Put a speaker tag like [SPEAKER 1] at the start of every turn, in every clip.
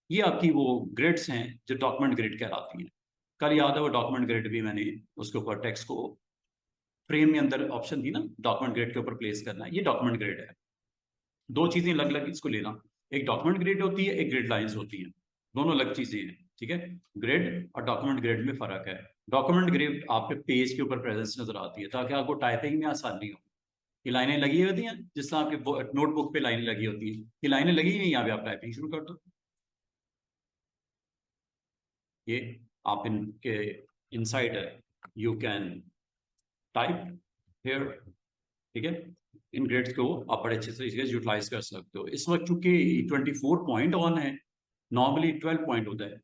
[SPEAKER 1] ये आपकी वो ग्रिड्स हैं जो डॉक्यूमेंट ग्रिड कहलाती हैं। कल याद है वो डॉक्यूमेंट ग्रिड भी मैंने उसके ऊपर टेक्स्ट को फ्रेम में अंदर ऑप्शन थी ना, डॉक्यूमेंट ग्रिड के ऊपर प्लेस करना है। ये डॉक्यूमेंट ग्रिड है। दो चीजें अलग अलग इसको लेना, एक डॉक्यूमेंट ग्रिड होती है, एक ग्रिड लाइंस होती है। दोनों अलग चीजें हैं, ठीक है। ग्रिड और डॉक्यूमेंट ग्रिड में फर्क है। डॉक्यूमेंट ग्रिड आपके पेज के ऊपर प्रेजेंस नजर आती है ताकि आपको टाइपिंग में आसानी हो। ये लाइनें लगी होती हैं जिस तरह आपके नोटबुक पे लाइनें लगी होती हैं, ये लाइनें लगी हैं, यहाँ पे आप टाइपिंग शुरू कर दो। ये आप इनके इनसाइड है, यू कैन टाइप हेयर, ठीक है। इन ग्रेड्स को आप बड़े अच्छे तरीके से यूटिलाइज कर सकते हो। इस वक्त चूंकि 24 पॉइंट ऑन है, नॉर्मली 12 पॉइंट होता है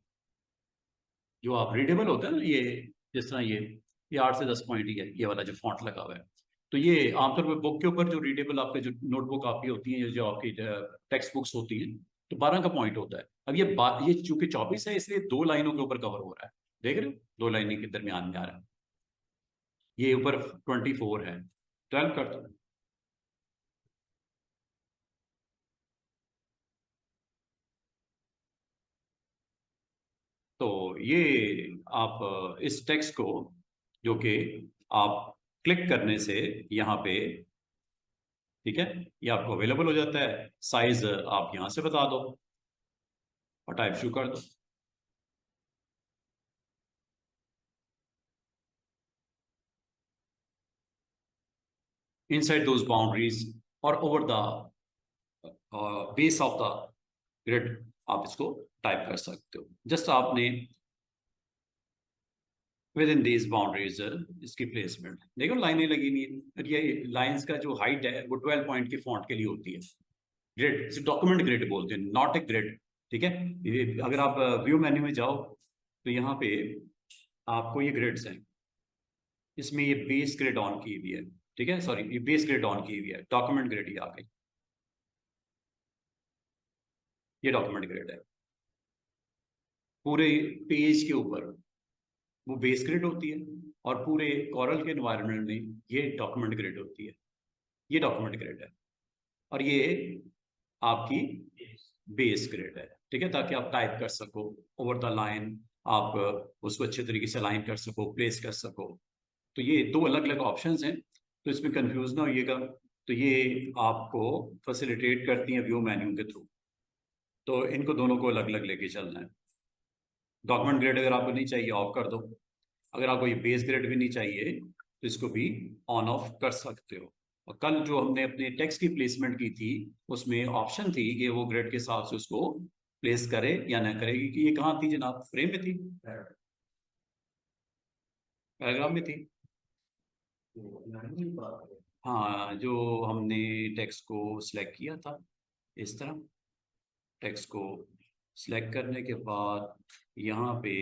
[SPEAKER 1] जो आप रीडेबल होता है ना, ये जिस तरह ये 8 से 10 पॉइंट ही है ये वाला जो फॉन्ट लगा हुआ है। तो ये आमतौर पर बुक के ऊपर जो रीडेबल आपके जो नोटबुक आपकी होती है, जो आपकी टेक्स्ट बुक्स होती हैं, तो 12 का पॉइंट होता है। अब ये चूंकि 24 है इसलिए 2 लाइनों के ऊपर कवर हो रहा है, देख रहे हो, 2 लाइनों के दरमियान में आ रहा है। ये ऊपर 24 है, 12 कर दो। तो ये आप इस टेक्स्ट को जो कि आप क्लिक करने से यहाँ पे, ठीक है, ये आपको अवेलेबल हो जाता है। साइज आप यहाँ से बता दो और टाइप शुरू कर दो। इनसाइड दोज बाउंड्रीज और over the base of the grid आप इसको टाइप कर सकते हो। जस्ट आपने विद इन दीज बाउंड्रीज इसकी प्लेसमेंट देखो, लाइनें लगी हुई हैं। ये लाइंस का जो हाइट है वो 12 पॉइंट के फॉन्ट के लिए होती है। ग्रिड डॉक्यूमेंट ग्रिड बोलते हैं, नॉट ए ग्रिड, ठीक है। अगर आप व्यू मेन्यू में जाओ तो यहाँ पे आपको ये ग्रिड्स हैं, इसमें ये बेस ग्रिड ऑन की हुई है, ठीक है, सॉरी ये बेस ग्रिड ऑन की हुई है, डॉक्यूमेंट ग्रिड ही आ गई। ये डॉक्यूमेंट ग्रिड है, पूरे पेज के ऊपर वो बेस ग्रिड होती है और पूरे कॉरल के एनवायरनमेंट में ये डॉक्यूमेंट ग्रिड होती है। ये डॉक्यूमेंट ग्रिड है और ये आपकी बेस ग्रिड है, ठीक है, ताकि आप टाइप कर सको ओवर द लाइन, आप उसको अच्छे तरीके से अलाइन कर सको, प्लेस कर सको। तो ये 2 अलग अलग ऑप्शंस हैं, तो इसमें कंफ्यूज ना होइएगा। तो ये आपको फैसिलिटेट करती हैं व्यू मेन्यू के थ्रू, तो इनको दोनों को अलग अलग लेके चलना है। डॉक्यूमेंट ग्रेड अगर आपको नहीं चाहिए ऑफ कर दो, अगर आपको ये बेस ग्रेड भी नहीं चाहिए तो इसको भी ऑन ऑफ कर सकते हो। और कल जो हमने अपने टेक्स्ट की प्लेसमेंट की थी उसमें ऑप्शन थी कि वो ग्रेड के हिसाब से उसको प्लेस करे या ना करे, कि ये कहाँ थी जनाब, फ्रेम में थी, पैराग्राफ में थी। हाँ, जो हमने टेक्स्ट को सिलेक्ट किया था इस तरह, टेक्स्ट को सिलेक्ट करने के बाद यहाँ पे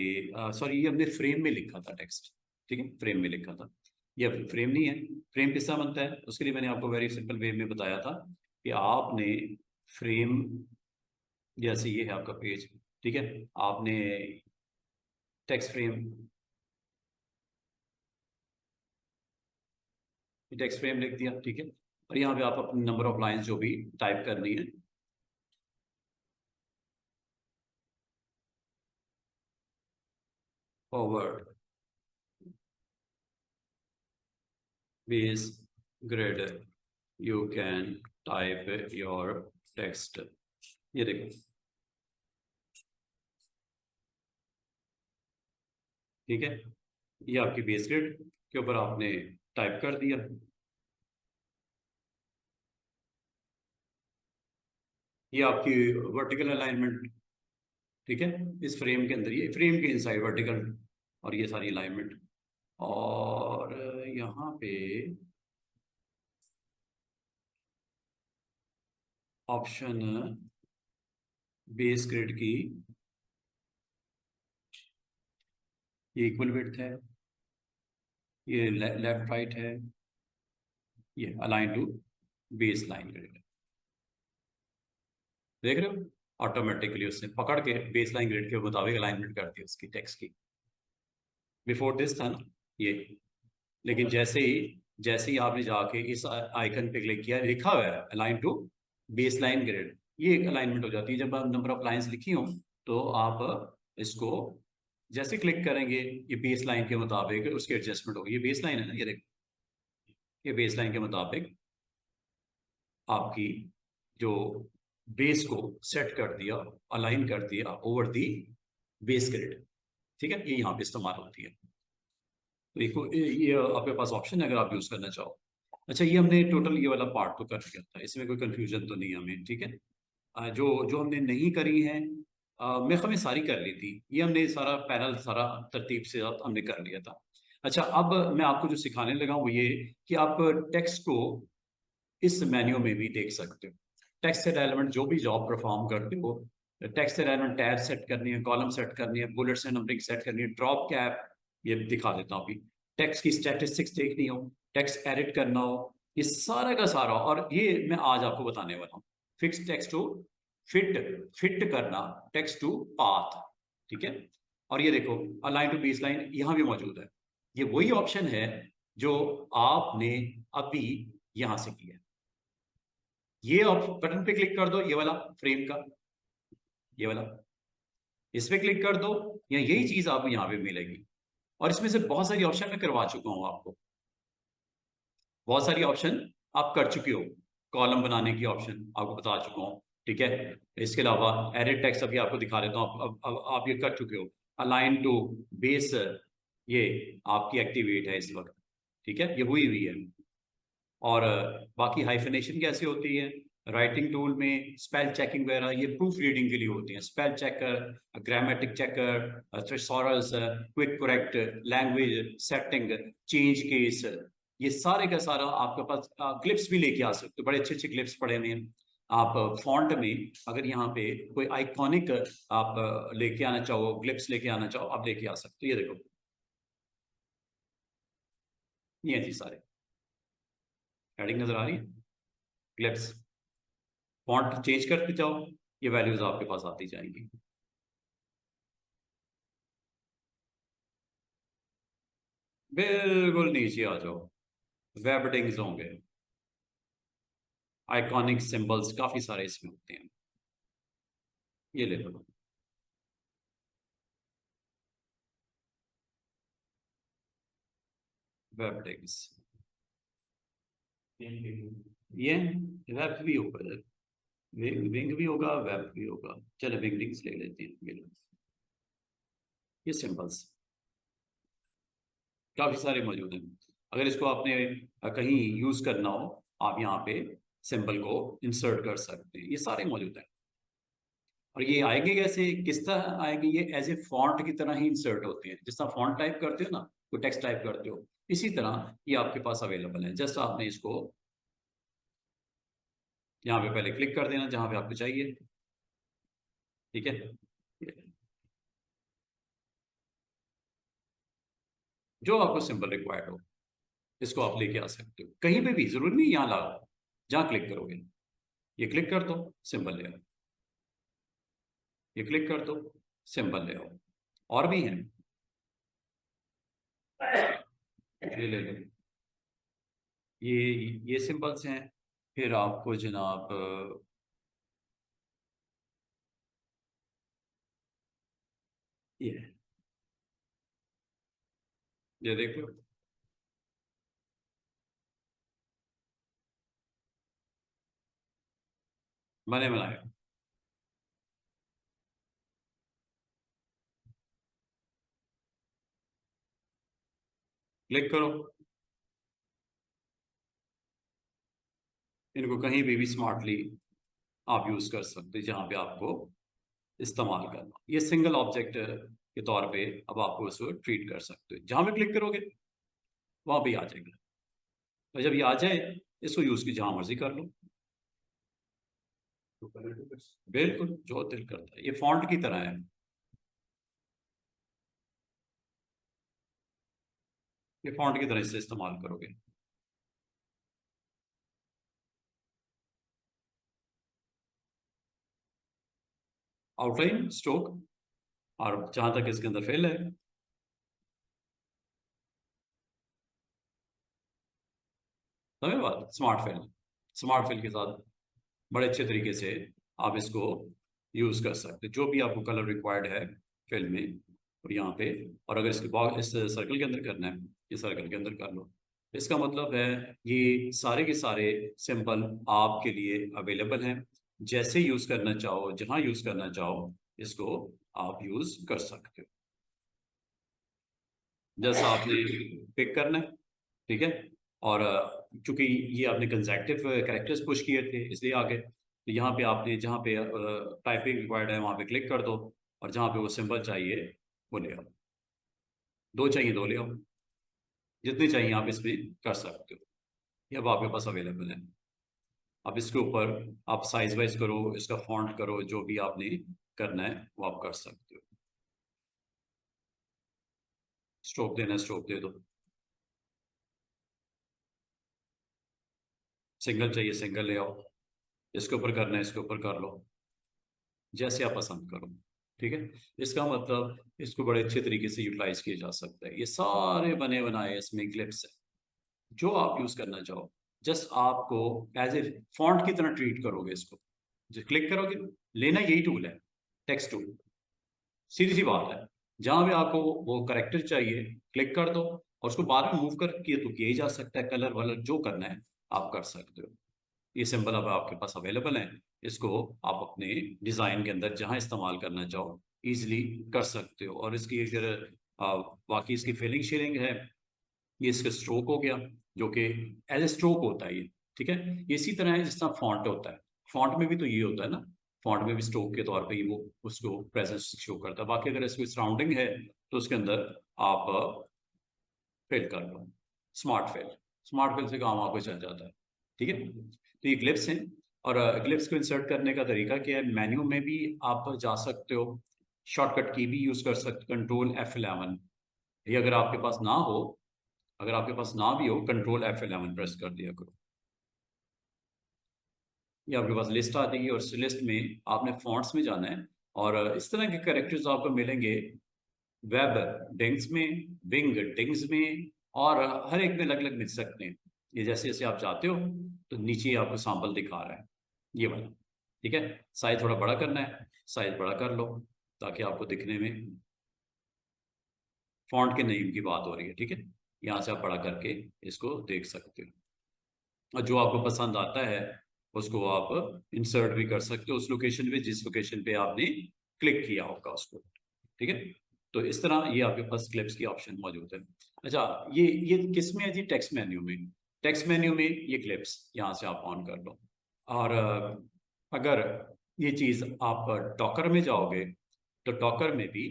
[SPEAKER 1] सॉरी ये हमने फ्रेम में लिखा था टेक्स्ट, ठीक है, फ्रेम में लिखा था। ये फ्रेम नहीं है। फ्रेम किस तरह बनता है उसके लिए मैंने आपको वेरी सिंपल वे में बताया था कि आपने फ्रेम, जैसे ये है आपका पेज, ठीक है, आपने टेक्स्ट फ्रेम, टेक्स्ट फ्रेम लिख दिया, ठीक है, और यहाँ पे आप अपनी नंबर ऑफ लाइंस जो भी टाइप करनी है, forward base grid you can type your text. ये देखो, ठीक है, ये आपकी बेस ग्रिड के ऊपर आपने टाइप कर दिया। ये आपकी वर्टिकल अलाइनमेंट, ठीक है, इस फ्रेम के अंदर, ये फ्रेम के इनसाइड वर्टिकल, और ये सारी अलाइनमेंट। और यहाँ पे ऑप्शन बेस ग्रिड की ये इक्वल विड्थ है, ये लेफ्ट राइट है, ये align to baseline grid, देख रहे हो, ऑटोमेटिकली उसने पकड़ के बेस लाइन ग्रिड के मुताबिक अलाइनमेंट कर दी उसकी टेक्स्ट की। बिफोर दिस था ना ये, लेकिन जैसे ही आपने जाके इस आइकन पे क्लिक किया, लिखा हुआ है align to baseline grid, ये एक अलाइनमेंट हो जाती है। जब आप नंबर ऑफ लाइंस लिखी हो तो आप इसको जैसे क्लिक करेंगे ये बेस लाइन के मुताबिक उसकी एडजस्टमेंट होगी। ये बेस लाइन है ना, ये देखो, ये बेस लाइन के मुताबिक आपकी जो बेस को सेट कर दिया, अलाइन कर दिया ओवर दी बेस ग्रिड। ठीक है, ये यहाँ पे इस्तेमाल होती है। तो ये आपके पास ऑप्शन है अगर आप यूज करना चाहो। अच्छा, ये हमने टोटल ये वाला पार्ट तो कर लिया था, इसमें कोई कंफ्यूजन तो नहीं है हमें। ठीक है, जो जो हमने नहीं करी है मैं हमें सारी कर ली थी। ये हमने सारा पैनल सारा तरतीब से हमने कर लिया था। अच्छा, अब मैं आपको जो सिखाने लगा वो ये कि आप टेक्स्ट को इस मेन्यू में भी देख सकते हो। टेक्स्ट एलिमेंट जो भी जॉब परफॉर्म करते हो, टेक्स्ट एलिमेंट टैब सेट करनी है, कॉलम सेट करनी है, बुलेट्स एंड नंबरिंग सेट करनी है, ड्रॉप कैप, ये दिखा देता हूँ अभी। टेक्स्ट की स्टैटिस्टिक्स देखनी हो, टेक्स्ट एडिट करना हो, ये सारा का सारा, और ये मैं आज आपको बताने वाला हूँ। Fix text to fit fit करना टेक्स्ट टू पाथ। ठीक है, और ये देखो अलाइन टू बेस लाइन यहाँ भी मौजूद है। ये वही ऑप्शन है जो आपने अभी यहां से किया। ये बटन पे क्लिक कर दो, ये वाला फ्रेम का, ये वाला, इस पे क्लिक कर दो, या यही चीज आपको यहाँ पे मिलेगी। और इसमें से बहुत सारी ऑप्शन मैं करवा चुका हूँ आपको, बहुत सारी ऑप्शन आप कर चुके हो। कॉलम बनाने की ऑप्शन आपको बता चुका हूँ। ठीक है, इसके अलावा एडिट टेक्स्ट अभी आपको दिखा देता हूँ। अब आप ये कर चुके हो। अलाइन टू बेस, ये आपकी एक्टिवेट है इस वक्त। ठीक है, ये हुई हुई है। और बाकी हाइफिनेशन कैसे होती है, राइटिंग टूल में स्पेल चेकिंग वगैरह, ये प्रूफ रीडिंग के लिए होती है। Spell checker, grammatic checker, thesaurus, quick correct, language setting, change case, ये सारे का सारा आपके पास। क्लिप्स भी लेके आ सकते हो, बड़े अच्छे अच्छे क्लिप्स पड़े हुए हैं। आप फॉन्ट में अगर यहाँ पे कोई आइकॉनिक आप लेके आना चाहो, क्लिप्स लेके आना चाहो, आप लेके आ सकते हो। ये देखो, ये जी सारे हेडिंग नजर आ रही है, क्लिप्स। फॉन्ट चेंज करते जाओ, ये वैल्यूज आपके पास आती जाएंगी। बिल्कुल नीचे आ जाओ, वेब हेडिंग्स होंगे, आइकॉनिक सिंबल्स काफी सारे इसमें होते हैं। ये ले लो, वेब हेडिंग्स। ये वेब भी होगा, विंग भी होगा, वेब भी होगा। चलो विंग लिंक्स ले लेते हैं। ये सिंबल्स काफी सारे मौजूद हैं। अगर इसको आपने कहीं यूज करना हो, आप यहाँ पे सिंबल को इंसर्ट कर सकते हैं। ये सारे मौजूद हैं। और ये आएंगे कैसे, किस तरह आएंगे, ये एज ए फॉन्ट की तरह ही इंसर्ट होते हैं। जिस तरह फॉन्ट टाइप करते हो ना, कोई टेक्स्ट टाइप करते हो, इसी तरह ये आपके पास अवेलेबल है। जस्ट आपने इसको यहाँ पे पहले क्लिक कर देना जहां पे आपको चाहिए। ठीक है, जो आपको सिंबल रिक्वायर्ड हो, इसको आप लेके आ सकते हो कहीं पे भी, जरूरी नहीं यहाँ लाओ। जहां क्लिक करोगे, ये क्लिक कर दो, सिंबल ले आओ, ये क्लिक कर दो, सिंबल ले आओ। और भी हैं, ये ले लो, ये ये सिंबल्स हैं। फिर आपको जनाब ये देख लो, मैंने बनाया। क्लिक करो, इनको कहीं भी स्मार्टली आप यूज कर सकते हैं जहां पे आपको इस्तेमाल करना। ये सिंगल ऑब्जेक्ट के तौर पे अब आपको इसको ट्रीट कर सकते हो। जहां भी क्लिक करोगे वहां भी आ जाएगा। और जब ये आ जाए, इसको यूज की जहां मर्जी कर लो। बिल्कुल जो दिल करता है, ये फॉन्ट की तरह है। ये फॉन्ट की तरह इससे इस्तेमाल करोगे। आउटलाइन, स्ट्रोक, और जहां तक इसके अंदर फेल है, समझ बात, स्मार्ट फेल। स्मार्ट फेल के साथ बड़े अच्छे तरीके से आप इसको यूज़ कर सकते हैं, जो भी आपको कलर रिक्वायर्ड है फिल में और यहाँ पे। और अगर इसके बॉक्स इस सर्कल के अंदर करना है, ये सर्कल के अंदर कर लो। इसका मतलब है ये सारे के सारे सिंबल आपके लिए अवेलेबल हैं, जैसे यूज़ करना चाहो, जहाँ यूज़ करना चाहो, इसको आप यूज़ कर सकते हो। जैसा आपने पिक करना है, ठीक है। और चूंकि ये आपने कंसेक्टिव कैरेक्टर्स पुश किए थे इसलिए आ गए, तो यहाँ पे आपने जहाँ पे टाइपिंग रिक्वायर्ड है वहाँ पे क्लिक कर दो, और जहाँ पे वो सिंबल चाहिए वो ले आओ। दो चाहिए दो ले आओ, जितने चाहिए आप इसमें कर सकते हो, ये अब आपके पास अवेलेबल है। अब इसके ऊपर आप साइज वाइज करो, इसका फॉन्ट करो, जो भी आपने करना है वो आप कर सकते हो। स्ट्रोक देना है स्ट्रोक दे दो, सिंगल चाहिए सिंगल ले आओ, इसके ऊपर करना है इसके ऊपर कर लो, जैसे आप पसंद करो, ठीक है। इसका मतलब इसको बड़े अच्छे तरीके से यूटिलाइज किया जा सकता है। ये सारे बने बनाए इसमें क्लिप्स है, जो आप यूज करना चाहो, जस्ट आपको एज ए फॉन्ट की तरह ट्रीट करोगे इसको। जो क्लिक करोगे, लेना यही टूल है, टेक्स्ट टूल, सीधी सी बात है। जहां भी आपको वो करेक्टर चाहिए क्लिक कर दो, और उसको बाद में मूव करके तो किया ही जा सकता है, कलर वलर जो करना है आप कर सकते हो। ये सिंबल अब आपके पास अवेलेबल है, इसको आप अपने डिज़ाइन के अंदर जहां इस्तेमाल करना चाहो इजीली कर सकते हो। और इसकी अगर बाकी इसकी फिलिंग शेलिंग है, ये इसका स्ट्रोक हो गया, जो कि एज ए स्ट्रोक होता है ये, ठीक है। ये इसी तरह है जिस तरह फॉन्ट होता है, फॉन्ट में भी तो ये होता है ना, फॉन्ट में भी स्ट्रोक के तौर पे ही वो उसको प्रेजेंस शो करता है। बाकी अगर इसकी सराउंडिंग है तो उसके अंदर आप फिल कर लो, स्मार्ट फिल, स्मार्ट फिल से काम आपको चल जाता है, ठीक है। तो ये ग्लिप्स हैं, और ग्लिप्स को इंसर्ट करने का तरीका क्या है, मेन्यू में भी आप जा सकते हो, शॉर्टकट की भी यूज कर सकते हो, कंट्रोल F11। ये अगर आपके पास ना हो, अगर आपके पास ना भी हो, कंट्रोल F11 प्रेस कर दिया करो, ये आपके पास लिस्ट आ जाएगी। और इस लिस्ट में आपने फॉन्ट्स में जाना है, और इस तरह के कैरेक्टर्स आपको मिलेंगे वेब डिंग्स में, विंग डिंग्स में, और हर एक में अलग अलग मिल सकते हैं। ये जैसे जैसे आप जाते हो तो नीचे आपको सैंपल दिखा रहा है ये वाला, ठीक है। साइज थोड़ा बड़ा करना है, साइज बड़ा कर लो, ताकि आपको दिखने में, फॉन्ट के नेम की बात हो रही है, ठीक है। यहाँ से आप बड़ा करके इसको देख सकते हो, और जो आपको पसंद आता है उसको आप इंसर्ट भी कर सकते हो उस लोकेशन पे जिस लोकेशन पे आपने क्लिक किया होगा उसको, ठीक है। तो इस तरह ये आपके पास क्लिप्स की ऑप्शन मौजूद है। अच्छा, ये किस में है जी, टेक्स्ट मेन्यू में। टेक्स्ट मेन्यू में ये क्लिप्स यहाँ से आप ऑन कर लो। और अगर ये चीज़ आप डॉकर में जाओगे तो डॉकर में भी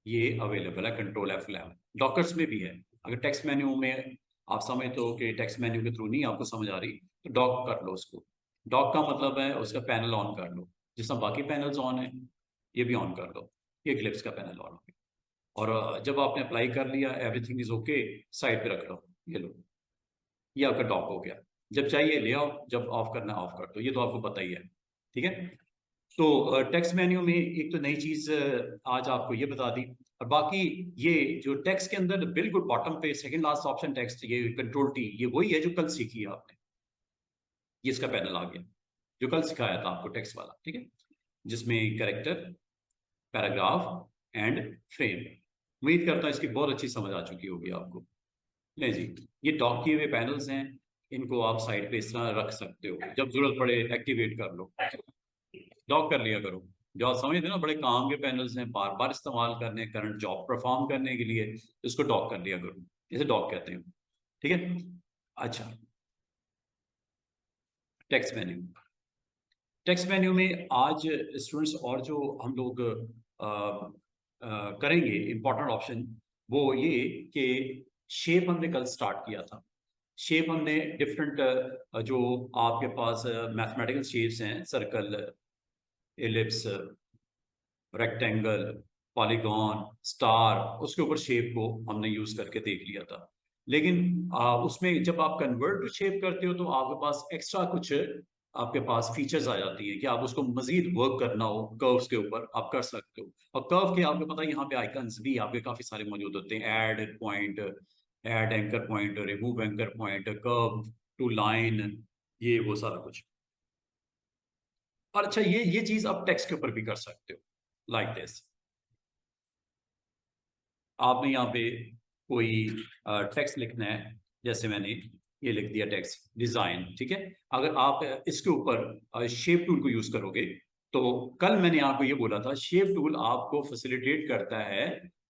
[SPEAKER 1] ये अवेलेबल है, कंट्रोल F11 डॉकर्स में भी है। अगर टेक्स्ट मेन्यू में आप समझते हो कि टेक्स्ट मेन्यू के थ्रू नहीं आपको समझ आ रही, तो डॉक कर लो उसको। डॉक का मतलब है उसका पैनल ऑन कर लो, जिस तरह बाकी पैनल्स ऑन है ये भी ऑन कर लो, ये क्लिप्स का पैनल ऑन हो गया। और जब आपने अप्लाई कर लिया, एवरीथिंग इज ओके, साइड पे रख लो, ये लो, ये आपका डॉक हो गया। जब चाहिए ले आओ, जब ऑफ करना है ऑफ कर दो, ये तो आपको पता ही है, ठीक है। तो टेक्स्ट मेन्यू में एक तो नई चीज आज आपको ये बता दी। और बाकी ये जो टेक्स्ट के अंदर बिल्कुल बॉटम पे सेकंड लास्ट ऑप्शन टेक्स्ट, ये कंट्रोल T, ये वही है जो कल सीखी है आपने, ये इसका पैनल आ गया जो कल सिखाया था आपको टेक्स्ट वाला, ठीक है, जिसमें कैरेक्टर, पैराग्राफ एंड फ्रेम। उम्मीद करता हूँ इसकी बहुत अच्छी समझ आ चुकी होगी आपको। नहीं जी, ये डॉक किए हुए पैनल्स हैं, इनको आप साइड पे इस तरह रख सकते हो, जब जरूरत पड़े एक्टिवेट कर लो, डॉक कर लिया करो। जो आप समझते हो ना, बड़े काम के पैनल्स हैं, बार बार इस्तेमाल करने, करंट जॉब परफॉर्म करने के लिए, इसको डॉक कर लिया करो, इसे डॉक कहते हैं, ठीक है। अच्छा, टेक्स्ट मेन्यू, टेक्स्ट मेन्यू में आज स्टूडेंट्स और जो हम लोग करेंगे इम्पोर्टेंट ऑप्शन, वो ये कि शेप हमने कल स्टार्ट किया था। शेप हमने डिफरेंट जो आपके पास मैथमेटिकल शेप्स हैं, circle, ellipse, rectangle, polygon, star, उसके ऊपर शेप को हमने यूज करके देख लिया था। लेकिन उसमें जब आप कन्वर्ट टू शेप करते हो तो आपके पास एक्स्ट्रा कुछ आपके पास फीचर्स आ जाती हैं कि आप उसको मजीद वर्क करना हो कर्व्स के ऊपर आप कर सकते हो। और कर्व के आपको पता है यहाँ पे आइकन्स भी आपके काफी सारे मौजूद होते हैं, add point, add anchor point, remove anchor point, curve to line, ये वो सारा कुछ। और अच्छा, ये चीज आप टेक्स्ट के ऊपर भी कर सकते हो, लाइक दिस। आपने यहाँ पे कोई टेक्स्ट लिखना है, जैसे मैंने ये लिख दिया टेक्स्ट डिजाइन, ठीक है। अगर आप इसके ऊपर शेप टूल को यूज करोगे, तो कल मैंने आपको ये बोला था, शेप टूल आपको फैसिलिटेट करता है,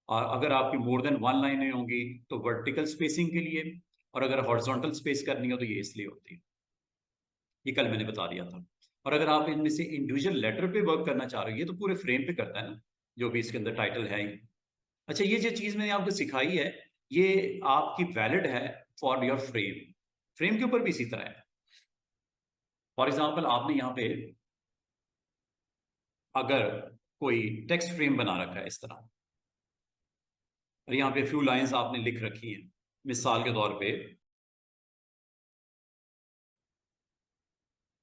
[SPEAKER 1] और अगर आपकी मोर देन वन लाइनें होंगी तो वर्टिकल स्पेसिंग के लिए, और अगर हॉरिजॉन्टल स्पेस करनी हो तो ये इसलिए होती है। ये कल मैंने बता दिया था। और अगर आप इनमें से इंडिविजुअल लेटर पे वर्क करना चाह रहे हो, ये तो पूरे फ्रेम पे करता है ना, जो भी इसके अंदर टाइटल है ही। अच्छा, ये जो चीज मैंने आपको सिखाई है, ये आपकी वैलिड है फॉर योर फ्रेम। फ्रेम के ऊपर भी इसी तरह है। फॉर एग्जाम्पल, आपने यहाँ पे अगर कोई टेक्स्ट फ्रेम बना रखा है इस तरह, और यहाँ पे फ्यू लाइंस आपने लिख रखी हैं, मिसाल के तौर पे,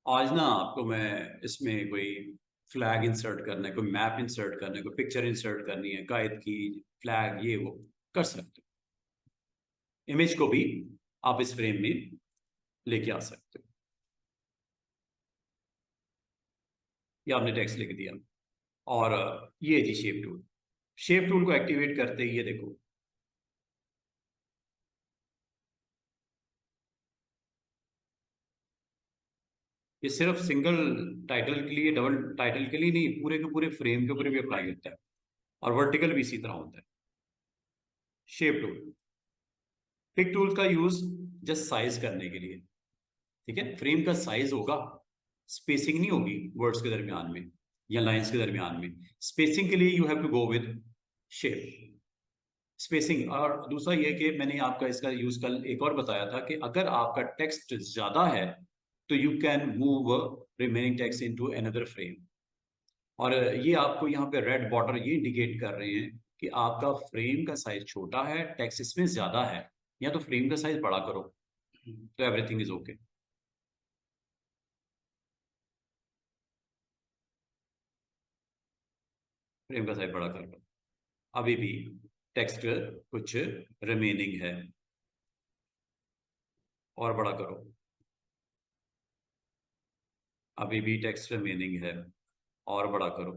[SPEAKER 1] आज ना आपको मैं इसमें कोई फ्लैग इंसर्ट करना है, कोई मैप इंसर्ट करना है, कोई पिक्चर इंसर्ट करनी है, कायद की फ्लैग, ये वो कर सकते हो। इमेज को भी आप इस फ्रेम में लेके आ सकते हो। ये आपने टेक्स्ट लिख दिया, और ये जी शेप टूल। शेप टूल को एक्टिवेट करते ही ये देखो, ये सिर्फ सिंगल टाइटल के लिए, डबल टाइटल के लिए नहीं, पूरे के पूरे फ्रेम के ऊपर भी अप्लाई होता है, और वर्टिकल भी इसी तरह होता है। शेप टूल, पिक टूल का यूज जस्ट साइज करने के लिए, ठीक है। फ्रेम का साइज होगा, स्पेसिंग नहीं होगी वर्ड्स के दरमियान में या लाइंस के दरमियान में। स्पेसिंग के लिए you have to go with shape spacing. और दूसरा ये कि मैंने आपका इसका यूज कल एक और बताया था, कि अगर आपका टेक्स्ट ज्यादा है तो you can move remaining text into another frame. और ये आपको यहाँ पे रेड बॉर्डर ये इंडिकेट कर रहे हैं कि आपका फ्रेम का साइज छोटा है, टेक्स्ट इसमें ज्यादा है, या तो फ्रेम का साइज बड़ा करो, तो एवरीथिंग इज ओके। फ्रेम का साइज बड़ा कर लो। अभी भी टेक्स्ट कुछ रिमेनिंग है, और बड़ा करो। अभी भी टेक्स्ट रिमेनिंग है, और बड़ा करो।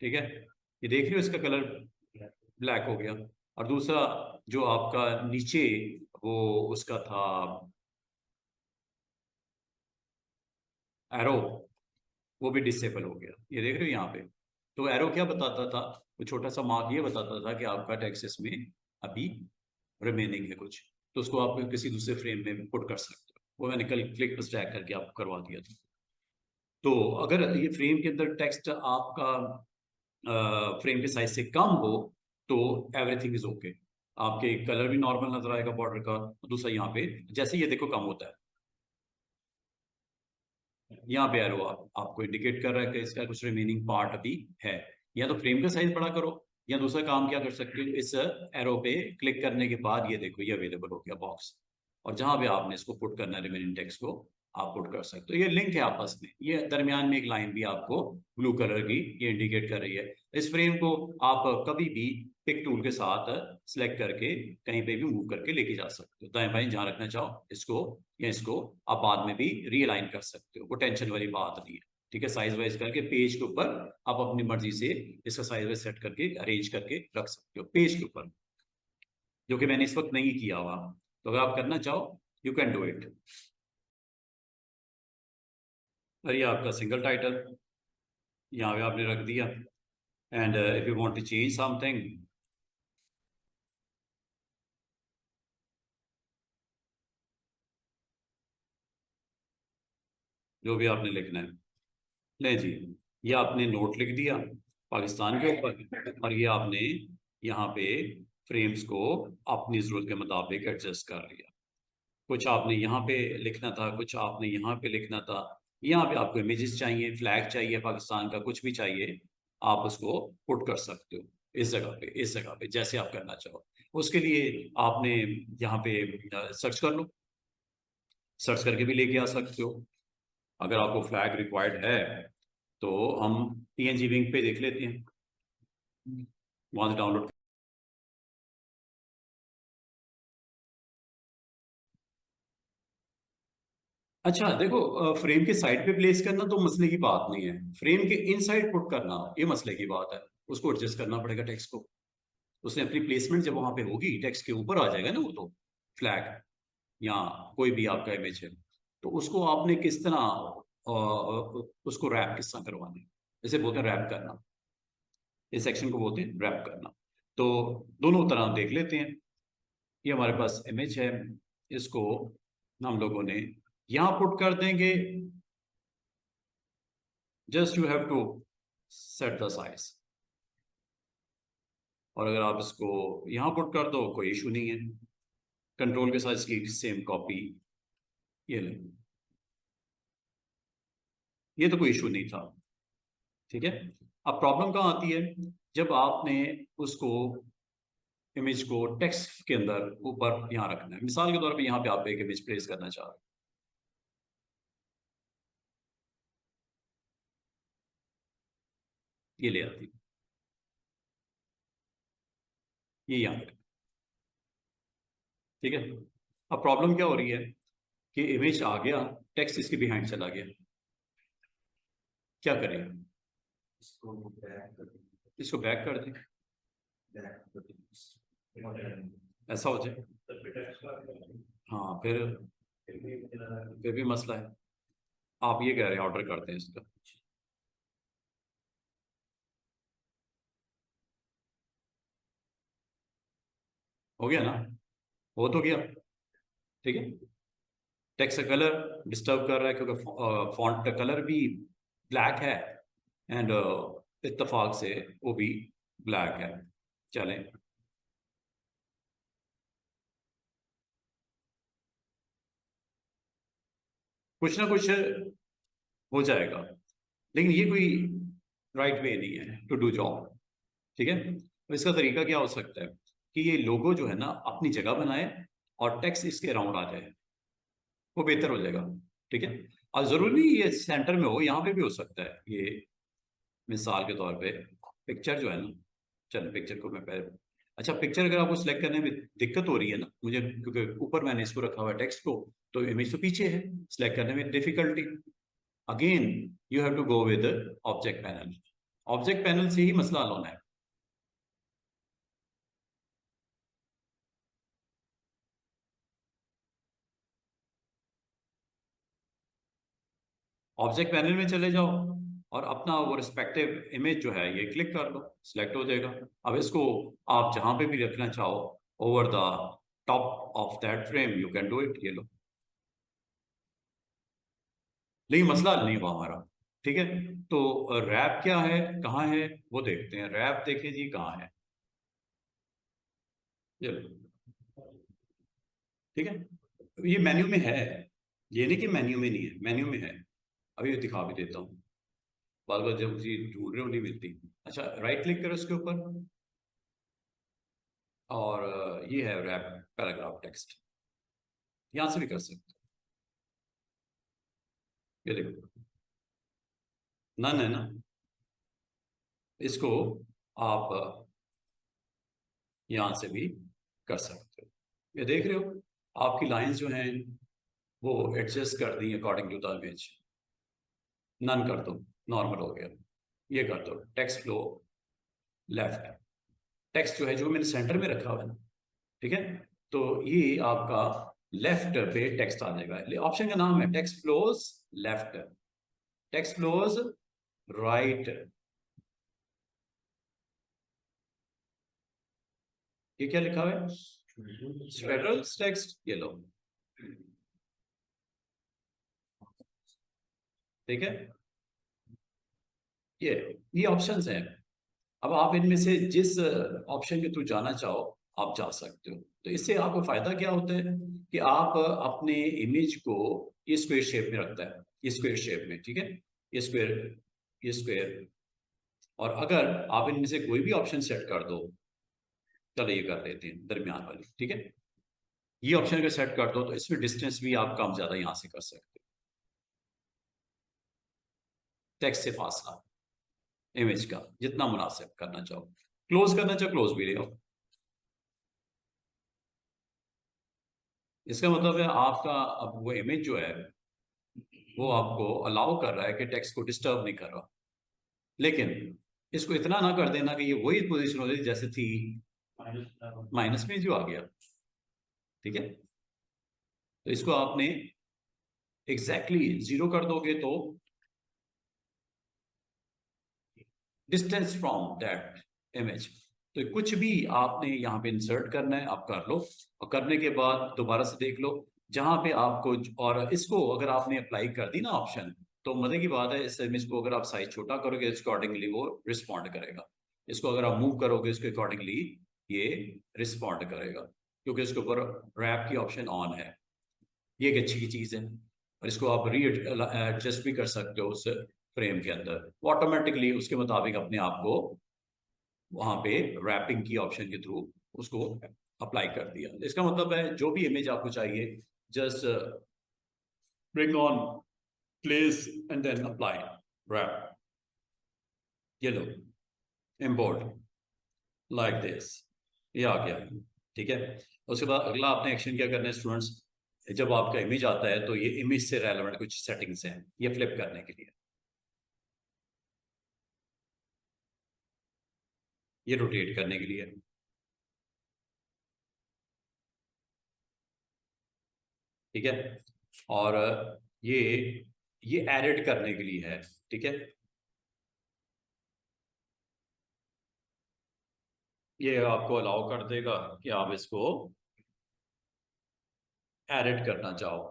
[SPEAKER 1] ठीक है, ये देख रही हो, इसका कलर ब्लैक हो गया। और दूसरा जो आपका नीचे वो उसका था एरो, वो भी डिसेबल हो गया, ये देख रहे हो यहाँ पे। तो एरो क्या बताता था, वो छोटा सा मार्क ये बताता था कि आपका टेक्स्ट इसमें अभी रिमेनिंग है कुछ, तो उसको आप किसी दूसरे फ्रेम में पुट कर सकते हो। वो मैंने कल क्लिक पर ड्रैग करके आपको करवा दिया था। तो अगर ये फ्रेम के अंदर टेक्स्ट आपका फ्रेम के साइज से कम हो, तो एवरीथिंग इज ओके। आपके कलर भी नॉर्मल नजर आएगा बॉर्डर का। दूसरा यहाँ पे जैसे ये देखो कम होता है, यहाँ पे एरो आपको इंडिकेट कर रहा है कि इसका कुछ रिमेनिंग पार्ट अभी है। या तो फ्रेम का साइज बड़ा करो, या दूसरा काम क्या कर सकते हो, इस एरो पे क्लिक करने के बाद ये देखो, ये अवेलेबल हो गया बॉक्स, और जहां पे आपने इसको पुट करना है रिमेनिंग टेक्स्ट को, आप पुट कर सकते हो। ये लिंक है आपस में, ये दरमियान में एक लाइन भी आपको ब्लू कलर की ये इंडिकेट कर रही है। इस फ्रेम को आप कभी भी पिक टूल के साथ सिलेक्ट करके कहीं पे भी मूव करके लेके जा सकते हो, दाएं बाएं जहां रखना चाहो इसको, या इसको आप बाद में भी रीअलाइन कर सकते हो, वो टेंशन वाली बात नहीं है। ठीक है, साइज वाइज करके पेज के ऊपर आप अपनी मर्जी से इसका साइज वाइज सेट करके अरेंज करके रख सकते हो पेज के ऊपर, जो कि मैंने इस वक्त नहीं किया हुआ। तो अगर आप करना चाहो, यू कैन डू इट। और ये आपका सिंगल टाइटल यहाँ पे आपने रख दिया, and if you want to change something, जो भी आपने लिखना है, ले जी, ये आपने नोट लिख दिया पाकिस्तान के ऊपर, और ये आपने यहाँ पे फ्रेम्स को अपनी ज़रूरत के मुताबिक एडजस्ट कर लिया। कुछ आपने यहाँ पे लिखना था, कुछ आपने यहाँ पे लिखना था। यहाँ पे आपको इमेजेस चाहिए, फ्लैग चाहिए पाकिस्तान का, कुछ भी चाहिए, आप उसको पुट कर सकते हो इस जगह पे, इस जगह पे, जैसे आप करना चाहो। उसके लिए आपने यहाँ पे सर्च कर लो, सर्च करके भी लेके आ सकते हो। अगर आपको फ्लैग रिक्वायर्ड है, तो हम पीएनजी विंग पे देख लेते हैं, वहां से डाउनलोड। अच्छा देखो, फ्रेम के साइड पे प्लेस करना तो मसले की बात नहीं है, फ्रेम के इनसाइड पुट करना ये मसले की बात है। उसको एडजस्ट करना पड़ेगा टेक्स्ट को। उसने अपनी प्लेसमेंट जब वहां पे होगी टेक्स्ट के ऊपर आ जाएगा ना वो तो फ्लैग, या कोई भी आपका इमेज है, तो उसको आपने किस तरह उसको रैप किस तरह करवाना है, जैसे बोलते हैं रैप करना, इस सेक्शन को बोलते हैं रैप करना। तो दोनों तरह देख लेते हैं। ये हमारे पास इमेज है, इसको हम लोगों ने यहाँ पुट कर देंगे। Just you have to set the size, और अगर आप इसको यहाँ पुट कर दो कोई इशू नहीं है। कंट्रोल के साथ इसकी सेम कॉपी ये ले, ये तो कोई इशू नहीं था। ठीक है, अब प्रॉब्लम कहाँ आती है, जब आपने उसको इमेज को टेक्स्ट के अंदर ऊपर यहाँ रखना है। मिसाल के तौर पे यहाँ पे आप एक इमेज प्लेस करना चाह रहे हैं, ये ले आती है, ये यहाँ पे। ठीक है, अब प्रॉब्लम क्या हो रही है कि इमेज आ गया, टेक्स्ट इसके बिहाइंड चला गया, क्या करें? इसको बैक कर दें, ऐसा हो जाए। हाँ फिर भी मसला है। आप ये कह रहे हैं ऑर्डर करते हैं इसका, हो गया ना, हो तो गया। ठीक है, टेक्स्ट का कलर डिस्टर्ब कर रहा है क्योंकि फॉन्ट का कलर भी ब्लैक है, एंड इत्तेफाक से वो भी ब्लैक है। चलें, कुछ ना कुछ हो जाएगा, लेकिन ये कोई राइट वे नहीं है टू डू जॉब। ठीक है, तो इसका तरीका क्या हो सकता है कि ये लोगो जो है ना अपनी जगह बनाए और टेक्स्ट इसके अराउंड आ जाए, वो बेहतर हो जाएगा। ठीक है, और जरूरी नहीं ये सेंटर में हो, यहाँ पे भी हो सकता है ये। मिसाल के तौर पे पिक्चर जो है ना, चलो पिक्चर को मैं पहले, अच्छा पिक्चर अगर आपको सिलेक्ट करने में दिक्कत हो रही है ना मुझे, क्योंकि ऊपर मैंने इसको रखा हुआ है टेक्स्ट को, तो इमेज तो पीछे है, सिलेक्ट करने में difficulty, again you have to go with object panel. Object panel से ही मसला हल होना है। ऑब्जेक्ट पैनल में चले जाओ और अपना वो रिस्पेक्टिव इमेज जो है ये क्लिक कर लो, सिलेक्ट हो जाएगा। अब इसको आप जहां पे भी रखना चाहो over the top of that frame you can do it, ये लो। लेकिन मसला हल नहीं हुआ हमारा। ठीक है, तो रैप क्या है, कहाँ है, वो देखते हैं। रैप देखें जी कहाँ है, ये लो। ठीक है, ये मेन्यू में है, ये नहीं कि मेन्यू में नहीं है, मेन्यू में है। अभी ये दिखा भी देता हूँ, बार बार जब चीज ढूंढ रहे हो नहीं मिलती। अच्छा राइट क्लिक करो इसके ऊपर, और ये है रैप पैराग्राफ टेक्स्ट, यहां से भी कर सकते हो। ये देखो नन है ना, इसको आप यहां से भी कर सकते हो। ये देख रहे हो आपकी लाइंस जो हैं वो एडजस्ट कर दी according to the image. None कर दो, नॉर्मल हो गया। ये कर दो टेक्स्ट फ्लो लेफ्ट, टेक्स्ट जो है जो मैंने सेंटर में रखा हुआ है ना, ठीक है, तो ये आपका लेफ्ट पे टेक्स्ट आ जाएगा। ऑप्शन का नाम है text flows left, text flows right. ये क्या लिखा हुआ है, स्पेडल टेक्स्ट, ये लो। ठीक है, ये ऑप्शंस हैं। अब आप इनमें से जिस ऑप्शन के थ्रू जाना चाहो आप जा सकते हो। तो इससे आपको फायदा क्या होता है कि आप अपने इमेज को ये स्क्वायर शेप में रखता है, ये स्क्वायर शेप में, ठीक है, ये स्क्वायर, ये स्क्वायर। और अगर आप इनमें से कोई भी ऑप्शन सेट कर दो, चलो ये कर लेते हैं दरमियान वाली, ठीक है, ये ऑप्शन अगर सेट कर दो तो इसमें डिस्टेंस भी आप कम ज्यादा यहां से कर सकते हो, टेक्स्ट से फासला इमेज का जितना मुनासिब करना चाहो। क्लोज करना चाहो क्लोज भी ले आओ। इसका मतलब है आपका अब वो इमेज जो है वो आपको अलाउ कर रहा है कि टेक्स्ट को डिस्टर्ब नहीं कर रहा, लेकिन इसको इतना ना कर देना कि ये वही पोजीशन हो जाए जैसे थी, माइनस में जो आ गया। ठीक है, तो इसको आपने एग्जैक्टली जीरो कर दोगे तो डिस्टेंस फ्रॉम दैट इमेज, तो कुछ भी आपने यहाँ पे इंसर्ट करना है आप कर लो, और करने के बाद दोबारा से देख लो जहां पे आपको, और इसको अगर आपने अप्लाई कर दी ना ऑप्शन, तो मजे की बात है इस इमेज को अगर आप साइज छोटा करोगे इसके अकॉर्डिंगली वो रिस्पॉन्ड करेगा, इसको अगर आप मूव करोगे इसके अकॉर्डिंगली ये रिस्पॉन्ड करेगा, क्योंकि इसके ऊपर रैप की ऑप्शन ऑन है। ये एक अच्छी चीज है, और इसको आप री एडजस्ट भी कर सकते हो उस फ्रेम के अंदर, वो ऑटोमेटिकली उसके मुताबिक अपने आप को वहां पे रैपिंग की ऑप्शन के थ्रू उसको अप्लाई कर दिया। इसका मतलब है जो भी इमेज आपको चाहिए, just bring on, place and then apply wrap, ये लो इम्पोर्ट लाइक दिस, ये आ गया। ठीक है, उसके बाद अगला आपने एक्शन क्या करना है स्टूडेंट्स, जब आपका इमेज आता है तो ये इमेज से रेलेवेंट कुछ सेटिंग्स हैं ये फ्लिप करने के लिए, ये रोटेट करने के लिए, ठीक है, और ये ये एडिट करने के लिए है। ठीक है, ये आपको अलाउ कर देगा कि आप इसको एडिट करना चाहो,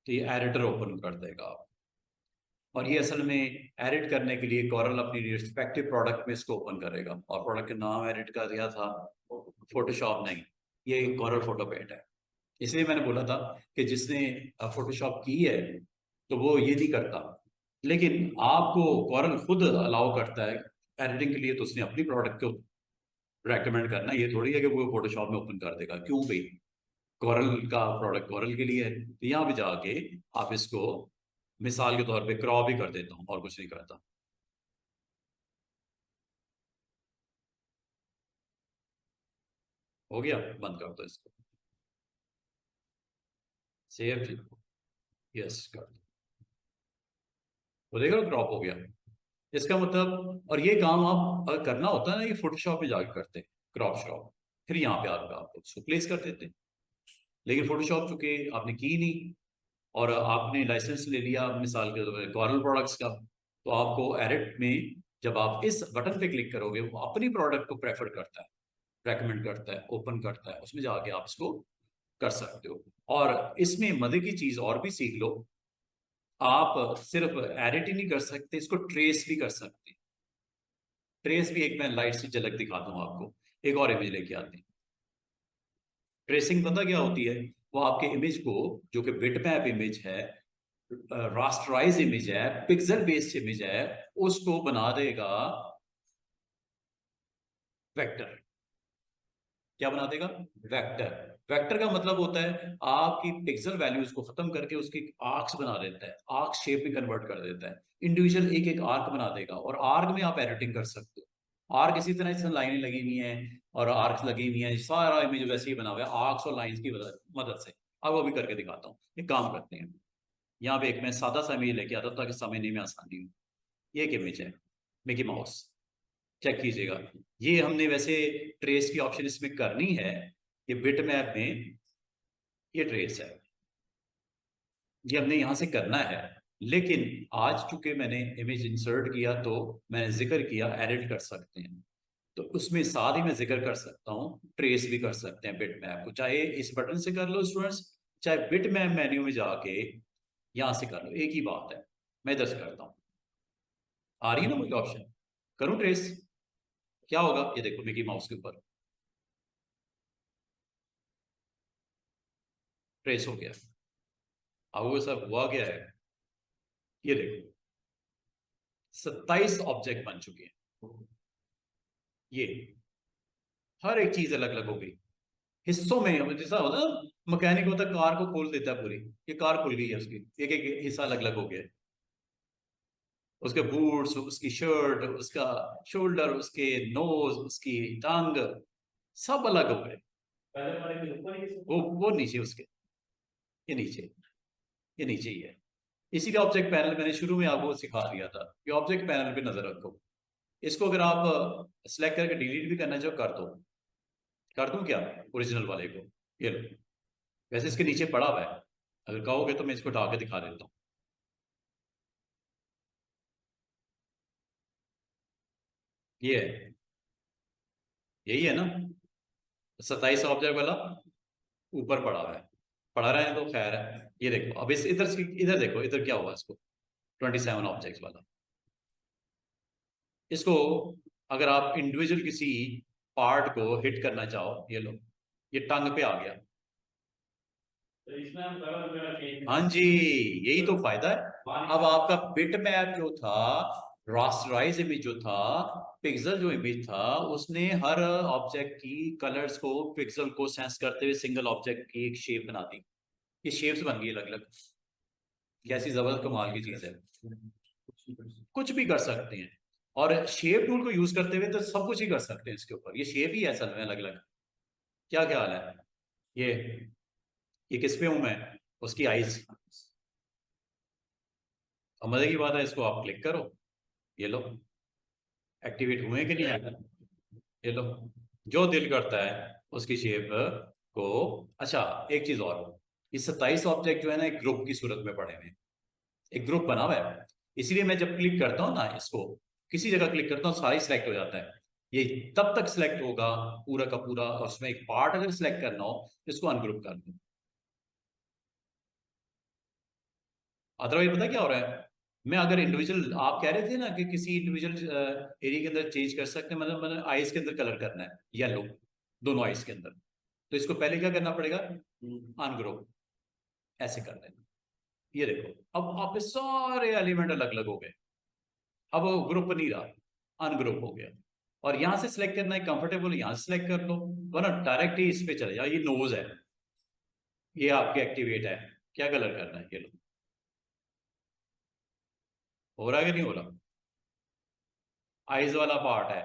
[SPEAKER 1] तो ये एडिटर ओपन कर देगा आप, और ये असल में एडिट करने के लिए कॉरल अपनी रिस्पेक्टिव प्रोडक्ट में इसको ओपन करेगा, और प्रोडक्ट का नाम एडिट का दिया था फोटोशॉप, नहीं ये कॉरल फोटोपेट है। इसलिए मैंने बोला था कि जिसने फोटोशॉप की है तो वो ये नहीं करता, लेकिन आपको कॉरल खुद अलाउ करता है एडिटिंग के लिए, तो उसने अपनी प्रोडक्ट को रेकमेंड करना, ये थोड़ी है कि वो फोटोशॉप में ओपन कर देगा, क्यों भाई, कॉरल का प्रोडक्ट कॉरल के लिए है, तो यहाँ पे जाके आप इसको मिसाल के तौर पे क्रॉप ही कर देता हूँ और कुछ नहीं करता। हो गया, बंद कर दो इसको, सेव, यस कर दो, वो देखो क्रॉप हो गया। इसका मतलब, और ये काम आप अगर करना होता है ना, ये फोटोशॉप में जाके करते, क्रॉप शॉप, फिर यहाँ पे आकर आप उसको प्लेस कर देते, लेकिन फोटोशॉप चूंकि आपने की नहीं, और आपने लाइसेंस ले लिया मिसाल के तौर पर कॉरल प्रोडक्ट्स का, तो आपको एडिट में जब आप इस बटन पे क्लिक करोगे वो अपनी प्रोडक्ट को प्रेफर करता है, रेकमेंड करता है, ओपन करता है, उसमें जाके आप इसको कर सकते हो। और इसमें मजे की चीज और भी सीख लो, आप सिर्फ एडिट ही नहीं कर सकते, इसको ट्रेस भी कर सकते। ट्रेस भी एक मैं लाइट सी झलक दिखाता हूँ आपको, एक और इमेज लेके आते हैं। ट्रेसिंग पता क्या होती है, वो आपके इमेज को, जो कि बिटमैप इमेज है, रास्टराइज इमेज है, पिक्सल बेस्ड इमेज है, उसको बना देगा वेक्टर। क्या बना देगा, वेक्टर। वेक्टर का मतलब होता है आपकी पिक्सल वैल्यूज को खत्म करके उसकी आर्क्स बना देता है, आर्क शेप में कन्वर्ट कर देता है, इंडिविजुअल एक एक आर्क बना देगा, और आर्क में आप एडिटिंग कर सकते हो। आर्क इसी तरह इसमें लाइनें लगी हुई हैं और आर्क्स लगी हुई हैं, सारा इमेज वैसे ही बना हुआ है आर्क्स और लाइंस की मदद से। अब वो भी करके दिखाता हूँ, एक काम करते हैं, यहाँ पे एक मैं सादा सा इमेज लेके आता हूँ ताकि समझने में आसानी हो। ये एक इमेज है, मिकी माउस, चेक कीजिएगा। ये हमने वैसे ट्रेस की ऑप्शन इसमें करनी है, ये बिट मैप में ये ट्रेस है, ये हमने यहां से करना है, लेकिन आज चूंकि मैंने इमेज इंसर्ट किया तो मैंने जिक्र किया एडिट कर सकते हैं, तो उसमें साथ ही मैं जिक्र कर सकता हूँ ट्रेस भी कर सकते हैं बिट मैप को, चाहे इस बटन से कर लो स्टूडेंट्स, चाहे बिट मैप मेन्यू में जाके यहां से कर लो, एक ही बात है। मैं इधर से करता हूँ, आ रही है ना मुझे ऑप्शन, करूँ ट्रेस, क्या होगा ये देखो मिकी माउस के ऊपर ट्रेस हो गया। अब वो सब हुआ गया है, ये देखो 27 ऑब्जेक्ट बन चुके हैं, ये हर एक चीज अलग अलग हो गई हिस्सों में, जैसा होता है मैकेनिक होता है कार को खोल देता है पूरी, ये कार खुल गई है उसकी, एक एक हिस्सा अलग अलग हो गया है, उसके बूट्स, उसकी शर्ट, उसका शोल्डर, उसके नोज, उसकी टांग, सब अलग हो गए। पहले वाले के ऊपर वो नीचे उसके, ये नीचे, ये नीचे ही है, इसीलिए ऑब्जेक्ट पैनल मैंने शुरू में आपको सिखा दिया था कि ऑब्जेक्ट पैनल पे नजर रखो। इसको अगर आप सिलेक्ट करके डिलीट भी करना चाहो कर दूं क्या ओरिजिनल वाले को? ये लो, वैसे इसके नीचे पड़ा हुआ है, अगर कहोगे तो मैं इसको उठा के दिखा देता हूँ। ये है, यही है ना 27 ऑब्जेक्ट वाला, ऊपर पड़ा हुआ है, पढ़ा रहे हैं तो खैर है। ये देखो अब इस इधर देखो, इधर क्या हुआ इसको, 27 ऑब्जेक्ट वाला। इसको अगर आप इंडिविजुअल किसी पार्ट को हिट करना चाहो, ये लो, ये टंग पे आ गया। तो इसमें हम कलर वगैरह चेंज, हाँ जी, यही तो फायदा है। अब आपका बिट मैप जो था, रास्टराइज इमेज जो था, पिक्सल जो इमेज था, उसने हर ऑब्जेक्ट की कलर्स को, पिक्सल को सेंस करते हुए सिंगल ऑब्जेक्ट की एक शेप बना दी। ये शेप्स बन गई अलग अलग। कैसी जबरदस्त कमाल की चीज है, कुछ भी कर सकते हैं। और शेप टूल को यूज करते हुए तो सब कुछ ही कर सकते हैं इसके ऊपर। ये शेप ही है असल में अलग अलग। क्या ख्याल है? ये ये किस पे हूं मैं? उसकी आईज। और मजे की बात है, इसको आप क्लिक करो, ये लो, एक्टिवेट हुए कि नहीं है, ये लो, जो दिल करता है उसकी शेप को। अच्छा, एक चीज और, ये 27 ऑब्जेक्ट जो है ना एक ग्रुप की सूरत में पड़े हुए हैं, एक ग्रुप बना हुआ है। इसीलिए मैं जब क्लिक करता हूँ ना इसको, किसी जगह क्लिक करता हूँ, सारी सिलेक्ट हो जाता है। ये तब तक सिलेक्ट होगा पूरा का पूरा, और उसमें एक पार्ट अगर सिलेक्ट करना हो, इसको अनग्रुप कर दो। अदरवाइज पता क्या हो रहा है, मैं अगर इंडिविजुअल, आप कह रहे थे ना कि किसी इंडिविजुअल एरिया के अंदर चेंज कर सकते हैं, मतलब आइज के अंदर कलर करना है येलो, दोनों आइज के अंदर, तो इसको पहले क्या करना पड़ेगा, अनग्रुप, ऐसे कर देना। ये देखो, अब आपके सारे एलिमेंट अलग अलग हो गए, अब वो ग्रुप नहीं रहा, अनग्रुप हो गया। और यहां से सिलेक्ट करना है कंफर्टेबल, यहां से सिलेक्ट कर लो, वरना डायरेक्ट ही इस पे चले जाओ। ये नोज है, ये आपके एक्टिवेट है, क्या कलर करना है, ये लो, हो रहा है कि नहीं हो रहा? आइज वाला पार्ट है,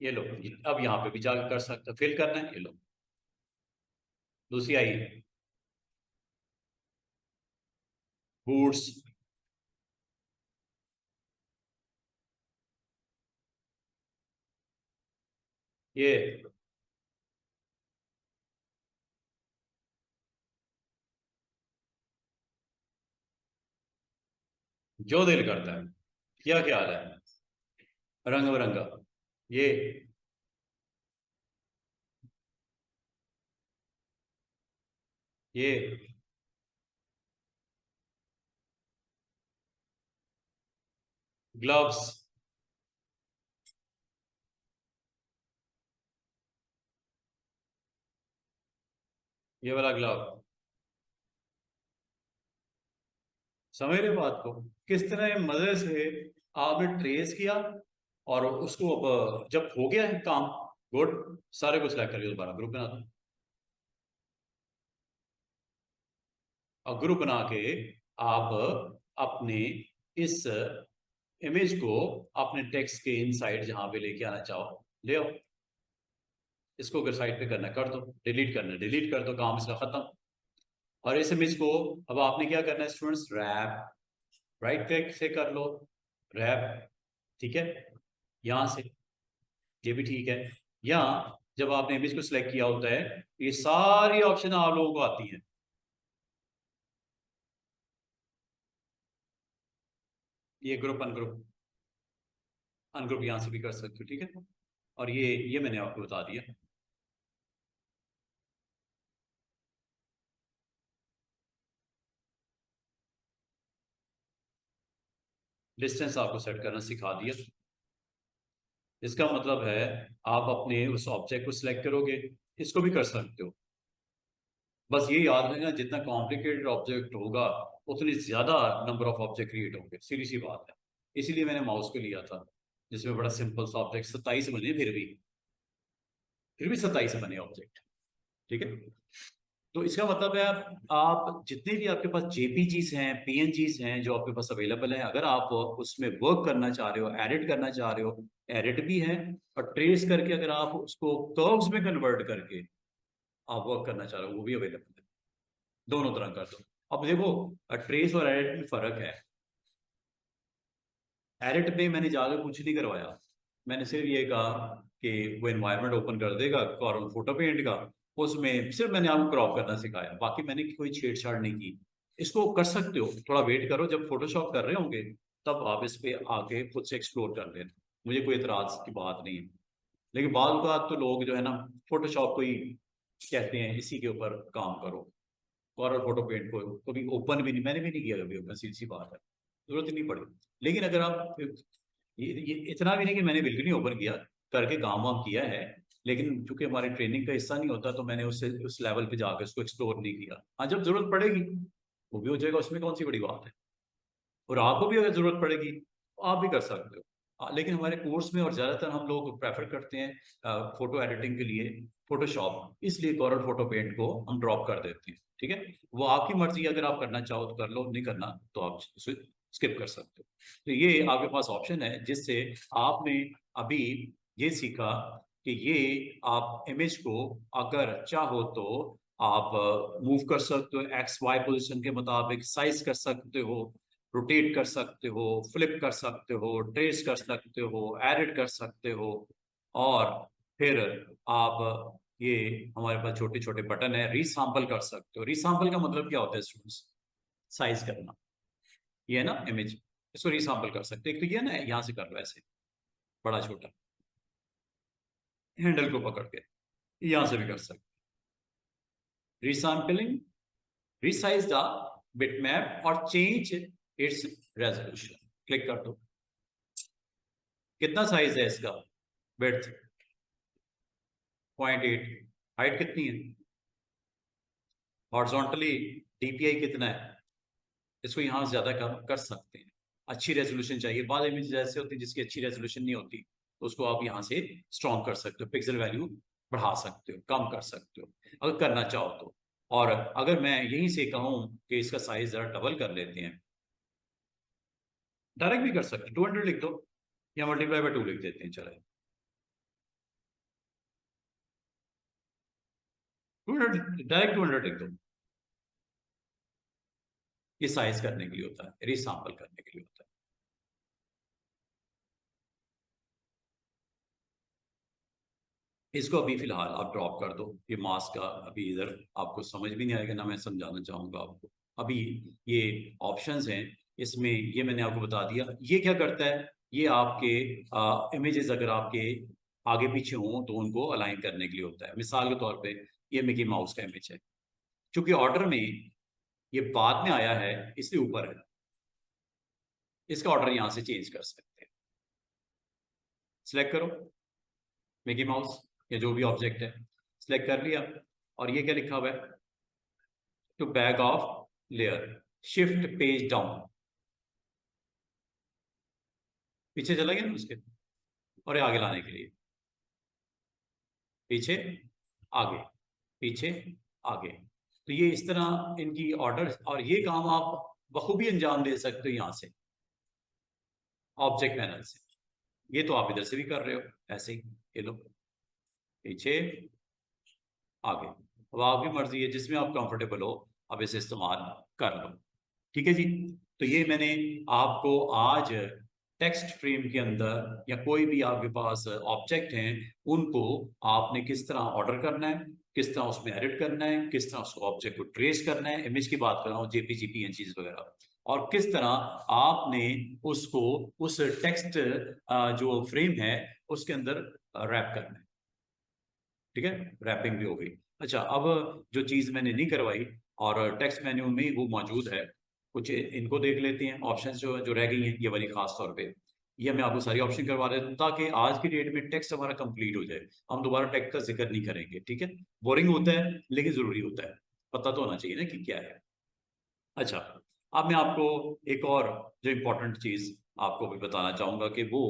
[SPEAKER 1] ये लो, अब यहाँ पे भी जाकर कर सकते हो, फिल करना है, ये लो, दूसरी आई, बूट्स, ये जो दिल करता है। क्या ख्याल है, रंग बिरंगा, ये ये ग्लव्स, ये वाला ग्लव, समझ रहे हो बात को, किस तरह मजे से आपने ट्रेस किया। और उसको अब जब हो गया है काम, गुड, सारे को सिलेक्ट करके दोबारा ग्रुप बना दो। और ग्रुप बना के आप अपने इस इमेज को अपने टेक्स्ट के इनसाइड जहां पे लेके आना चाहो ले आओ। इसको अगर साइड पे करना कर दो, डिलीट करना डिलीट कर दो, काम इसका खत्म। और इस इमेज को अब आपने क्या करना है स्टूडेंट्स, रैप, राइट क्लिक से कर लो, रैप, ठीक है, यहां से, ये भी ठीक है। यहाँ जब आपने इमेज को सिलेक्ट किया होता है, ये सारी ऑप्शन आप लोगों को आती हैं। ये ग्रुप अनग्रुप, अनग्रुप यहां से भी कर सकते हो, ठीक है। और ये मैंने आपको बता दिया। डिस्टेंस आपको सेट करना सिखा दिया। इसका मतलब है आप अपने उस ऑब्जेक्ट को सिलेक्ट करोगे, इसको भी कर सकते हो। बस ये याद रखना, जितना कॉम्प्लिकेटेड ऑब्जेक्ट होगा, उतनी ज्यादा नंबर ऑफ ऑब्जेक्ट क्रिएट होंगे, सीधी सी बात है। इसीलिए मैंने माउस को लिया था, जिसमें बड़ा सिंपल सा ऑब्जेक्ट, 27 बने, फिर भी 27 बने ऑब्जेक्ट, ठीक है। तो इसका मतलब है आप जितने भी आपके पास जेपीजीज हैं, पीएनजीज हैं जो आपके पास अवेलेबल हैं, अगर आप उसमें वर्क करना चाह रहे हो, एडिट करना चाह रहे हो, एडिट भी है। और ट्रेस करके अगर आप उसको कर्व्स में कन्वर्ट करके आप वर्क करना चाह रहे हो, वो भी अवेलेबल है। दोनों तरह कर दो। अब देखो, ट्रेस और एडिट में फर्क है। एडिट में मैंने जाकर कुछ नहीं करवाया, मैंने सिर्फ ये कहा कि वो एनवायरनमेंट ओपन कर देगा कॉर्नर फोटो पेंट का, उसमें सिर्फ मैंने आपको क्रॉप करना सिखाया, बाकी मैंने कोई छेड़छाड़ नहीं की। इसको कर सकते हो, थोड़ा वेट करो, जब फोटोशॉप कर रहे होंगे तब आप इस पे आके खुद से एक्सप्लोर कर लेना, मुझे कोई एतराज की बात नहीं है। लेकिन बाद बात तो लोग जो है ना फोटोशॉप को ही कहते हैं, इसी के ऊपर काम करो। कॉर्नर फोटो पेंट को कभी ओपन भी नहीं, मैंने भी नहीं किया कभी ओपन, सीधी सी बात है, जरूरत ही नहीं पड़ी। लेकिन अगर आप ये इतना भी नहीं कि मैंने बिल्कुल नहीं ओपन किया, करके काम वाम किया है, लेकिन चूंकि हमारी ट्रेनिंग का हिस्सा नहीं होता तो मैंने उससे उस लेवल पे जाकर उसको एक्सप्लोर नहीं किया। हाँ, जब जरूरत पड़ेगी वो भी हो जाएगा, उसमें कौन सी बड़ी बात है। और आपको भी अगर जरूरत पड़ेगी तो आप भी कर सकते हो। लेकिन हमारे कोर्स में और ज्यादातर हम लोग प्रेफर करते हैं फोटो एडिटिंग के लिए फोटोशॉप, इसलिए कॉर्नर फोटो पेंट को हम ड्रॉप कर देते हैं। ठीक है, वो आपकी मर्जी, अगर आप करना चाहो तो कर लो, नहीं करना तो आप उसे स्किप कर सकते हो। तो ये आपके पास ऑप्शन है जिससे आपने अभी ये सीखा कि ये आप इमेज को अगर चाहो तो आप मूव कर सकते हो, एक्स वाई पोजिशन के मुताबिक साइज कर सकते हो, रोटेट कर सकते हो, फ्लिप कर सकते हो, ट्रेस कर सकते हो, एडिट कर सकते हो। और फिर आप ये हमारे पास छोटे छोटे बटन है, रीसैंपल कर सकते हो। रीसैंपल का मतलब क्या होता है स्टूडेंट्स? साइज करना। ये है ना इमेज, इसको रीसैंपल कर सकते हो। एक तो ये ना, यहाँ से कर लो ऐसे, बड़ा छोटा, हैंडल को पकड़ के यहाँ से भी कर सकते। रीसैंपलिंग, resize the bitmap और change its resolution, क्लिक कर दो। कितना साइज है इसका? विड्थ 0.8, हाइट कितनी है? हॉरिजॉन्टली डीपीआई कितना है? इसको यहां से ज्यादा कम कर सकते हैं। अच्छी रेजोल्यूशन चाहिए, बाद इमेज ऐसे होती है जिसकी अच्छी रेजोल्यूशन नहीं होती, तो उसको आप यहाँ से स्ट्रॉन्ग कर सकते हो, पिक्सल वैल्यू बढ़ा सकते हो, कम कर सकते हो अगर करना चाहो तो। और अगर मैं यहीं से कहूँ कि इसका साइज जरा डबल कर लेते हैं, डायरेक्ट भी कर सकते, 200 लिख दो या मल्टीप्लाई बाय 2 लिख देते हैं, चले 200, डायरेक्ट 200 लिख दो। ये साइज करने के लिए होता है, रीसैंपल करने के लिए होता है। इसको अभी फिलहाल आप ड्रॉप कर दो, ये मास्क का अभी इधर आपको समझ भी नहीं आएगा, ना मैं समझाना चाहूंगा आपको। अभी ये ऑप्शंस हैं, इसमें ये मैंने आपको बता दिया। ये क्या करता है, ये आपके इमेजेस अगर आपके आगे पीछे हों तो उनको अलाइन करने के लिए होता है। मिसाल के तौर पे ये मिकी माउस का इमेज है, क्योंकि ऑर्डर में ये बाद में आया है इसलिए ऊपर है, इसका ऑर्डर यहां से चेंज कर सकते हैं। सिलेक्ट करो मिकी माउस या जो भी ऑब्जेक्ट है, सिलेक्ट कर लिया, और ये क्या लिखा हुआ है? To back of layer, shift page down, पीछे चला गया ना उसके, और ये आगे लाने के लिए पीछे आगे, पीछे आगे। तो ये इस तरह इनकी ऑर्डर, और ये काम आप बखूबी अंजाम दे सकते हो यहां से ऑब्जेक्ट पैनल से। ये तो आप इधर से भी कर रहे हो ऐसे ही, ये लो पीछे आगे, अब आपकी मर्जी है जिसमें आप कंफर्टेबल हो आप इसे इस्तेमाल कर लो। ठीक है जी। तो ये मैंने आपको आज टेक्स्ट फ्रेम के अंदर या कोई भी आपके पास ऑब्जेक्ट हैं उनको आपने किस तरह ऑर्डर करना है, किस तरह उसमें एडिट करना है, किस तरह उसको ऑब्जेक्ट को ट्रेस करना है, इमेज की बात कर रहा हूँ, जेपीजी पीएनजी वगैरह, और किस तरह आपने उसको उस टेक्स्ट जो फ्रेम है उसके अंदर रैप करना है। ठीक है, रैपिंग भी हो गई। अच्छा, अब जो चीज मैंने नहीं करवाई और टेक्स्ट मेन्यू में वो मौजूद है, कुछ इनको देख लेते हैं ऑप्शंस जो जो रह गई हैं, ये वाली खास तौर पे ये मैं आपको सारी ऑप्शन करवा देता हूँ ताकि आज की डेट में टेक्स्ट हमारा कंप्लीट हो जाए, हम दोबारा टेक्स्ट का जिक्र नहीं करेंगे। ठीक है, बोरिंग होता है लेकिन जरूरी होता है, पता तो होना चाहिए ना कि क्या है। अच्छा, अब मैं आपको एक और जो इम्पोर्टेंट चीज आपको भी बताना चाहूंगा कि वो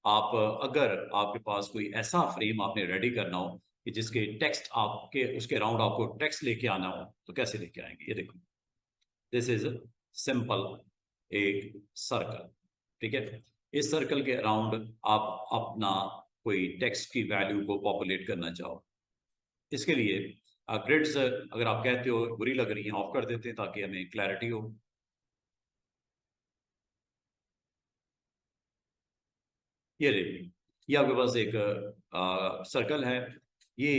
[SPEAKER 1] आप अगर आपके पास कोई ऐसा फ्रेम आपने रेडी करना हो कि जिसके टेक्स्ट आपके उसके अराउंड आपको टेक्स्ट लेके आना हो तो कैसे लेके आएंगे, ये देखो, दिस इज सिंपल एक सर्कल। ठीक है, इस सर्कल के अराउंड आप अपना कोई टेक्स्ट की वैल्यू को पॉपुलेट करना चाहो, इसके लिए ग्रिड्स अगर आप कहते हो बुरी लग रही हैं ऑफ कर देते हैं ताकि हमें क्लैरिटी हो। ये देखिए, ये आपके पास एक सर्कल है, ये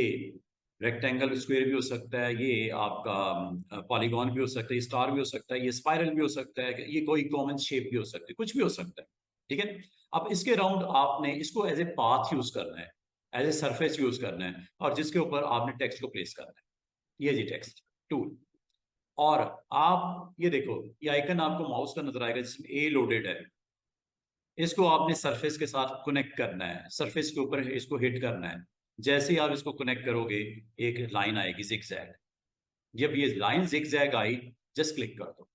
[SPEAKER 1] रेक्टेंगल स्क्वायर भी हो सकता है, ये आपका पॉलीगॉन भी हो सकता है, स्टार भी हो सकता है, ये स्पाइरल भी हो सकता है, ये कोई कॉमन शेप भी हो सकती है, कुछ भी हो सकता है। ठीक है, अब इसके राउंड आपने इसको एज ए पाथ यूज करना है, एज ए सरफेस यूज करना है, और जिसके ऊपर आपने टेक्स्ट को प्लेस करना है। ये जी टेक्स्ट टूल। और आप ये देखो, ये आइकन आपको माउस का नजर आएगा जिसमें ए लोडेड है, इसको आपने सरफेस के साथ कनेक्ट करना है, सरफेस के ऊपर इसको हिट करना है। जैसे ही आप इसको कनेक्ट करोगे, एक लाइन आएगी जिगजैग। जब ये लाइन जिगजैग आई, जस्ट क्लिक कर दो।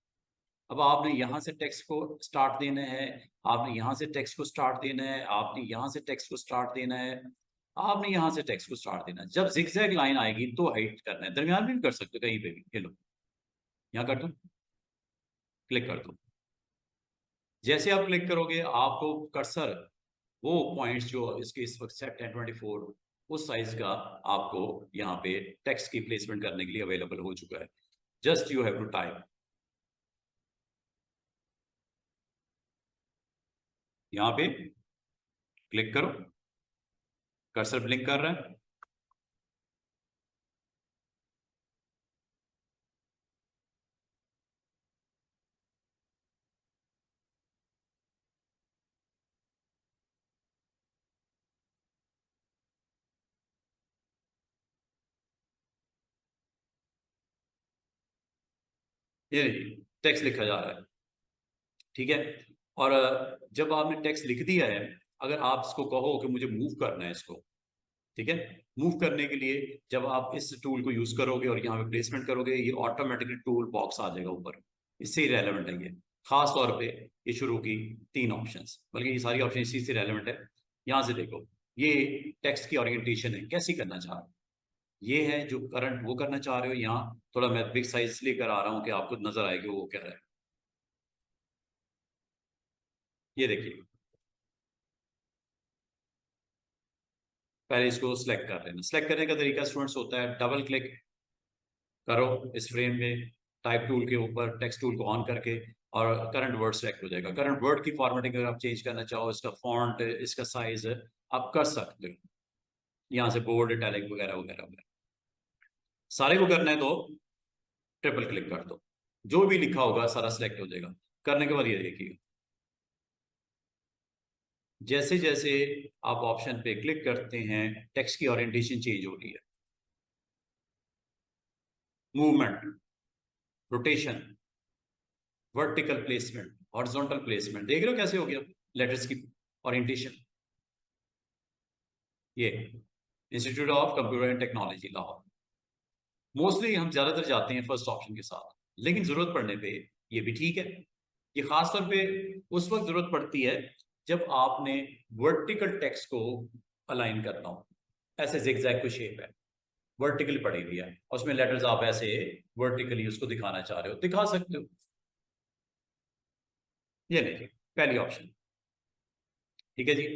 [SPEAKER 1] अब आपने यहाँ से टेक्स्ट को स्टार्ट देना है, आपने यहाँ से टेक्स्ट को स्टार्ट देना है, आपने यहाँ से टेक्स्ट को स्टार्ट देना है, आपने यहाँ से टेक्स्ट को स्टार्ट देना है। जब जिगजैग लाइन आएगी तो हिट करना है, दरमियान में भी कर सकते हो, कहीं पे भी। ये लो, यहाँ कर दो, क्लिक कर दो। जैसे आप क्लिक करोगे, आपको कर्सर वो पॉइंट्स जो इसके इस वक्त सेट 1024 उस साइज का आपको यहाँ पे टेक्स्ट की प्लेसमेंट करने के लिए अवेलेबल हो चुका है। Just you have to type, यहाँ पे क्लिक करो, कर्सर ब्लिंक कर रहा है। ये टेक्स्ट लिखा जा रहा है, ठीक है। और जब आपने टेक्स्ट लिख दिया है, अगर आप इसको कहो कि मुझे मूव करना है इसको, ठीक है, मूव करने के लिए जब आप इस टूल को यूज करोगे और यहाँ पे प्लेसमेंट करोगे, ये ऑटोमेटिकली टूल बॉक्स आ जाएगा ऊपर। इससे ही रेलेवेंट है ये, खास तौर पे ये शुरू की 3 ऑप्शंस, बल्कि ये सारी ऑप्शन इसी से रेलेवेंट है। यहाँ से देखो, ये टेक्स्ट की ओरिएंटेशन है, कैसी करना चाह रहे हो। ये है जो करंट वो करना चाह रहे हो। यहाँ थोड़ा मैं बिग साइज इसलिए करा रहा हूँ कि आपको नजर आएगी वो क्या है। ये देखिए, पहले इसको सिलेक्ट कर लेना। सिलेक्ट करने का तरीका स्टूडेंट्स होता है, डबल क्लिक करो इस फ्रेम में, टाइप टूल के ऊपर टेक्स्ट टूल को ऑन करके, और करंट वर्ड सेलेक्ट हो जाएगा। करंट वर्ड की फॉर्मेटिंग अगर आप चेंज करना चाहो, इसका फॉन्ट, इसका साइज आप कर सकते हो, यहाँ से बोल्ड, इटैलिक वगैरह वगैरह वगैरह। सारे को करना है तो ट्रिपल क्लिक कर दो, जो भी लिखा होगा सारा सिलेक्ट हो जाएगा। करने के बाद ये देखिए, जैसे जैसे आप ऑप्शन पे क्लिक करते हैं, टेक्स्ट की ओरिएंटेशन चेंज हो रही है। Movement, rotation, vertical placement, horizontal placement, देख रहे हो कैसे हो गया लेटर्स की ओरिएंटेशन। ये institute of computer and technology Lahore. Mostly हम ज्यादातर जाते हैं फर्स्ट ऑप्शन के साथ, लेकिन जरूरत पड़ने पे ये भी ठीक है। ये खास तौर पे उस वक्त जरूरत पड़ती है जब आपने वर्टिकल टेक्स्ट को अलाइन करना हो। ऐसे जिगजैग कोई शेप है, वर्टिकल पड़ी हुई है, और उसमें लेटर्स आप ऐसे वर्टिकली उसको दिखाना चाह रहे हो, दिखा सकते हो। ये देखिए, पहली ऑप्शन, ठीक है जी।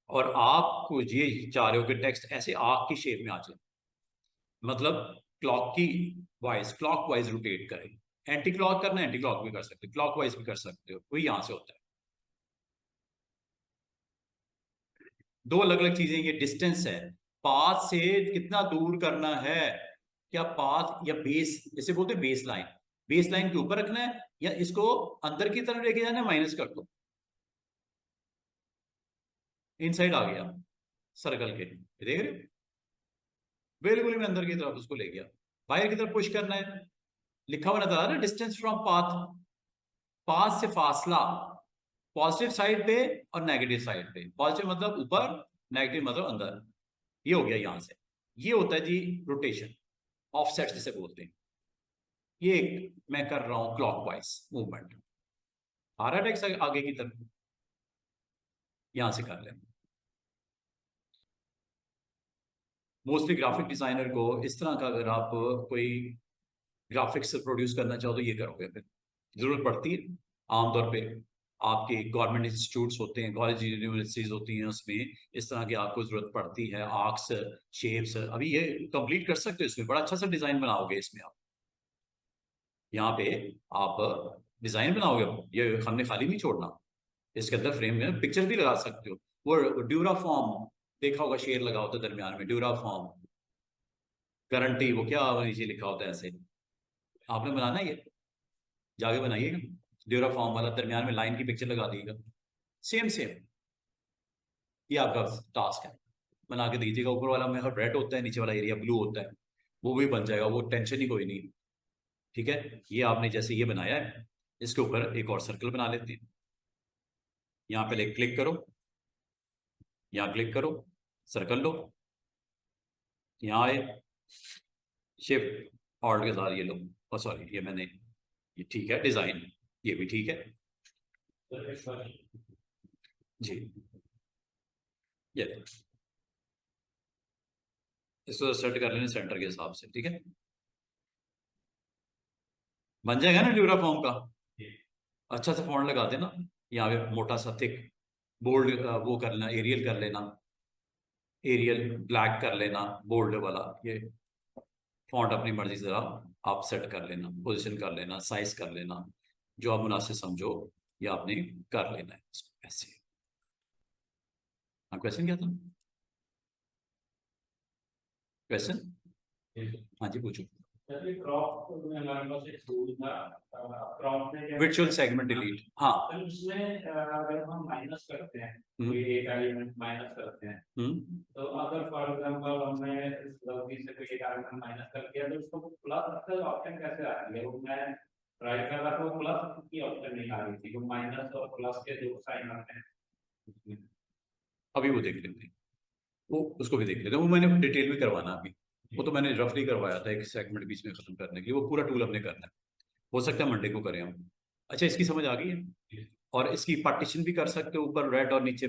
[SPEAKER 1] और आपको ये चाह रहे हो कि टेक्स्ट ऐसे आग की शेप में आ जाए, मतलब क्लॉक वाइज रोटेट करें। एंटी क्लॉक करना है, एंटी क्लॉक भी कर सकते हो, क्लॉक वाइज भी कर सकते हो, वही यहां से होता है। दो अलग अलग चीजें, ये डिस्टेंस है, पाथ से कितना दूर करना है। क्या पाथ या बेस, इसे बोलते हैं बेस लाइन, बेस लाइन के ऊपर रखना है, या इसको अंदर की तरफ लेके जाना है, माइनस कर दो, इनसाइड आ गया सर्कल के, देख रहे हो, बिल्कुल मैं अंदर की तरफ उसको ले गया। बाहर की तरफ पुश करना है, लिखा हुआ नजर आ रहा है डिस्टेंस फ्रॉम पाथ, पाथ से फासला, पॉजिटिव साइड पे और नेगेटिव साइड पे। पॉजिटिव मतलब ऊपर, नेगेटिव मतलब अंदर। ये हो गया यहां से। ये होता है जी रोटेशन, ऑफसेट जिसे बोलते हैं। ये मैं कर रहा हूं क्लॉकवाइज मूवमेंट, आ रहा है टेक्स्ट आगे की तरफ, यहां से कर लें। मोस्टली ग्राफिक डिजाइनर को इस तरह का, अगर आप कोई ग्राफिक्स प्रोड्यूस करना चाहो तो ये करोगे, फिर जरूरत पड़ती है आमतौर पे। आपके गवर्नमेंट इंस्टीट्यूट्स होते हैं, कॉलेज यूनिवर्सिटीज होती हैं, उसमें इस तरह की आपको जरूरत पड़ती है, आर्क्स, शेप्स। अभी ये कंप्लीट कर सकते हो, इसमें बड़ा अच्छा सा डिजाइन बनाओगे इसमें आप। यहाँ पे आप डिजाइन बनाओगे, ये हमने खाली नहीं छोड़ना, इसके अंदर फ्रेम में पिक्चर भी लगा सकते हो। वो ड्यूरा फॉर्म देखा होगा, शेर लगा होता है दरमियान में, ड्यूरा फॉर्म गारंटी, वो क्या नीचे लिखा होता है ऐसे, आपने बनाना है ये, जाके बनाइएगा ड्यूरा फॉर्म वाला, दरमियान में लाइन की पिक्चर लगा दीजिएगा, सेम सेम ये आपका टास्क है, बना के दीजिएगा। ऊपर वाला में रेड होता है, नीचे वाला एरिया ब्लू होता है, वो भी बन जाएगा, वो टेंशन ही कोई नहीं। ठीक है, ये आपने जैसे ये बनाया है, इसके ऊपर एक और सर्कल बना लेते हैं। यहाँ पे क्लिक करो, यहाँ क्लिक करो, सर्कल लो, यहाँ आए, शिफ्ट ऑल्ट के साथ ये लो, और सॉरी ये मैंने, ये ठीक है डिजाइन, ये भी ठीक है जी, ये इसको सेट कर लेना सेंटर के हिसाब से, ठीक है, बन जाएगा ना ड्यूरा फॉर्म का। अच्छा सा फॉन्ट लगा देना, यहाँ पे मोटा सा थिक बोल्ड, वो कर लेना, एरियल कर लेना, एरियल ब्लैक कर लेना, बोल्ड वाला, ये फॉन्ट अपनी मर्जी से आप सेट कर लेना, पोजीशन कर लेना, साइज कर लेना, जो आप मुनासिब समझो ये आपने कर लेना है ऐसे। हाँ, क्वेश्चन क्या था, क्वेश्चन, हाँ जी पूछो। वर्चुअल सेगमेंट डिलीट, हाँ
[SPEAKER 2] उसमें अगर हम माइनस करते हैं, कोई एक एलिमेंट माइनस करते हैं, तो अगर फॉर एग्जांपल हमने गलती से कोई एक एलिमेंट माइनस कर दिया, तो उसको प्लस का ऑप्शन कैसे आ रही है, वो मैं ट्राई कर रहा था, वो प्लस की ऑप्शन नहीं आ रही थी, वो माइनस और प्लस के दो साइन आते हैं।
[SPEAKER 1] अभी वो देख लेते हैं, वो उसको भी देख लेते हैं, वो मैंने डिटेल में करवाना अभी, वो तो मैंने रफली करवाया था एक सेगमेंट बीच में खत्म करने के लिए, वो पूरा टूल हमने करना है, हो सकता है मंडे को करें हम। अच्छा, इसकी समझ आ गई है, और इसकी पार्टीशन भी कर सकते हो, ऊपर रेड और नीचे,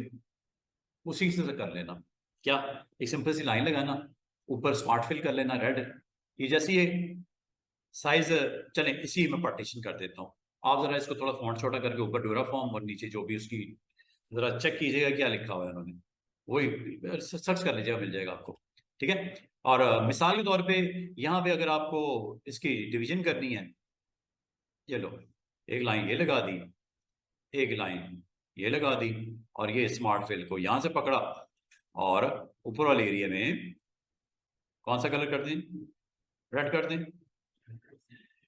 [SPEAKER 1] उसी से कर लेना, क्या एक सिंपल सी लाइन लगाना, ऊपर स्मार्ट फिल कर लेना रेड, ये जैसी ये साइज, चले इसी में पार्टीशन कर देता हूँ। आप जरा इसको थोड़ा फॉन्ट छोटा करके ऊपर ड्यूरा फॉर्म और नीचे जो भी उसकी, जरा चेक कीजिएगा क्या लिखा हुआ है उन्होंने, वही सर्च कर लीजिएगा, मिल जाएगा आपको। ठीक है, और मिसाल के तौर पे यहाँ पे अगर आपको इसकी डिवीजन करनी है, ये लो, एक लाइन ये लगा दी, एक लाइन ये लगा दी, और ये स्मार्ट फिल को यहाँ से पकड़ा, और ऊपर वाले एरिया में कौन सा कलर कर दें, रेड कर दें,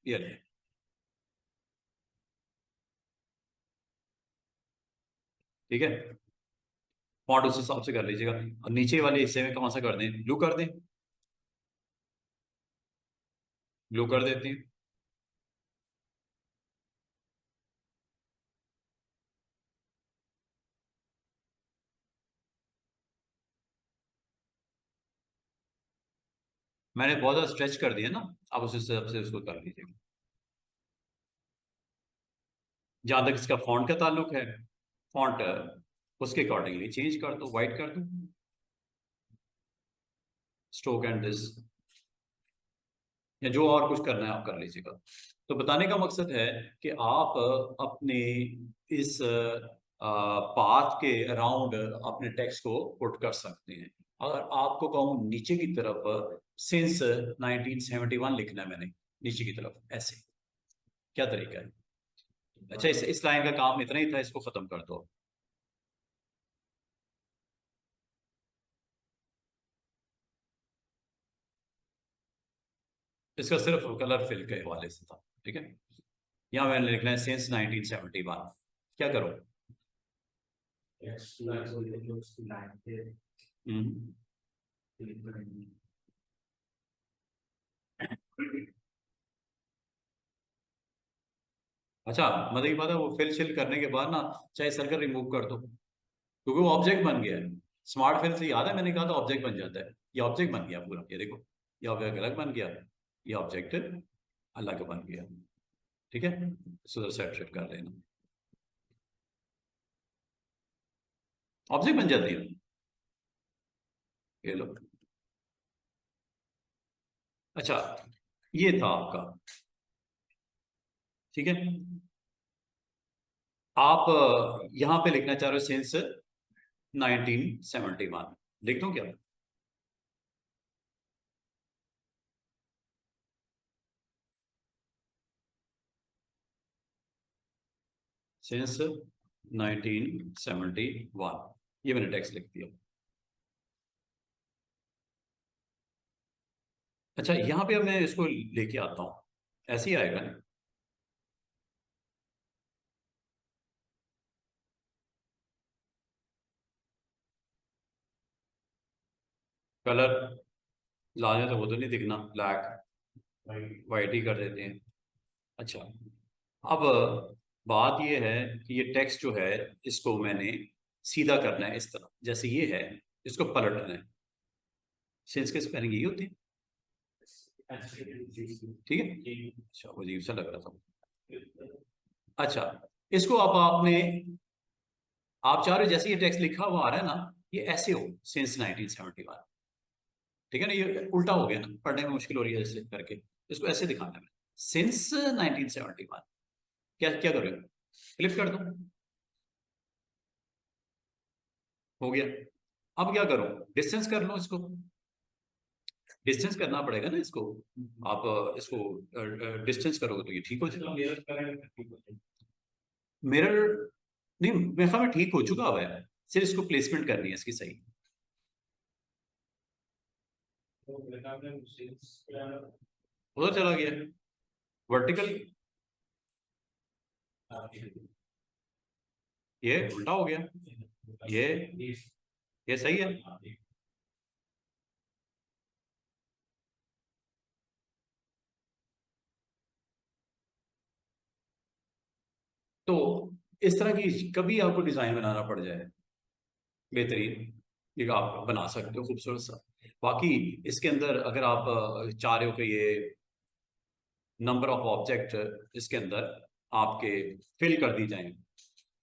[SPEAKER 1] ये ले। ठीक है, फॉन्ट उस हिसाब से कर लीजिएगा, और नीचे वाले हिस्से में कौन सा कर दें, ब्लू कर दें, ब्लू कर देते हैं। मैंने बहुत ज्यादा स्ट्रेच कर दिया ना, आप उस हिसाब से उसको कर लीजिएगा। जहां तक इसका फॉन्ट का ताल्लुक है, फॉन्ट उसके अकॉर्डिंगली चेंज कर दो, वाइट कर दो, स्ट्रोक एंड दिस, या जो और कुछ करना है आप कर लीजिएगा। तो बताने का मकसद है कि आप अपने इस पाथ के अराउंड अपने टेक्स्ट को पुट कर सकते हैं। अगर आपको कहूँ नीचे की तरफ सिंस 1971 लिखना है मैंने, नीचे की तरफ ऐसे, क्या तरीका है? अच्छा, इस लाइन का काम इतना ही था, इसको खत्म कर दो। इसका सिर्फ कलर फिल के हवाले से था, ठीक है। यहाँ मैंने लिखना है सिंस 1971, क्या करो? अच्छा, मतलब की बात है, वो फिल शिल करने के बाद ना चाहे सर्कल रिमूव कर दो, क्योंकि वो ऑब्जेक्ट बन गया है। स्मार्ट फिल से याद है मैंने कहा था ऑब्जेक्ट बन जाता है, ये ऑब्जेक्ट बन गया पूरा, ये देखो, ये ऑब्जेक्ट अलग बन गया, ये ऑब्जेक्ट अलग बन गया। ठीक है, सुधर सेट कर लेना, ऑब्जेक्ट बन जाती है, ये लो। अच्छा, ये था आपका, ठीक है। आप यहां पे लिखना चाह रहे हो सिंस 1971, लिख दूं क्या? सिंस 1971, ये मैंने टेक्स्ट लिख दिया। अच्छा, यहाँ पे अब मैं इसको लेके आता हूँ, ऐसे ही आएगा ना? कलर लाने तो वो तो नहीं दिखना, ब्लैक वाइट ही कर देते हैं। अच्छा, अब बात ये है कि ये टेक्स्ट जो है इसको मैंने सीधा करना है, इस तरह जैसे ये है, इसको पलटना है। सेंस के स्पेलिंग यही होती है, ठीक है। अच्छा, अजीब सा लग रहा था। अच्छा, इसको अब आपने, आप चाह रहे हो जैसे ये टेक्स्ट लिखा हुआ आ रहा है ना, ये ऐसे हो, सिंस 1971, ठीक है ना? ये उल्टा हो गया ना, पढ़ने में मुश्किल हो रही है जैसे करके, इसको ऐसे दिखाना है, सिंस 1971। क्या क्या करोगे? क्लिक कर दो, हो गया। अब क्या करो, डिस्टेंस कर लो इसको, डिस्टेंस करना पड़ेगा ना इसको। आप इसको डिस्टेंस करोगे तो ये ठीक हो जाएगा। मिरर नहीं, मेरे ख्याल में ठीक हो चुका हुआ है, सिर्फ इसको प्लेसमेंट करनी है इसकी सही। उधर चला गया वर्टिकल, ये उल्टा हो गया, ये सही है। तो इस तरह की कभी आपको डिजाइन बनाना पड़ जाए बेहतरीन, ये आप बना सकते हो खूबसूरत सा। बाकी इसके अंदर अगर आप चाह रहे हो कि ये नंबर ऑफ ऑब्जेक्ट इसके अंदर आपके फिल कर दी जाए,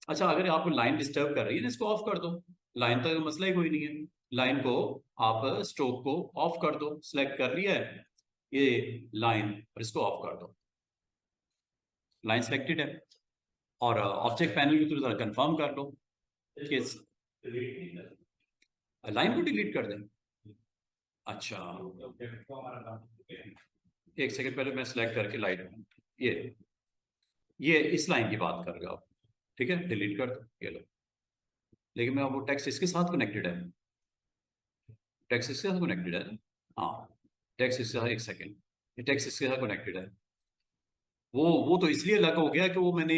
[SPEAKER 1] अच्छा अगर आपको लाइन डिस्टर्ब कर रही है ना, इसको ऑफ कर दो। लाइन तो मसला ही कोई नहीं है, लाइन को आप स्ट्रोक को ऑफ कर दो, सिलेक्ट कर लिया है ये लाइन और इसको ऑफ कर दो, लाइन सिलेक्टेड है। और ऑब्जेक्ट पैनल के थ्रू कंफर्म कर लो कि लाइन को डिलीट कर दें। अच्छा, एक सेकंड पहले मैं सिलेक्ट करके लाइन, ये इस लाइन की बात कर रहे हो आप, ठीक है, डिलीट कर दो, ये लो। लेकिन मैं वो टेक्स्ट इसके साथ कनेक्टेड है, टेक्स्ट इसके साथ कनेक्टेड है। हाँ, टेक्स्ट इसके साथ, एक सेकंड, ये टेक्स्ट इसके साथ कनेक्टेड है। वो तो इसलिए अलग हो गया कि वो मैंने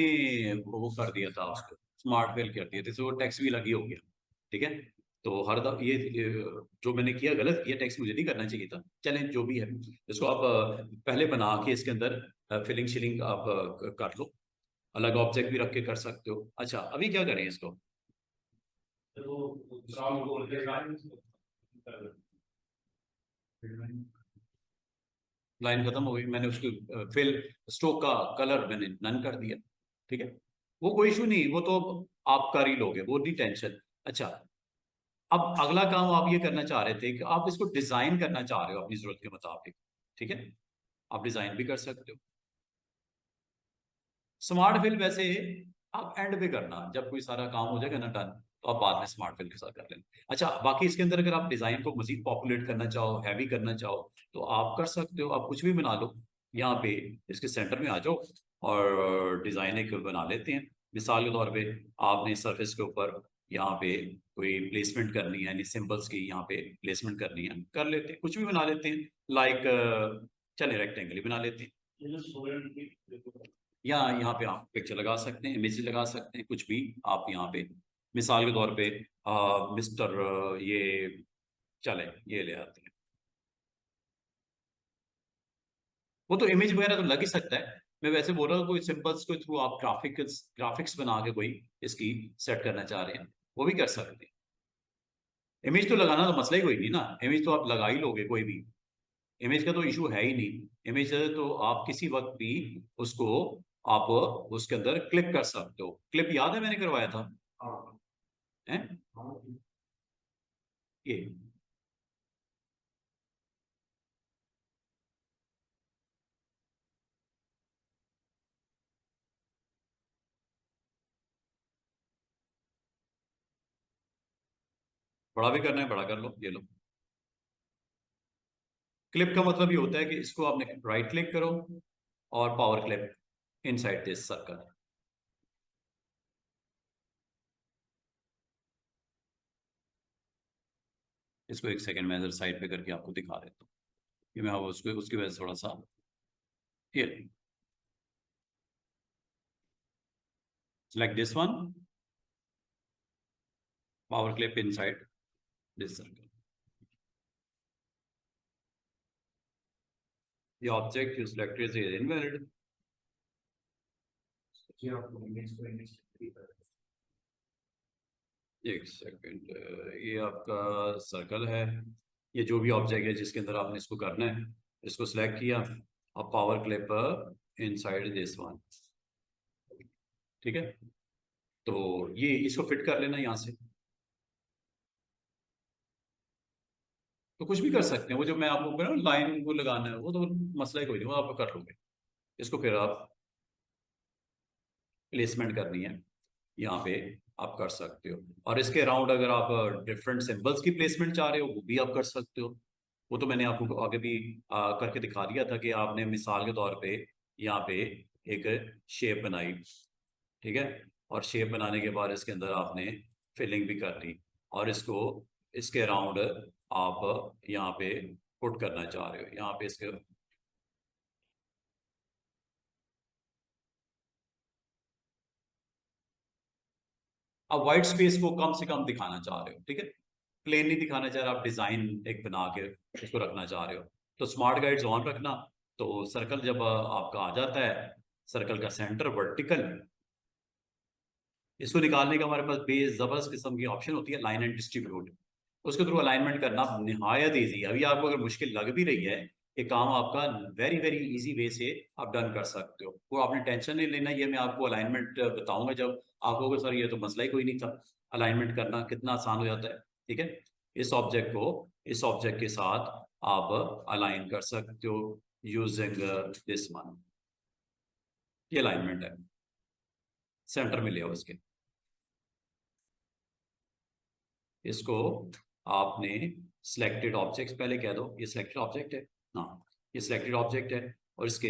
[SPEAKER 1] वो कर दिया था उसको, स्मार्ट फिल कर दिया था, तो वो टेक्स्ट भी अलग ही हो गया, ठीक है। तो हर दफा ये जो मैंने किया गलत किया, टेक्स्ट मुझे नहीं करना चाहिए था। चलें जो भी है, इसको आप पहले बना के इसके अंदर फिलिंग शिलिंग आप कर लो, अलग ऑब्जेक्ट भी रख के कर सकते हो। अच्छा, अभी क्या करें इसको? लाइन खत्म हो गई, मैंने उसकी फिल स्ट्रोक का कलर मैंने नन कर दिया, ठीक है। वो कोई इशू नहीं, वो तो आप कर ही लोगे, वो नहीं टेंशन। अच्छा, अब अगला काम आप ये करना चाह रहे थे कि आप इसको डिजाइन करना चाह रहे हो अपनी जरूरत के मुताबिक, ठीक है, आप डिजाइन भी कर सकते हो। स्मार्ट फिल वैसे आप एंड पे करना, जब कोई सारा काम हो जाएगा ना डन, तो आप बाद में स्मार्ट फिल के साथ कर लेना। अच्छा, बाकी इसके अंदर अगर आप डिजाइन को मजीद पॉपुलेट करना चाहो, हैवी करना चाहो, तो आप कर सकते हो, आप कुछ भी बना लो। यहाँ पे इसके सेंटर में आ जाओ और डिजाइन एक बना लेते हैं। मिसाल के तौर पे आपने सरफेस के ऊपर यहाँ पे कोई प्लेसमेंट करनी है, यानी सिंबल्स की यहाँ पे प्लेसमेंट करनी है, कर लेते हैं, कुछ भी बना लेते हैं। लाइक चले रेक्टेंगल ही बना लेते हैं, या यहाँ पे आप पिक्चर लगा सकते हैं, इमेज लगा सकते हैं, कुछ भी आप यहाँ पे मिसाल के तौर पे मिस्टर ये चले ये ले आते हैं। वो तो इमेज वगैरह तो लग ही सकता है, मैं वैसे बोल रहा हूँ कोई सिंबल्स के थ्रू आप ग्राफिक्स ग्राफिक्स बना के कोई इसकी सेट करना चाह रहे हैं, वो भी कर सकते हैं। इमेज तो लगाना तो मसला ही कोई नहीं ना, इमेज तो आप लगा ही लोगे कोई भी, इमेज का तो इशू है ही नहीं। इमेज तो आप किसी वक्त भी उसको आप उसके अंदर क्लिप कर सकते हो। क्लिप याद है मैंने करवाया था, हैं? ये बड़ा भी करना है, बड़ा कर लो, ये लो। क्लिप का मतलब ये होता है कि इसको आपने राइट क्लिक करो और power clip inside this circle. इसको एक सेकंड में इधर साइड पे करके आपको दिखा देता हूँ कि मैं उसको उसकी वजह से थोड़ा सा ये select this one, power clip inside this circle. The object you selected is invalid. एक सेकंड, ये आपका सर्कल है, ये जो भी ऑब्जेक्ट है जिसके अंदर आपने इसको करना है, इसको सिलेक्ट किया, अब power clip inside this one, ठीक है। तो ये इसको फिट कर लेना यहाँ से, तो कुछ भी कर सकते हैं। वो जो मैं आपको बोल रहा हूँ लाइन को लगाना है, वो तो मसला ही कोई नहीं, वो आप कर लोगे। इसको फिर आप प्लेसमेंट करनी है यहाँ पे, आप कर सकते हो। और इसके अराउंड अगर आप डिफरेंट सिंबल्स की प्लेसमेंट चाह रहे हो, वो भी आप कर सकते हो। वो तो मैंने आपको आगे भी करके दिखा दिया था कि आपने मिसाल के तौर पे यहाँ पे एक शेप बनाई, ठीक है। और शेप बनाने के बाद इसके अंदर आपने फिलिंग भी कर ली, और इसको इसके अराउंड आप यहाँ पे पुट करना चाह रहे हो, यहाँ पे इसके आप वाइट स्पेस को कम से कम दिखाना चाह रहे हो, ठीक है। प्लेन नहीं दिखाना चाह रहे, आप डिजाइन एक बना के उसको रखना चाह रहे हो, तो स्मार्ट गाइड्स ऑन रखना। तो सर्कल जब आपका आ जाता है, सर्कल का सेंटर वर्टिकल, इसको निकालने का हमारे पास बेस जबरदस्त किस्म की ऑप्शन होती है, लाइन एंड डिस्ट्रीब्यूट। उसके थ्रू अलाइनमेंट करना निहायत ईजी है। अभी आपको अगर मुश्किल लग भी रही है, ये काम आपका वेरी वेरी इजी वे से आप डन कर सकते हो, वो आपने टेंशन नहीं लेना। ये मैं आपको अलाइनमेंट बताऊंगा जब आप लोगों सर ये तो मसला ही कोई नहीं था, अलाइनमेंट करना कितना आसान हो जाता है, ठीक है। इस ऑब्जेक्ट को इस ऑब्जेक्ट के साथ आप अलाइन कर सकते हो यूजिंग दिस वन, ये अलाइनमेंट है, सेंटर में ले आओ इसके। इसको आपने सिलेक्टेड ऑब्जेक्ट पहले कह दो, ये सिलेक्टेड ऑब्जेक्ट है, हाँ ये सिलेक्टेड ऑब्जेक्ट है। और इसके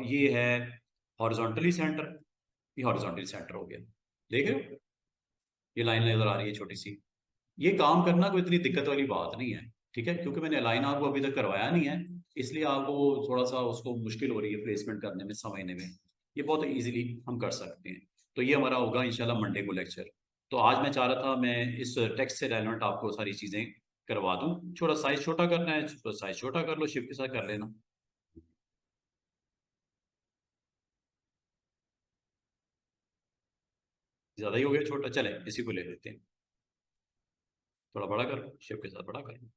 [SPEAKER 1] ये है हॉरिजॉन्टली सेंटर, ये हॉरिजॉन्टली सेंटर हो गया, देख रहे हो ये लाइन नजर आ रही है छोटी सी। ये काम करना कोई इतनी दिक्कत वाली बात नहीं है, ठीक है, क्योंकि मैंने अलाइन आपको अभी तक करवाया नहीं है, इसलिए आपको थोड़ा सा उसको मुश्किल हो रही है प्लेसमेंट करने में, समझने में। ये बहुत इजीली हम कर सकते हैं। तो ये हमारा होगा इंशाल्लाह मंडे को लेक्चर। तो आज मैं चाह रहा था मैं इस टेक्स्ट से रेलेवेंट आपको सारी चीज़ें करवा दूं। छोटा साइज छोटा करना है तो साइज छोटा कर लो, शिफ्ट के साथ कर लेना। ज़्यादा ही हो गया छोटा, चले इसी को ले लेते हैं। थोड़ा बड़ा कर लो, शिफ्ट के साथ बड़ा कर लो।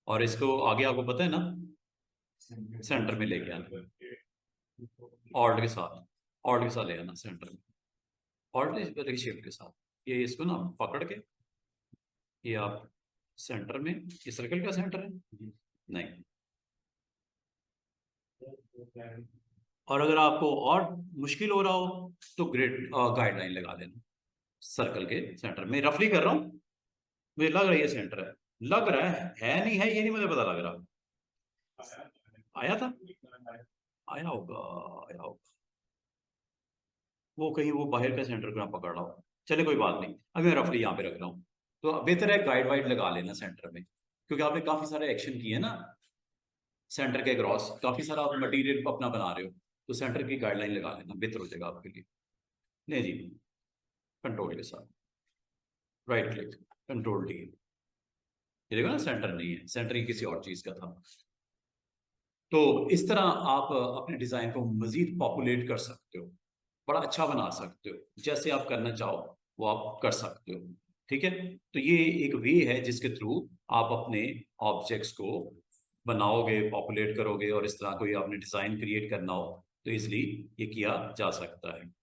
[SPEAKER 1] और इसको आगे आपको पता है ना, सेंटर में लेके आना, ऑल्ट के साथ, ऑल्ट के साथ ले आना सेंटर में, ऑल्ट शिफ्ट के साथ। ये इसको ना पकड़ के, ये आप सेंटर में, ये सर्कल का सेंटर है नहीं। और अगर आपको और मुश्किल हो रहा हो तो ग्रेड गाइडलाइन लगा देना सर्कल के सेंटर में। रफली कर रहा हूँ, मुझे लग रहा है ये सेंटर है, लग रहा है नहीं है, ये नहीं मुझे पता लग रहा। आया था, आया होगा, आया होगा। वो कहीं वो बाहर का सेंटर को ना पकड़ रहा हो, चले कोई बात नहीं, अभी मैं रफली यहाँ पे रख रहा हूँ। तो बेहतर है गाइड वाइड लगा लेना सेंटर में, क्योंकि आपने काफी सारे एक्शन किए ना सेंटर के क्रॉस, काफी सारा आप मटेरियल अपना बना रहे हो, तो सेंटर की गाइडलाइन लगा लेना बेहतर हो जाएगा आपके लिए। नहीं जी, कंट्रोल के साथ राइट क्लिक, कंट्रोल डी, ये देखो ना सेंटर नहीं है, सेंटर ही किसी और चीज का था। तो इस तरह आप अपने डिजाइन को मजीद पॉपुलेट कर सकते हो, बड़ा अच्छा बना सकते हो, जैसे आप करना चाहो वो आप कर सकते हो, ठीक है। तो ये एक वे है जिसके थ्रू आप अपने ऑब्जेक्ट्स को बनाओगे, पॉपुलेट करोगे, और इस तरह कोई आपने डिजाइन क्रिएट करना हो तो इसलिए ये किया जा सकता है।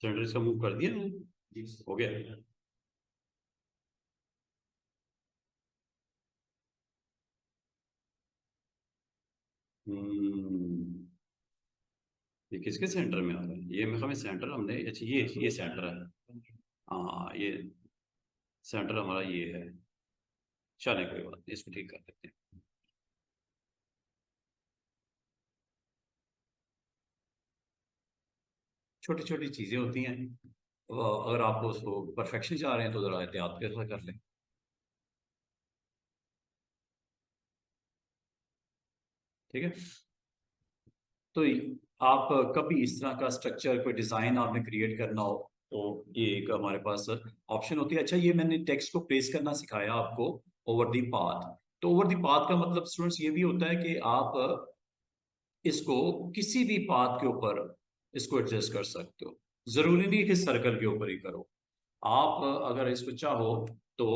[SPEAKER 1] सेंटर इसका मूव कर दिया मैंने, हो गया। ये किसके सेंटर में आ रहा है? ये मैं सेंटर हमने, अच्छा ये सेंटर है। हाँ ये सेंटर हमारा ये है। चले कोई बात नहीं, इसको ठीक कर देते हैं। छोटी छोटी चीजें होती हैं, अगर आप उसको परफेक्शन चाह रहे हैं तो जरा एहतियात के साथ कर लें। ठीक है, तो आप कभी इस तरह का स्ट्रक्चर, कोई डिजाइन आपने क्रिएट करना हो तो ये एक हमारे पास ऑप्शन होती है। अच्छा, ये मैंने टेक्स्ट को प्लेस करना सिखाया आपको ओवर दी पाथ। तो ओवर दी पाथ का मतलब स्टूडेंट्स ये भी होता है कि आप इसको किसी भी पाथ के ऊपर इसको एडजस्ट कर सकते हो। जरूरी नहीं कि सर्कल के ऊपर ही करो। आप अगर इसको चाहो तो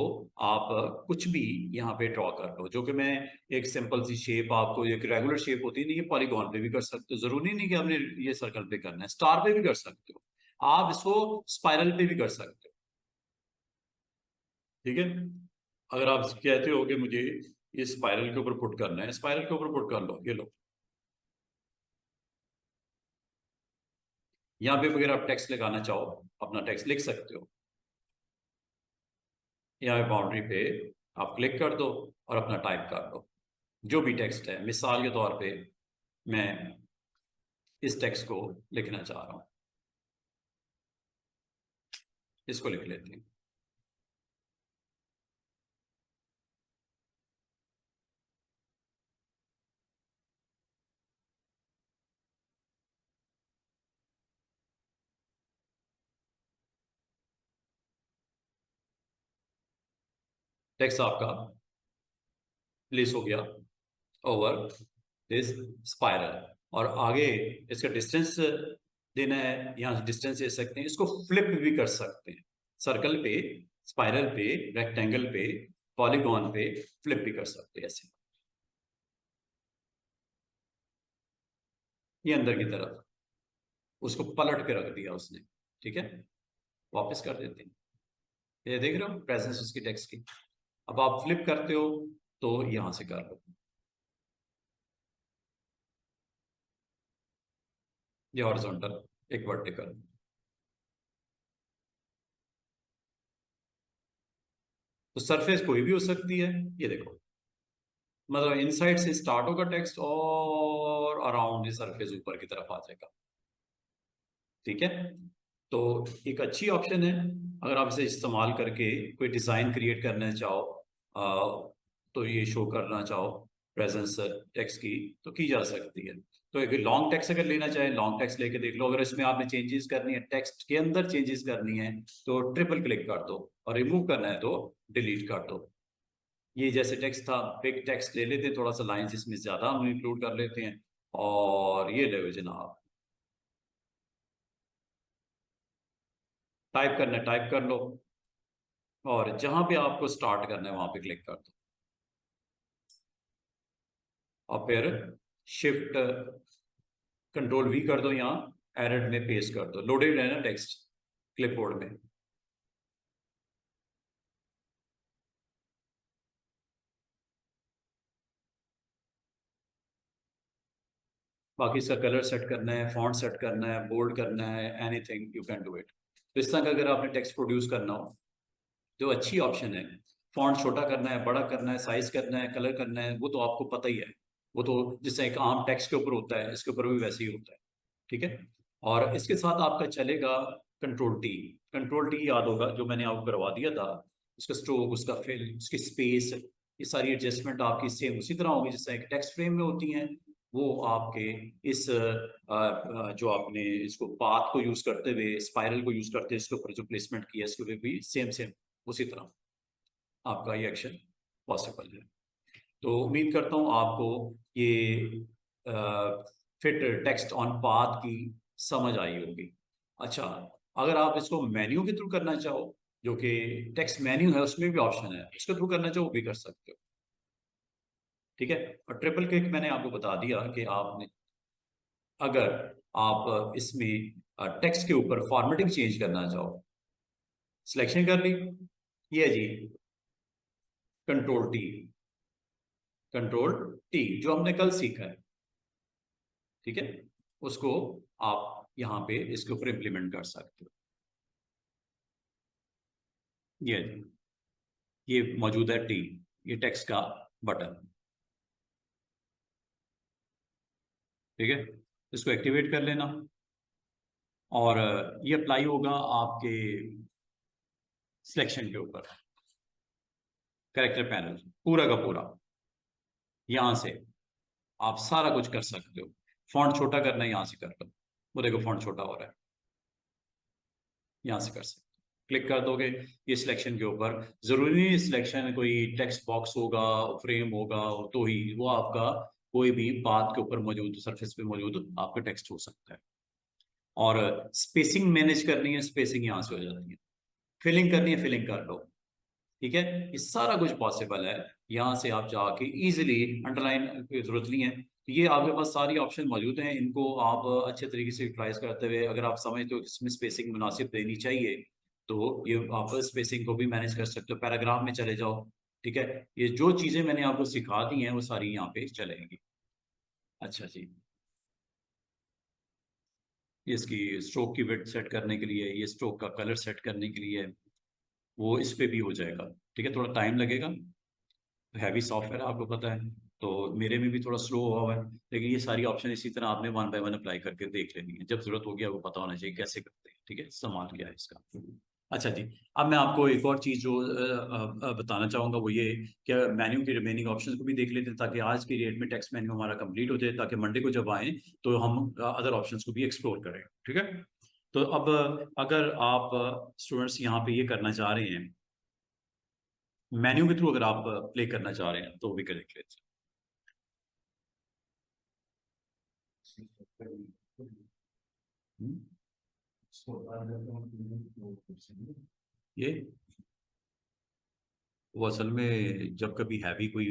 [SPEAKER 1] आप कुछ भी यहाँ पे ड्रॉ कर लो, जो कि मैं एक सिंपल सी शेप, आपको एक रेगुलर शेप होती है नहीं, ये पॉलीगॉन पे भी कर सकते हो। जरूरी नहीं कि आपने ये सर्कल पे करना है, स्टार पे भी कर सकते हो, आप इसको स्पाइरल पे भी कर सकते हो। ठीक है, अगर आप कहते हो कि मुझे ये स्पाइरल के ऊपर पुट करना है, स्पाइरल के ऊपर पुट कर लो, ये लो। यहाँ पे अगर आप टेक्स्ट लगाना चाहो, अपना टेक्स्ट लिख सकते हो। यहाँ बाउंड्री पे आप क्लिक कर दो और अपना टाइप कर दो जो भी टेक्स्ट है। मिसाल के तौर पे मैं इस टेक्स्ट को लिखना चाह रहा हूं, इसको लिख लेते हैं। टेक्स्ट आपका प्लेस हो गया ओवर दिस स्पाइरल, और आगे इसका डिस्टेंस देना है। यहां से डिस्टेंस दे सकते हैं, इसको फ्लिप भी कर सकते हैं। सर्कल पे, स्पाइरल पे, रेक्टेंगल पे, पॉलीगॉन पे फ्लिप भी कर सकते हैं ऐसे। ये अंदर की तरफ उसको पलट के रख दिया उसने। ठीक है, वापस कर देते हैं। ये देख रहे हो प्रेजेंस उसकी टेक्स्ट की। अब आप फ्लिप करते हो तो यहां से कर लो, ये हॉरिजॉन्टल, एक वर्टिकल। तो सरफेस कोई भी हो सकती है। ये देखो, मतलब इनसाइड से स्टार्ट होगा टेक्स्ट और अराउंड ये सरफेस ऊपर की तरफ आ जाएगा। ठीक है, तो एक अच्छी ऑप्शन है। अगर आप इसे इस्तेमाल करके कोई डिजाइन क्रिएट करना चाहो, तो ये शो करना चाहो प्रेजेंस टेक्स्ट की जा सकती है। तो एक लॉन्ग टेक्स्ट अगर लेना चाहे, लॉन्ग टेक्स्ट लेके देख लो। अगर इसमें आपने चेंजेस करनी है, टेक्स्ट के अंदर चेंजेस करनी है, तो ट्रिपल क्लिक कर दो, और रिमूव करना है तो डिलीट कर दो। ये जैसे टेक्स्ट था, बिग टेक्स्ट ले लेते हैं, थोड़ा सा लाइंस इसमें ज्यादा हम इंक्लूड कर लेते हैं, और ये ले जनाब, टाइप करना है टाइप कर लो, और जहां पे आपको स्टार्ट करना है वहां पे क्लिक कर दो, और फिर शिफ्ट कंट्रोल वी कर दो, यहाँ एरर में पेस्ट कर दो। लोडेड है ना टेक्स्ट क्लिपबोर्ड में। बाकी इसका कलर सेट करना है, फॉन्ट सेट करना है, बोल्ड करना है, anything you can do it. तो इस तरह का अगर आपने टेक्स्ट प्रोड्यूस करना हो तो अच्छी ऑप्शन है। फॉन्ट छोटा करना है, बड़ा करना है, साइज करना है, कलर करना है, वो तो आपको पता ही है। वो तो जिससे एक आम टेक्स्ट के ऊपर होता है, इसके ऊपर भी वैसे ही होता है। ठीक है, और इसके साथ आपका चलेगा कंट्रोल टी। कंट्रोल टी याद होगा, जो मैंने आपको करवा दिया था। उसका स्ट्रोक, उसका फिल, उसकी स्पेस, ये सारी एडजस्टमेंट आपकी सेम उसी तरह होगी जैसे एक टेक्स्ट फ्रेम में होती हैं। वो आपके इस जो आपने इसको पाथ को यूज करते हुए, स्पाइरल को यूज करते हुए इसके ऊपर जो प्लेसमेंट किया, इसके ऊपर भी सेम सेम उसी तरह आपका ये एक्शन पॉसिबल है। तो उम्मीद करता हूँ आपको ये फिट टेक्स्ट ऑन पाथ की समझ आई होगी। अच्छा, अगर आप इसको मेन्यू के थ्रू करना चाहो, जो कि टेक्स्ट मेन्यू है उसमें भी ऑप्शन है, उसके थ्रू करना चाहो वो भी कर सकते हो। ठीक है, और ट्रिपल क्लिक मैंने आपको बता दिया कि आपने अगर आप इसमें टेक्स्ट के ऊपर फॉर्मेटिंग चेंज करना चाहो, सिलेक्शन कर ली, ये जी कंट्रोल टी जो हमने कल सीखा है, ठीक है, उसको आप यहां पे इसके ऊपर इंप्लीमेंट कर सकते हो। ये मौजूद है टी, ये टेक्स्ट का बटन, ठीक है, इसको एक्टिवेट कर लेना और ये अप्लाई होगा आपके सिलेक्शन के ऊपर, कैरेक्टर पैनल पूरा का पूरा। यहां से आप सारा कुछ कर सकते हो, फॉन्ट छोटा करना है यहां से कर लो, वो देखो फॉन्ट छोटा हो रहा है, यहां से कर सकते हो, क्लिक कर दोगे ये सिलेक्शन के ऊपर। जरूरी नहीं सिलेक्शन कोई टेक्स्ट बॉक्स होगा, फ्रेम होगा तो ही वो आपका कोई भी बात के ऊपर मौजूद, सरफेस पे मौजूद आपका टेक्स्ट हो सकता है। और स्पेसिंग मैनेज करनी है, स्पेसिंग यहाँ से हो जाती है, फिलिंग करनी है, फिलिंग कर लो, ठीक है, ये सारा कुछ पॉसिबल है। यहाँ से आप जाके इजीली, अंडरलाइन की जरूरत नहीं है, तो ये आपके पास सारी ऑप्शन मौजूद हैं, इनको आप अच्छे तरीके से यूटिलाइज करते हुए, अगर आप समझते हो कि इसमें स्पेसिंग मुनासिब देनी चाहिए तो ये आप स्पेसिंग को भी मैनेज कर सकते हो। पैराग्राफ में चले जाओ, ठीक है, ये जो चीजें मैंने आपको सिखा दी हैं वो सारी यहाँ पे चलेंगी। अच्छा जी, इसकी स्ट्रोक की विड्थ सेट करने के लिए, ये स्ट्रोक का कलर सेट करने के लिए, वो इस पे भी हो जाएगा, ठीक है, थोड़ा टाइम लगेगा, हैवी सॉफ्टवेयर आपको पता है, तो मेरे में भी थोड़ा स्लो हुआ है, लेकिन ये सारी ऑप्शन इसी तरह आपने वन बाय वन अप्लाई करके देख लेनी है, जब जरूरत होगी आपको पता होना चाहिए कैसे करते हैं, ठीक है, इस्तेमाल किया है इसका। अच्छा जी, अब मैं आपको एक और चीज़ जो बताना चाहूँगा वो ये कि मेन्यू की रिमेनिंग ऑप्शंस को भी देख लेते हैं, ताकि आज की डेट में टेक्स्ट मेन्यू हमारा कंप्लीट हो जाए, ताकि मंडे को जब आए तो हम अदर ऑप्शंस को भी एक्सप्लोर करें, ठीक है। तो अब अगर आप स्टूडेंट्स यहाँ पे ये करना चाह रहे हैं, मेन्यू के थ्रू अगर आप प्ले करना चाह रहे हैं तो वो भी देख लेते हैं। ये वो असल में जब कभी हैवी कोई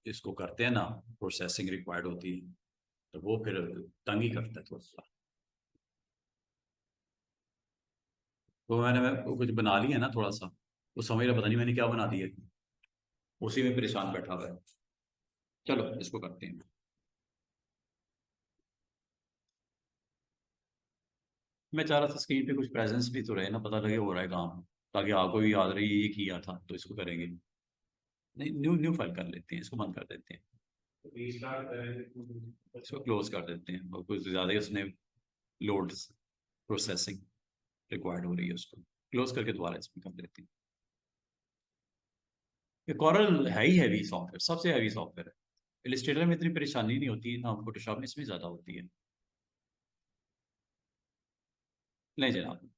[SPEAKER 1] इसको करते हैं ना, प्रोसेसिंग रिक्वायर्ड होती है, तो वो फिर तंग ही करता है थोड़ा सा। तो मैं कुछ बना लिया ना थोड़ा सा, वो समझ रहा, पता नहीं मैंने क्या बना दिया, उसी में परेशान बैठा हुआ है। चलो इसको करते हैं। मैं चाह रहा था स्क्रीन पे कुछ प्रेजेंस भी तो रहे ना, पता लगे हो रहा है काम, ताकि आपको भी याद रही ये किया था, तो इसको करेंगे। नहीं, न्यू न्यू फाइल कर लेते हैं, इसको बंद कर देते हैं, इसको क्लोज कर देते हैं, और कुछ ज़्यादा ही उसने लोड प्रोसेसिंग रिक्वायर्ड हो रही है, उसको क्लोज करके दोबारा इसमें कर देते हैं। ये कॉरल है ही हैवी सॉफ्टवेयर, सबसे हैवी सॉफ्टवेयर है। इलिस्ट्रेटर में इतनी परेशानी नहीं होती ना, फोटोशॉप में इसमें ज़्यादा होती है। नहीं जनाब,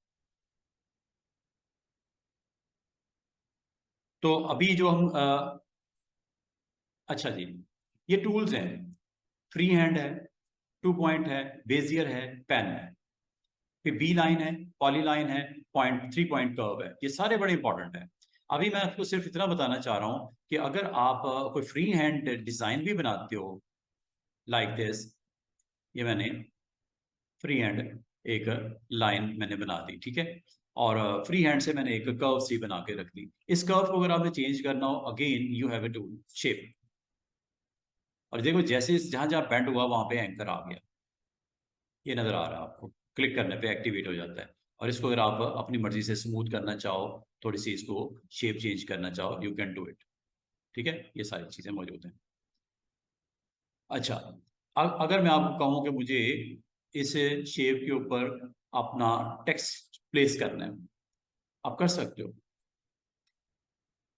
[SPEAKER 1] तो अभी जो हम अच्छा जी, ये टूल्स हैं, फ्री हैंड है, टू पॉइंट है, बेजियर है, पेन है, फिर बी लाइन है, पॉली लाइन है, पॉइंट, थ्री पॉइंट कर्व है, ये सारे बड़े इंपॉर्टेंट है। अभी मैं आपको सिर्फ इतना बताना चाह रहा हूं कि अगर आप कोई फ्री हैंड डिजाइन भी बनाते हो लाइक दिस, ये मैंने फ्री हैंड एक लाइन मैंने बना दी, ठीक है, और फ्री हैंड से मैंने एक कर्व सी बना के रख दी। इस कर्व को अगर आपने चेंज करना हो, again you have a tool shape, और देखो जैसे जहां जहां बेंड हुआ वहां पे एंकर आ गया, ये नजर आ रहा है आपको, क्लिक करने पे एक्टिवेट हो जाता है। और इसको अगर आप अपनी मर्जी से स्मूथ करना चाहो, थोड़ी सी इसको शेप चेंज करना चाहो, यू कैन डू इट, ठीक है, ये सारी चीजें मौजूद हैं। अच्छा, अगर मैं आपको कहूँ कि मुझे इस शेप के ऊपर अपना टेक्स्ट प्लेस करना है, आप कर सकते हो।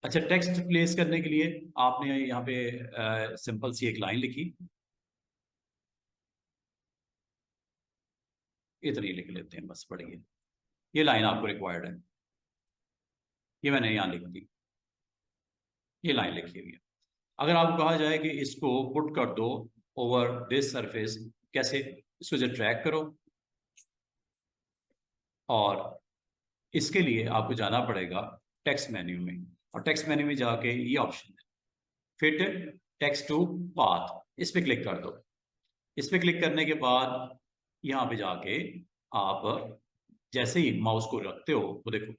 [SPEAKER 1] अच्छा, टेक्स्ट प्लेस करने के लिए आपने यहाँ पे सिंपल सी एक लाइन लिखी, इतनी लिख लेते हैं बस, पढ़िए, ये लाइन आपको रिक्वायर्ड है, ये मैंने यहाँ लिख दी, ये लाइन लिखी हुई है। अगर आपको कहा जाए कि इसको पुट कर दो ओवर दिस सरफेस, कैसे, इसको जो ट्रैक करो, और इसके लिए आपको जाना पड़ेगा टेक्स्ट मेन्यू में, और टेक्स्ट मेन्यू में जाके ये ऑप्शन है फिट टेक्स्ट टू पाथ, इस पे क्लिक कर दो। इस पे क्लिक करने के बाद यहाँ पे जाके आप जैसे ही माउस को रखते हो वो देखो,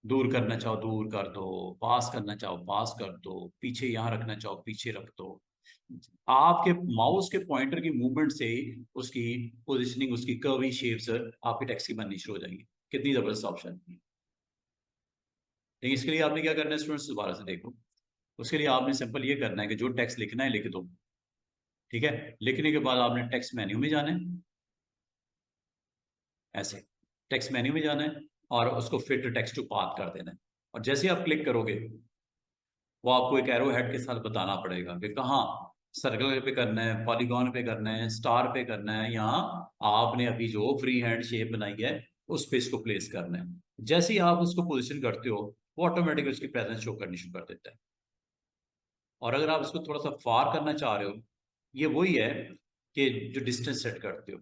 [SPEAKER 1] दूर करना चाहो दूर कर दो, पास करना चाहो पास कर दो, पीछे यहाँ रखना चाहो पीछे रख दो। आपके माउस के पॉइंटर की मूवमेंट से ही उसकी पोजीशनिंग, उसकी कर्वी शेप्स आपके टेक्स्ट की बननी शुरू हो जाएंगी। कितनी जबरदस्त ऑप्शन है। लेकिन इसके लिए आपने क्या करना है स्टूडेंट्स, दोबारा से देखो। उसके लिए आपने सिंपल ये करना है कि जो टेक्स्ट लिखना है लिख दो। ठीक है, लिखने के बाद आपने टेक्स्ट मेन्यू में जाना है, ऐसे टेक्स्ट मेन्यू में जाना है और उसको फिट टेक्स्ट टू पाथ कर देना है। और जैसे आप क्लिक करोगे वो आपको एक एरो हेड के साथ बताना पड़ेगा कि कहाँ सर्कल पे करना है, पॉलीगॉन पे करना है, स्टार पे करना है, यहाँ आपने अभी जो फ्री हैंड शेप बनाई है उस पे इसको प्लेस करना है। जैसे ही आप उसको पोजीशन करते हो वो ऑटोमेटिक उसकी प्रेजेंस शो करनी शुरू कर देता है। और अगर आप इसको थोड़ा सा फार करना चाह रहे हो, ये वही है कि जो डिस्टेंस सेट करते हो,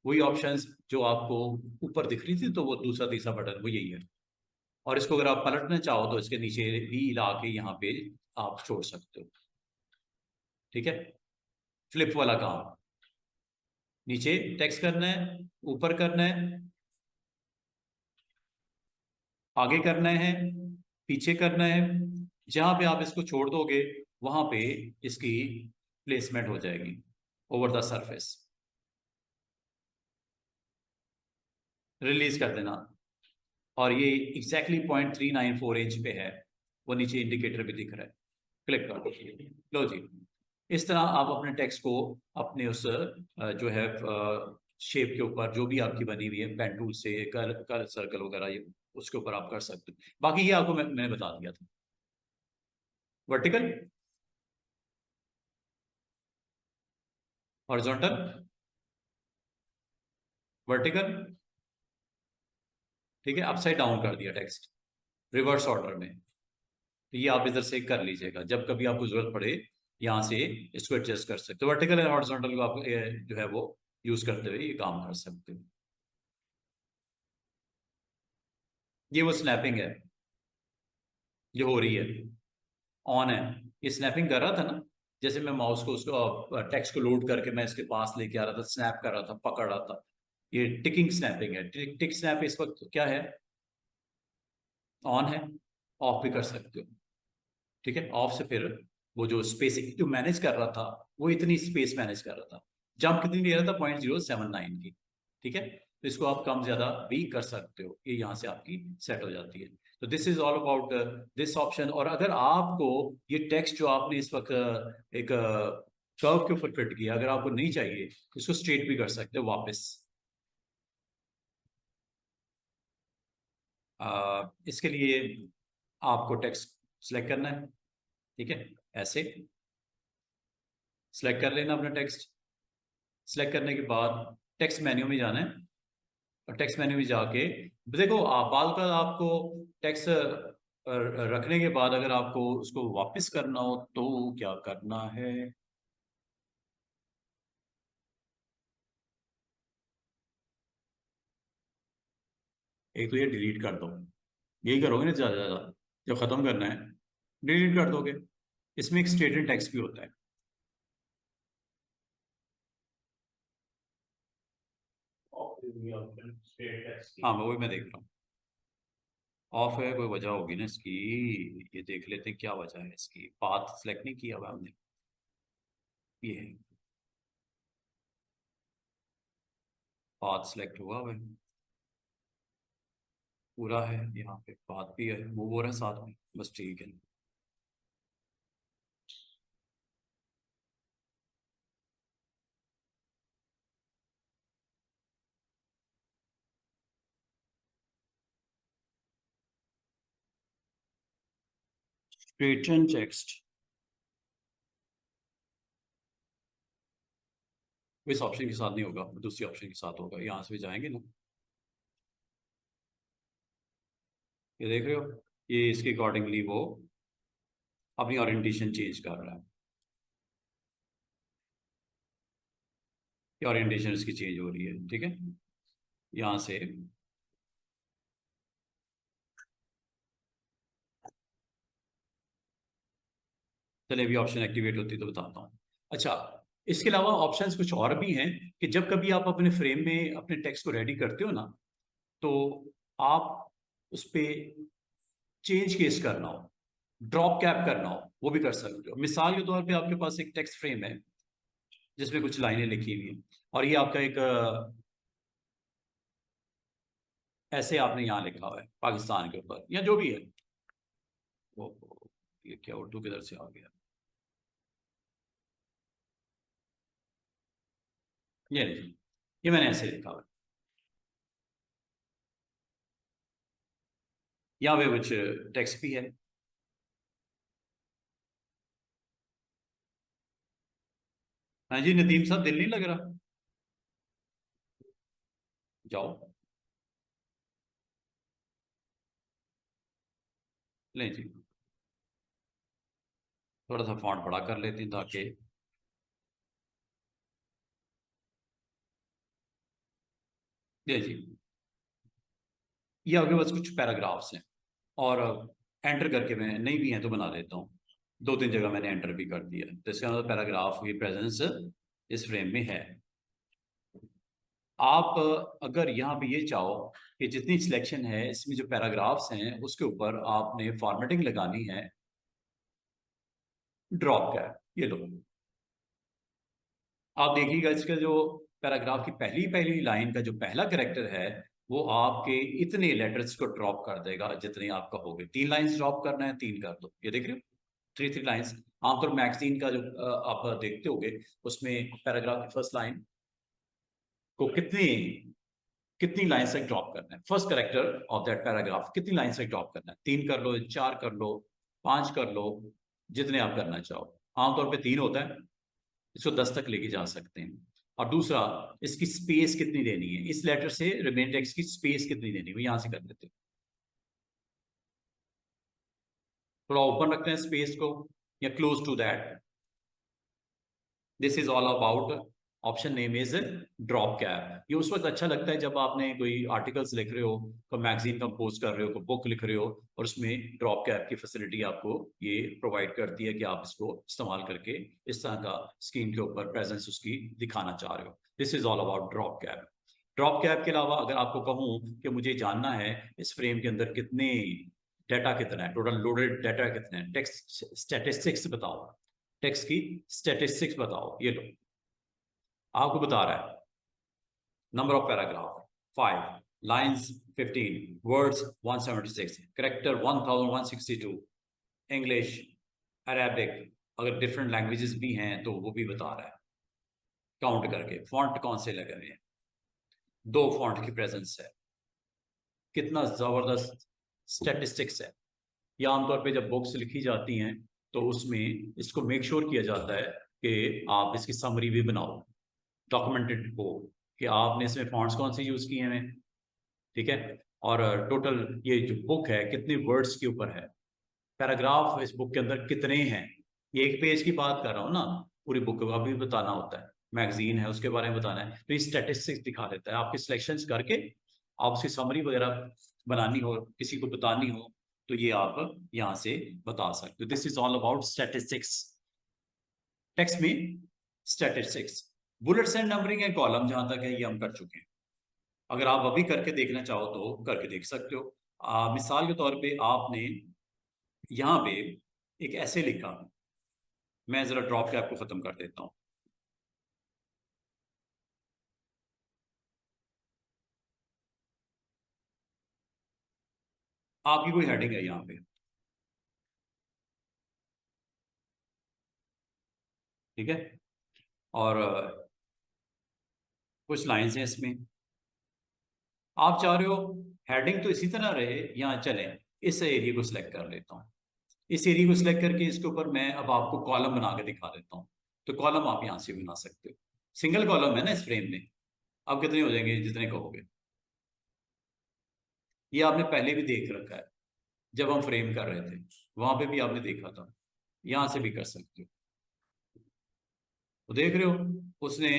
[SPEAKER 1] वही ऑप्शंस जो आपको ऊपर दिख रही थी, तो वो दूसरा तीसरा बटन वो यही है। और इसको अगर आप पलटना चाहो तो इसके नीचे भी ला के यहाँ पे आप छोड़ सकते हो। ठीक है, फ्लिप वाला काम, नीचे टेक्स्ट करना है, ऊपर करना है, आगे करना है, पीछे करना है। जहां पे आप इसको छोड़ दोगे वहां पे इसकी प्लेसमेंट हो जाएगी ओवर द सरफेस। रिलीज कर देना। और ये एग्जैक्टली 0.394 इंच पे है, वो नीचे इंडिकेटर भी दिख रहा है। क्लिक कर दो, लो जी। इस तरह आप अपने टेक्स्ट को अपने उस जो है शेप के ऊपर जो भी आपकी बनी हुई है पेन टूल से, कर सर्कल वगैरह, ये उसके ऊपर आप कर सकते हो। बाकी ये आपको मैंने बता दिया था। वर्टिकल, हॉरिजॉन्टल, वर्टिकल, ठीक है, अपसाइड डाउन कर दिया टेक्स्ट रिवर्स ऑर्डर में। तो ये आप इधर से कर लीजिएगा, जब कभी आपको जरूरत पड़े यहाँ से इसको एडजस्ट कर सकते हो। वर्टिकल एंड हॉरिजॉन्टल को आप जो है वो यूज करते हुए ये काम कर सकते हो। ये वो स्नैपिंग है जो हो रही है, ऑन है। ये स्नैपिंग कर रहा था ना, जैसे मैं माउस को उसको टेक्स्ट को लोड करके मैं इसके पास लेके आ रहा था, स्नैप कर रहा था, पकड़ रहा था। ये टिकिंग स्नैपिंग है। टिक स्नैप इस वक्त क्या है, ऑन है। ऑफ भी कर सकते हो। ठीक है, ऑफ से फिर वो जो स्पेस जो मैनेज कर रहा था वो इतनी स्पेस मैनेज कर रहा था। जंप कितनी ले रहा था, 0.079 की। ठीक है, तो इसको आप कम ज्यादा भी कर सकते हो, ये यहाँ से आपकी सेट हो जाती है। तो this is all about this option. और अगर आपको ये टेक्स्ट जो आपने इस वक्त एक कर्व के ऊपर फिट किया, अगर आपको नहीं चाहिए तो इसको स्ट्रेट भी कर सकते हो वापस। इसके लिए आपको टेक्स्ट सिलेक्ट करना है। ठीक है, ऐसे सिलेक्ट कर लेना अपना टेक्स्ट। सिलेक्ट करने के बाद टेक्स्ट मेन्यू में जाना है और टेक्स्ट मेन्यू में जाके देखो, आप बाद का आपको टेक्स्ट रखने के बाद अगर आपको उसको वापस करना हो तो क्या करना है। एक तो ये डिलीट कर दो, यही करोगे ना ज्यादा ज्यादा, जब खत्म करना है डिलीट कर दोगे। इसमें एक स्टेटेड टेक्स्ट भी होता है। हाँ मैं वही मैं देख रहा हूँ, ऑफ है, कोई वजह होगी ना इसकी। ये देख लेते हैं क्या वजह है इसकी। पाथ सेलेक्ट नहीं किया हुआ हमने, ये है पाथ सेलेक्ट हुआ हुआ है, पूरा है, यहाँ पे पाथ भी है, मूव हो रहा है साथ में, बस ठीक है। स्ट्रेटन टेक्स्ट इस ऑप्शन के साथ नहीं होगा, दूसरी ऑप्शन के साथ होगा। यहाँ से भी जाएंगे ना, ये देख रहे हो, ये इसके अकॉर्डिंगली वो अपनी ओरिएंटेशन चेंज कर रहा है। ये ओरिएंटेशन इसकी चेंज हो रही है। ठीक है, यहाँ से चलिए अभी ऑप्शन एक्टिवेट होती है तो बताता हूँ। अच्छा, इसके अलावा ऑप्शंस कुछ और भी हैं कि जब कभी आप अपने फ्रेम में अपने टेक्स्ट को रेडी करते हो ना, तो आप उस पर चेंज केस करना हो, ड्रॉप कैप करना हो, वो भी कर सकते हो। मिसाल के तौर पे आपके पास एक टेक्स्ट फ्रेम है जिसमें कुछ लाइनें लिखी हुई हैं, और ये आपका एक ऐसे आपने यहाँ लिखा हुआ है पाकिस्तान के ऊपर या जो भी है। वो ये क्या उर्दू किधर से आ गया? ये नहीं, ये मैंने ऐसे लिखा हुआ है। यहाँ पे कुछ टेक्स्ट भी है। हाँ जी नदीम साहब, दिल नहीं लग रहा? जाओ। ले जी, थोड़ा सा फॉन्ट बड़ा कर लेते हैं ताकि ये जी, ये आपके पास कुछ पैराग्राफ्स हैं, और एंटर करके मैं नहीं भी है तो बना देता हूँ। 2-3 जगह मैंने एंटर भी कर दिया, तो इसका मतलब पैराग्राफ की प्रेजेंस इस फ्रेम में है। आप अगर यहाँ पे ये चाहो कि जितनी सिलेक्शन है इसमें जो पैराग्राफ्स हैं उसके ऊपर आपने फॉर्मेटिंग लगानी है, ड्रॉप का ये लो। आप देखिएगा इसका जो पैराग्राफ की पहली पहली लाइन का जो पहला कैरेक्टर है वो आपके इतने लेटर्स को ड्रॉप कर देगा जितने आप कहोगे। 3 लाइंस ड्रॉप करना है, 3 कर दो। ये देख रहे हो, 3 लाइंस। आमतौर मैगजीन का जो आप देखते होगे उसमें पैराग्राफ की फर्स्ट लाइन को कितनी कितनी लाइन तक ड्रॉप करना है, first character of that paragraph कितनी लाइन तक ड्रॉप करना है। 3 कर लो, 4 कर लो, 5 कर लो, जितने आप करना चाहो। आमतौर पे 3 होता है, इसको 10 तक लेके जा सकते हैं। और दूसरा, इसकी स्पेस कितनी देनी है, इस लेटर से रिमेन टेक्स्ट की स्पेस कितनी देनी है, वो यहां से कर देते हैं। थोड़ा ओपन रखते हैं स्पेस को या close to that. This is all about option name is drop cap. ये उस वक्त अच्छा लगता है जब आपने कोई आर्टिकल्स लिख रहे हो, कोई मैगजीन कंपोज कर रहे हो, कोई बुक लिख रहे हो, और उसमें ड्रॉप कैप की फैसिलिटी आपको ये प्रोवाइड करती है कि आप इसको इस्तेमाल करके इस तरह का स्क्रीन के ऊपर प्रेजेंस उसकी दिखाना चाह रहे हो। This is all about drop cap. Drop cap के अलावा अगर आपको कहूँ कि मुझे जानना है इस फ्रेम के अंदर कितने डाटा, कितना है टोटल लोडेड डाटा, कितने हैं, टेक्स्ट स्टैटिस्टिक्स बताओ, टेक्स्ट की स्टैटिस्टिक्स बताओ, ये लो आपको बता रहा है। Number of paragraph 5, lines 15, words 176, character 1162, English, Arabic, अगर डिफरेंट लैंग्वेजेस भी हैं तो वो भी बता रहा है काउंट करके। फॉन्ट कौन से लगे हुए हैं, 2 फॉन्ट की प्रेजेंस है, कितना जबरदस्त स्टैटिस्टिक्स है। या आमतौर पे जब बुक्स लिखी जाती हैं तो उसमें इसको मेक श्योर किया जाता है कि आप इसकी समरी भी बनाओ, डॉक्यूमेंटेड हो कि आपने इसमें फॉन्ट्स कौन से यूज किए हैं, ठीक है। और टोटल ये जो बुक है कितने वर्ड्स के ऊपर है, पैराग्राफ इस बुक के अंदर कितने हैं। ये एक पेज की बात कर रहा हूँ ना, पूरी बुक का भी बताना होता है, मैगजीन है उसके बारे में बताना है, तो ये स्टैटिस्टिक्स दिखा देता है। आपके सिलेक्शंस करके आप उसकी समरी वगैरह बनानी हो, किसी को बतानी हो, तो ये आप यहाँ से बता सकते हो। This is all about statistics. Text में statistics, bullets and numbering and column जहां तक है ये हम कर चुके हैं। अगर आप अभी करके देखना चाहो तो करके देख सकते हो। मिसाल के तौर पे आपने यहाँ पे एक ऐसे लिखा, मैं जरा ड्रॉप कैप को खत्म कर देता हूँ। आपकी कोई हेडिंग है यहाँ पे, ठीक है, और कुछ लाइंस हैं इसमें। आप चाह रहे हो हेडिंग तो इसी तरह रहे, यहाँ चले, इस एरिया को सिलेक्ट कर लेता हूँ। इस एरिया को सिलेक्ट करके इसके ऊपर मैं अब आपको कॉलम बना के दिखा देता हूँ। तो कॉलम आप यहाँ से बना सकते हो। सिंगल कॉलम है ना इस फ्रेम में, अब कितने हो जाएंगे जितने कहोगे। ये आपने पहले भी देख रखा है जब हम फ्रेम कर रहे थे, वहां पे भी आपने देखा था, यहां से भी कर सकते हो। तो देख रहे हो उसने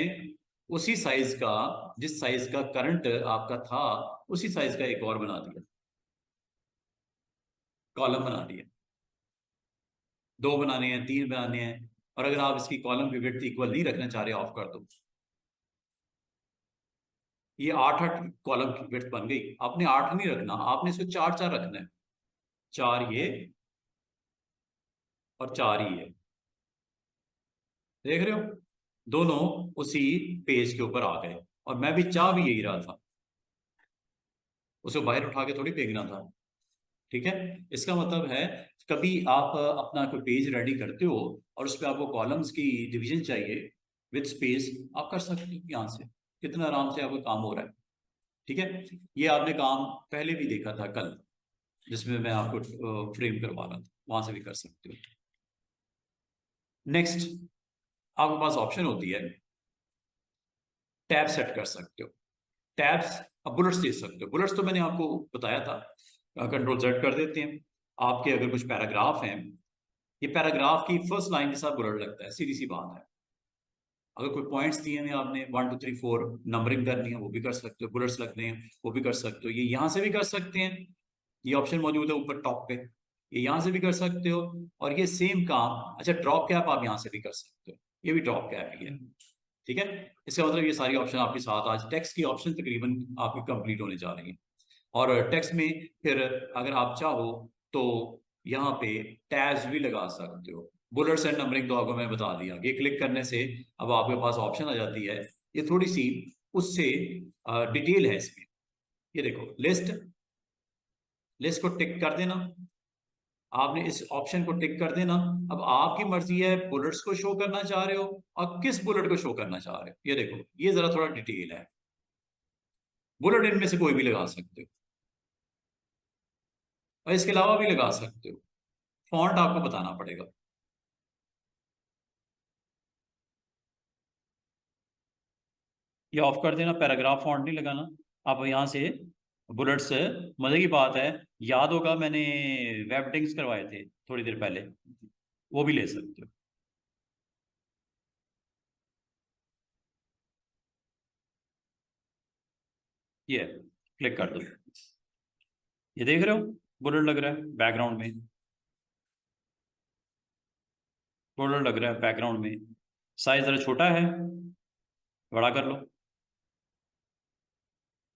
[SPEAKER 1] उसी साइज का, जिस साइज का करंट आपका था उसी साइज का एक और बना दिया, कॉलम बना दिया। 2 बनाने हैं, 3 बनाने हैं, और अगर आप इसकी कॉलम की विड्थ इक्वल नहीं रखना चाह रहे, ऑफ कर दो। ये 8 कॉलम की विड्थ बन गई। आपने 8 नहीं रखना, आपने इसको 4 रखना है। 4 ये और 4 ही है, देख रहे हो, दोनों उसी पेज के ऊपर आ गए। और मैं भी चाह भी यही रहा था, उसे बाहर उठा के थोड़ी फेंकना था। ठीक है, इसका मतलब है कभी आप अपना कोई पेज रेडी करते हो और उस पर आपको कॉलम्स की डिवीजन चाहिए विद स्पेस, आप कर सकते हो यहाँ से, कितना आराम से आपका काम हो रहा है। ठीक है, ये आपने काम पहले भी देखा था कल, जिसमें मैं आपको फ्रेम करवा रहा था, वहां से भी कर सकते हो। नेक्स्ट, आपके पास ऑप्शन होती है, टैब सेट कर सकते हो। टैब्स, अब बुलेट्स दे सकते हो। बुलेट्स तो मैंने आपको बताया था, कंट्रोल Z कर देते हैं। आपके अगर कुछ पैराग्राफ हैं, ये पैराग्राफ की फर्स्ट लाइन के साथ बुलेट लगता है, सीधी सी बात है। अगर कोई पॉइंट्स दिए हैं आपने 1 2 3 4 नंबरिंग करनी है, वो भी कर सकते हो। बुलेट्स लगने हैं, वो भी कर सकते हो। ये यहाँ से भी कर सकते हैं, ये ऑप्शन मौजूद है ऊपर टॉप पे, ये यहाँ से भी कर सकते हो। और ये सेम काम, अच्छा ड्रॉप कैप आप यहाँ से भी कर सकते हो, ये भी ड्रॉप कैप ही है। ठीक है, इसका मतलब ये सारी ऑप्शन आपके साथ, आज टेक्स्ट की ऑप्शन तकरीबन आपकी कंप्लीट होने जा रही है। और टेक्स्ट में फिर अगर आप चाहो तो यहाँ पे टैब्स भी लगा सकते हो। बुलेट्स एंड नंबरिंग तो आपको मैं बता दिया, ये क्लिक करने से अब आपके पास ऑप्शन आ जाती है। ये थोड़ी सी उससे डिटेल है इसमें। ये देखो, लिस्ट, लिस्ट को टिक कर देना, आपने इस ऑप्शन को टिक कर देना। अब आपकी मर्जी है बुलेट्स को शो करना चाह रहे हो और किस बुलेट को शो करना चाह रहे हो। ये देखो, ये जरा थोड़ा डिटेल है, बुलेट इनमें से कोई भी लगा सकते हो और इसके अलावा भी लगा सकते हो। फॉन्ट आपको बताना पड़ेगा। ये ऑफ कर देना, पैराग्राफ फॉन्ट नहीं लगाना। आप यहाँ से बुलेट्स, मजे की बात है, याद होगा मैंने वेब टिंग्स करवाए थे थोड़ी देर पहले, वो भी ले सकते हो। ये क्लिक कर दो, ये देख रहे हो बुलेट लग रहा है बैकग्राउंड में, बुलेट लग रहा है बैकग्राउंड में। साइज जरा छोटा है, बड़ा कर लो।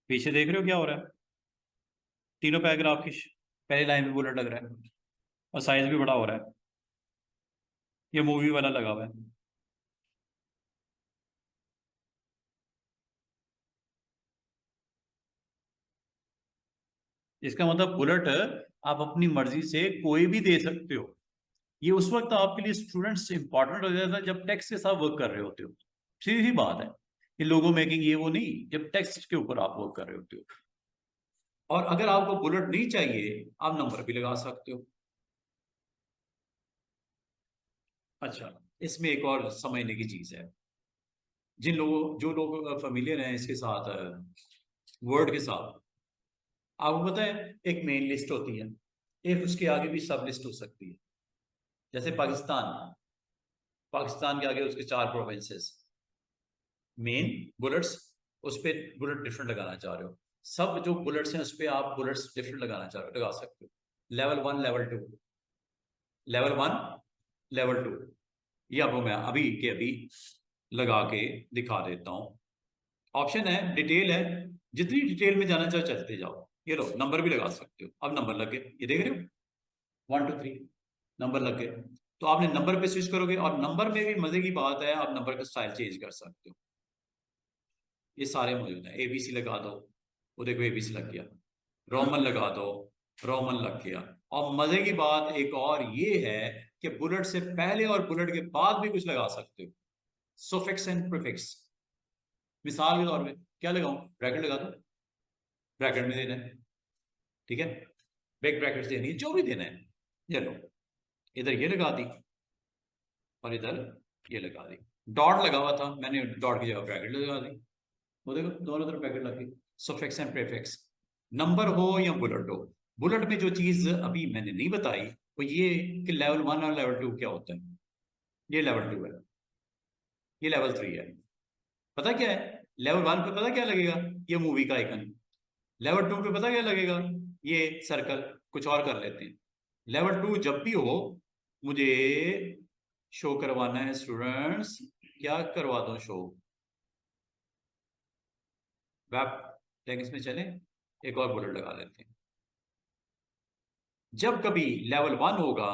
[SPEAKER 1] पीछे देख रहे हो क्या हो रहा है, तीनों पैराग्राफ की पहली लाइन में बुलेट लग रहा है और साइज भी बड़ा हो रहा है। ये मूवी वाला लगा हुआ है। इसका मतलब बुलेट आप अपनी मर्जी से कोई भी दे सकते हो। ये उस वक्त आपके लिए स्टूडेंट्स इंपॉर्टेंट हो जाता है जब टेक्स्ट के साथ वर्क कर रहे होते हो। सीधी सी बात है, ये लोगो मेकिंग ये वो नहीं, जब टेक्स्ट के ऊपर आप वर्क कर रहे होते हो। और अगर आपको बुलेट नहीं चाहिए, आप नंबर भी लगा सकते हो। अच्छा, इसमें एक और समझने की चीज है, जिन लोगों जो लोग फेमिलियर हैं इसके साथ, वर्ड के साथ, आपको पता है एक मेन लिस्ट होती है, एक उसके आगे भी सब लिस्ट हो सकती है। जैसे पाकिस्तान, पाकिस्तान के आगे उसके 4 प्रोविंसेस, मेन बुलेट्स, उस पर बुलेट डिफरेंट लगाना चाह रहे हो, सब जो बुलेट्स हैं उस पर आप बुलेट्स डिफरेंट लगाना चाह रहे हो, लगा सकते हो। लेवल 1, लेवल 2, लेवल 1, लेवल 2, ये आपको मैं अभी के अभी लगा के दिखा देता हूँ। ऑप्शन है, डिटेल है, जितनी डिटेल में जाना चाहो चलते जाओ। ये लो, नंबर भी लगा सकते हो। अब नंबर लग गए, ये देख रहे हो 1 2 3 नंबर लग गए। तो आपने नंबर पे स्विच करोगे, और नंबर में भी मजे की बात है, आप नंबर का स्टाइल चेंज कर सकते हो। ये सारे मौजूद हैं। ABC लगा दो, वो देखो ABC लग गया। रोमन लगा दो, रोमन लग गया। और मजे की बात एक और ये है कि बुलेट से पहले और बुलेट के बाद भी कुछ लगा सकते हो, सुफिक्स एंड प्रीफिक्स। मिसाल के तौर पे क्या लगाऊं, ब्रैकेट लगा दो, ब्रैकेट में देना है। ठीक है, ब्रेक ब्रैकेट देनी है, जो भी देना है। ये लो, इधर ये लगा दी और इधर ये लगा दी। डॉट लगा हुआ था, मैंने डॉट की जगह ब्रैकेट लगा दी। वो देखो दोनों तरफ ब्रैकेट लगी। सफिक्स एंड प्रीफिक्स, नंबर हो या बुलेट हो। बुलेट में जो चीज अभी मैंने नहीं बताई वो ये कि लेवल 1 और लेवल 2 क्या होता है। ये लेवल 2 है, ये लेवल 3 है। पता क्या है, लेवल 1 पे पता क्या लगेगा, ये मूवी का आइकन। लेवल 2 पे पता क्या लगेगा, ये सर्कल। कुछ और कर लेते हैं, लेवल 2 जब भी हो, मुझे शो करवाना है स्टूडेंट्स, क्या करवा दो शो? वेब टैग्स में चले, एक और बुलेट लगा लेते हैं। जब कभी लेवल 1 होगा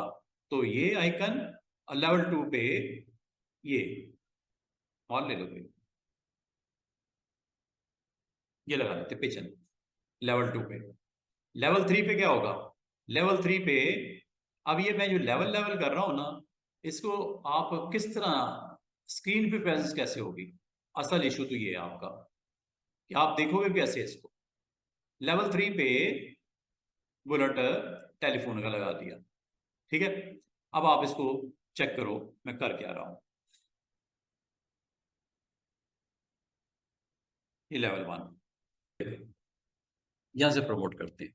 [SPEAKER 1] तो ये आइकन, और लेवल 2 पे ये, और ले लो भाई, ये लगा देते पिछन लेवल 2 पे। लेवल 3 पे क्या होगा? लेवल 3 पे अब ये मैं जो लेवल लेवल कर रहा हूं ना, इसको आप किस तरह स्क्रीन पे प्रेजेंस कैसे होगी? असल इशू तो ये है आपका कि आप देखोगे कैसे इसको। लेवल 3 पे बुलेट टेलीफोन का लगा दिया, ठीक है। अब आप इसको चेक करो मैं कर क्या रहा हूं। ये लेवल 1 यहां से प्रमोट करते हैं,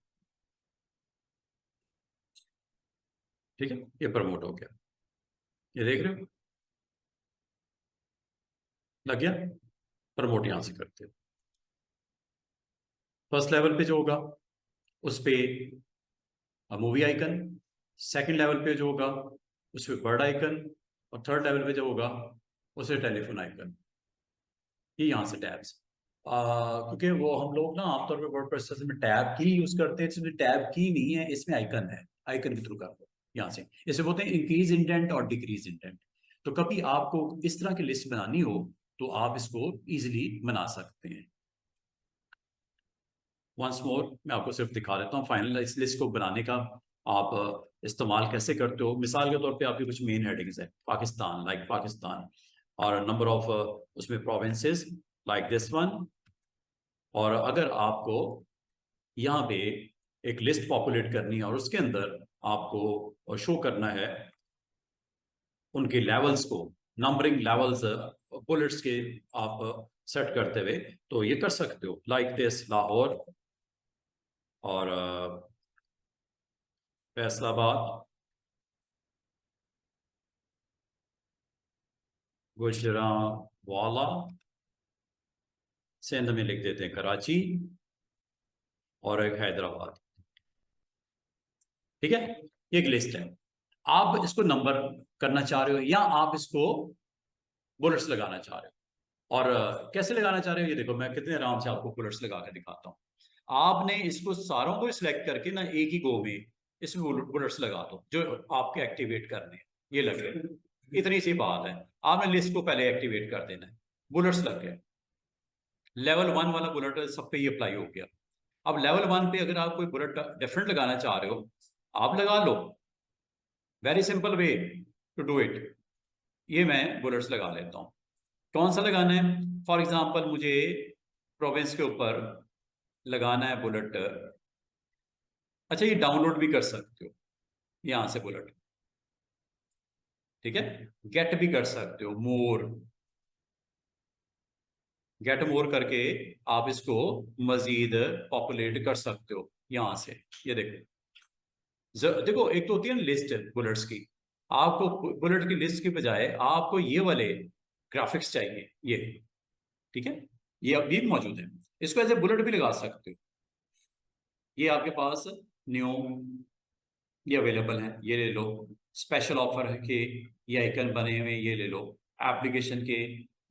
[SPEAKER 1] ठीक है। ये प्रमोट हो गया, ये देख रहे हो, लग गया। प्रमोट यहां से करते हैं। फर्स्ट लेवल पे जो होगा उस पे मूवी आइकन, सेकंड लेवल पे जो होगा उस पे बर्ड आइकन, और थर्ड लेवल पे जो होगा उस पे टेलीफोन आइकन। ये यहाँ से टैब्स, क्योंकि वो हम लोग ना आमतौर पर वर्ड प्रोसेसर में टैब की यूज करते हैं, इसमें टैब की नहीं है, इसमें आइकन है। आइकन के थ्रू कर दो यहाँ से। इसे बोलते हैं इंक्रीज इंडेंट और डिक्रीज इंडेंट। तो कभी आपको इस तरह की लिस्ट बनानी हो तो आप इसको इजिली बना सकते हैं। वंस मोर मैं आपको सिर्फ दिखा देता हूँ फाइनल इस लिस्ट को बनाने का आप इस्तेमाल कैसे करते हो। मिसाल के तौर पे आपकी कुछ मेन हेडिंग्स है, पाकिस्तान, लाइक पाकिस्तान, और नंबर ऑफ उसमें प्रोविंसेस लाइक दिस वन। और अगर आपको यहाँ पे एक लिस्ट पॉपुलेट करनी है और उसके अंदर आपको शो करना है उनके लेवल्स को, नंबरिंग लेवल्स बुलेट्स के आप सेट करते हुए, तो ये कर सकते हो लाइक दिस लाहौर और फैसलाबाद, गुजरांवाला, सिंध में लिख देते हैं कराची, और एक हैदराबाद, ठीक है। ये एक लिस्ट है। आप इसको नंबर करना चाह रहे हो या आप इसको बुलेट्स लगाना चाह रहे हो, और कैसे लगाना चाह रहे हो ये देखो, मैं कितने आराम से आपको बुलेट्स लगा के दिखाता हूँ। आपने इसको सारों को सिलेक्ट करके ना एक ही गो में इसमें बुलेट्स लगा दो जो आपके एक्टिवेट करने हैं। ये लगे, इतनी सी बात है। आपने लिस्ट को पहले एक्टिवेट कर देना है, बुलेट्स लग गए। लेवल 1 वाला बुलेट सब पे ये अप्लाई हो गया। अब लेवल 1 पे अगर आप कोई बुलेट डिफरेंट लगाना चाह रहे हो आप लगा लो, very simple way to do it. ये मैं बुलेट्स लगा लेता हूँ। कौन सा लगाना है? फॉर एग्जांपल मुझे प्रोविंस के ऊपर लगाना है बुलेट। अच्छा, ये डाउनलोड भी कर सकते हो यहां से बुलेट, ठीक है। गेट भी कर सकते हो, मोर, गेट मोर करके आप इसको मजीद पॉपुलेट कर सकते हो यहां से। ये देखो, देखो एक तो होती है लिस्ट बुलेट्स की, आपको बुलेट की लिस्ट की बजाय आपको ये वाले ग्राफिक्स चाहिए, ये, ठीक है। ये अब भी मौजूद है, इसको एज ए बुलेट भी लगा सकते हो। ये आपके पास न्यू, ये अवेलेबल है, ये ले लो। स्पेशल ऑफर है कि ये आइकन बने हुए ये ले लो। एप्लीकेशन के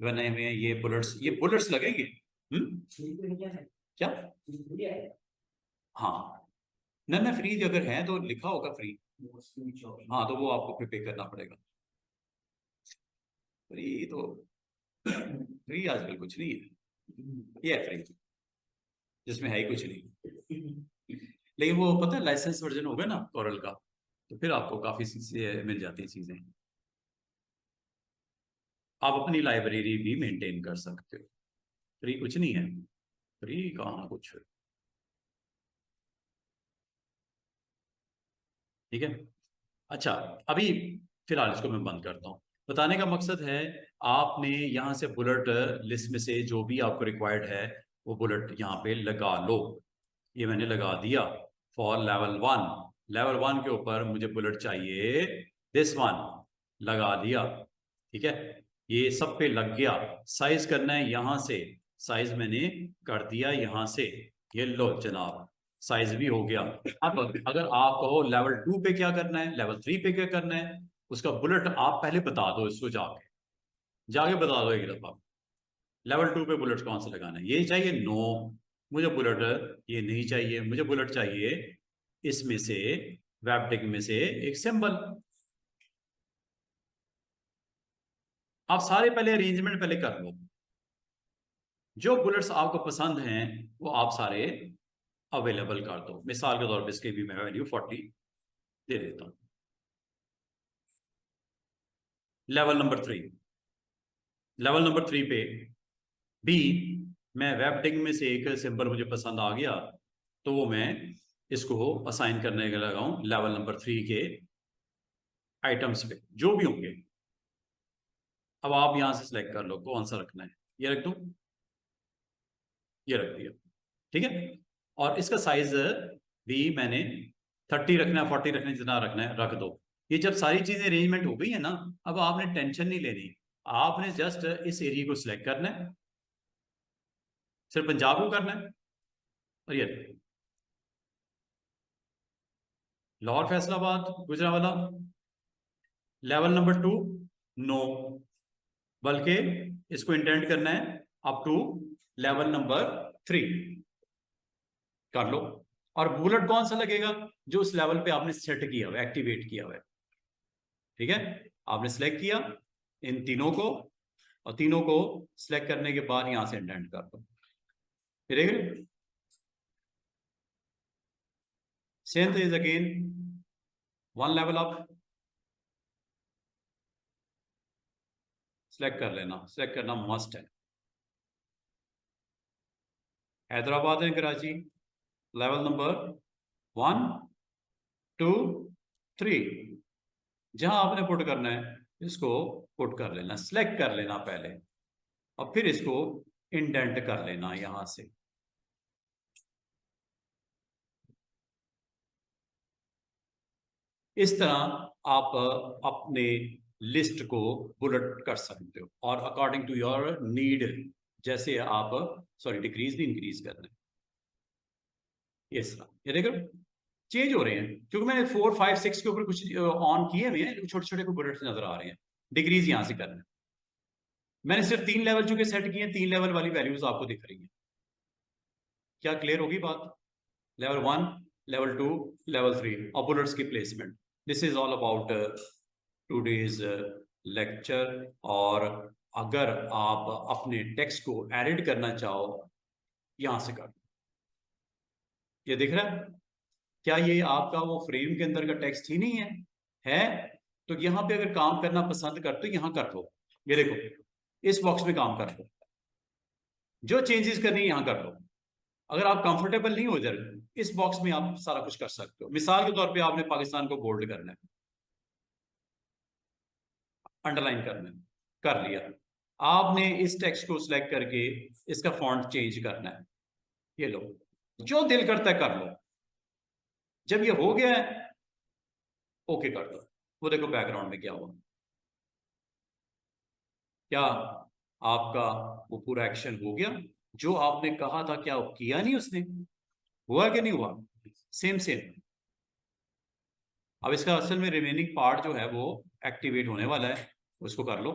[SPEAKER 1] बने हुए ये बुलेट्स, ये बुलेट्स लगेंगे। क्या? हाँ, ना फ्री अगर है तो लिखा होगा फ्री। हाँ, तो वो आपको पे करना पड़ेगा। फ्री तो फ्री आजकल कुछ नहीं है, ये है फ्री जिसमें है ही कुछ नहीं। लेकिन वो पता है लाइसेंस वर्जन होगा ना कोरल का, तो फिर आपको काफी चीजें मिल जाती हैं चीजें। आप अपनी लाइब्रेरी भी मेंटेन कर सकते हो, फ्री कुछ नहीं है, फ्री कहाँ कुछ, ठीक है। अच्छा, अभी फिलहाल इसको मैं बंद करता हूँ। बताने का मकसद है आपने यहाँ से बुलेट लिस्ट में से जो भी आपको रिक्वायर्ड है वो बुलेट यहाँ पे लगा लो। ये मैंने लगा दिया फॉर लेवल 1। लेवल 1 के ऊपर मुझे बुलेट चाहिए दिस वन, लगा दिया, ठीक है। ये सब पे लग गया। साइज करना है यहाँ से, साइज मैंने कर दिया यहाँ से, ये लो जनाब, साइज भी हो गया। अब अगर आप कहो लेवल 2 पे क्या करना है, लेवल 3 पे क्या करना है, उसका बुलेट आप पहले बता दो इसको, जाके बता दो एक दफा लेवल 2 पे बुलेट कौन सा लगाना है। ये चाहिए, नो मुझे बुलेट ये नहीं चाहिए, मुझे बुलेट चाहिए इसमें से, वैप्टिक में से एक सिंबल। आप सारे पहले अरेंजमेंट पहले कर लो, जो बुलेट्स आपको पसंद हैं वो आप सारे अवेलेबल कर दो। मिसाल के तौर पे इसके भी मैं वैल्यू 40 दे देता हूं। लेवल नंबर 3 पे भी मैं वेबटिंग में से एक सिंबल मुझे पसंद आ गया, तो वो मैं इसको असाइन करने के लगाऊं लेवल नंबर 3 के आइटम्स पे जो भी होंगे। अब आप यहां से सिलेक्ट कर लो कौन सा रखना है, ये रख दूं, ये रख दिया, ठीक है। और इसका साइज भी मैंने 30 रखना है, 40 रखना है, जितना रखना है रख दो। ये जब सारी चीजें अरेंजमेंट हो गई है ना, अब आपने टेंशन नहीं लेनी, आपने जस्ट इस एरिया को सिलेक्ट करना है, सिर्फ पंजाब को करना है, और ये Lahore Faisalabad Gujranwala level number 2 no, बल्कि इसको इंटेंट करना है अप टू लेवल नंबर 3 कर लो। और बुलेट कौन सा लगेगा, जो उस लेवल पे आपने सेट किया हुआ, एक्टिवेट किया हुआ है, ठीक है। आपने सेलेक्ट किया इन तीनों को, और तीनों को सिलेक्ट करने के बाद यहां से इंडेंट कर दो, ठीक है। सेंथ is again 1 level up, select कर लेना, सिलेक्ट करना मस्ट है। Hyderabad and Karachi level number 1 2 3, जहां आपने पुट करना है इसको पुट कर लेना, सिलेक्ट कर लेना पहले, और फिर इसको इंडेंट कर लेना यहां से। इस तरह आप अपने लिस्ट को बुलेट कर सकते हो, और अकॉर्डिंग टू योर नीड, जैसे आप सॉरी डिक्रीज भी इंक्रीज करना है, इस तरह ये देखो चेंज हो रहे हैं, क्योंकि मैंने 4 5 6 के ऊपर कुछ ऑन किए हुए हैं, छोटे छोटे बुलेट्स नजर आ रहे हैं। डिक्रीज यहां से करना है, मैंने सिर्फ 3 लेवल चुके सेट किए हैं, 3 लेवल वाली वैल्यूज आपको दिख रही हैं। क्या क्लियर होगी बात? लेवल 1 लेवल 2 लेवल 3 और बुलेट्स की placement. This is all about today's lecture. और अगर आप अपने टेक्स्ट को एडिट करना चाहो, यहां से कर, ये दिख रहा है क्या? ये आपका वो फ्रेम के अंदर का टेक्स्ट ही नहीं है तो यहां पे अगर काम करना पसंद करते हो यहां कर लो, ये देखो इस बॉक्स में काम कर लो, जो चेंजेस करनी है यहां कर लो। अगर आप कंफर्टेबल नहीं हो जाए इस बॉक्स में आप सारा कुछ कर सकते हो। मिसाल के तौर पे आपने पाकिस्तान को बोल्ड करना है, अंडरलाइन करना है, कर लिया। आपने इस टेक्स्ट को सिलेक्ट करके इसका फॉन्ट चेंज करना है, ये लो, जो दिल करता है कर लो। जब ये हो गया है ओके कर दो। वो देखो बैकग्राउंड में क्या हुआ, क्या आपका वो पूरा एक्शन हो गया जो आपने कहा था? क्या किया नहीं उसने? हुआ कि नहीं हुआ? Same same. अब इसका असल में रिमेनिंग पार्ट जो है वो एक्टिवेट होने वाला है, उसको कर लो,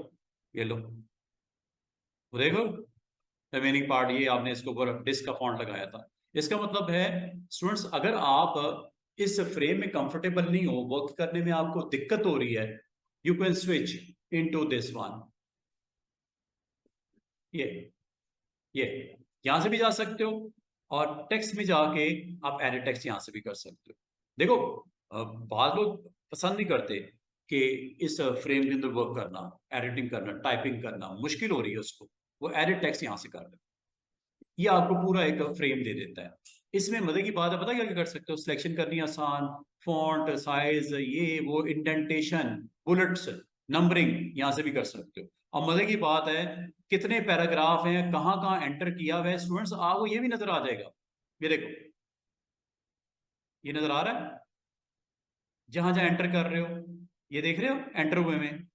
[SPEAKER 1] ये लो, वो देखो रिमेनिंग पार्ट। ये आपने इसके ऊपर डिस्क का फॉन्ट लगाया था। इसका मतलब है स्टूडेंट्स, अगर आप इस फ्रेम में कंफर्टेबल नहीं हो, वर्क करने में आपको दिक्कत हो रही है, you can switch into this one. ये ये यहां से भी जा सकते हो, और टेक्स्ट में जाके आप एडिट टेक्स्ट यहां से भी कर सकते हो। देखो बहुत लोग पसंद नहीं करते कि इस फ्रेम के अंदर वर्क करना, एडिटिंग करना, टाइपिंग करना मुश्किल हो रही है उसको, वो एडिट टेक्स्ट यहां से कर ले, ये आपको पूरा एक फ्रेम दे देता है। इसमें मजे की बात है, पता क्या कर सकते हो? सिलेक्शन करनी आसान, फॉन्ट साइज, ये वो, इंडेंटेशन, बुलेट्स, नंबरिंग यहां से भी कर सकते हो। और मजे की बात है कितने पैराग्राफ हैं, कहाँ कहाँ एंटर किया हुआ है स्टूडेंट्स, आपको ये भी नजर आ जाएगा। ये देखो ये नजर आ रहा है, जहां जहां एंटर कर रहे हो, ये देख रहे हो एंटर हुए में,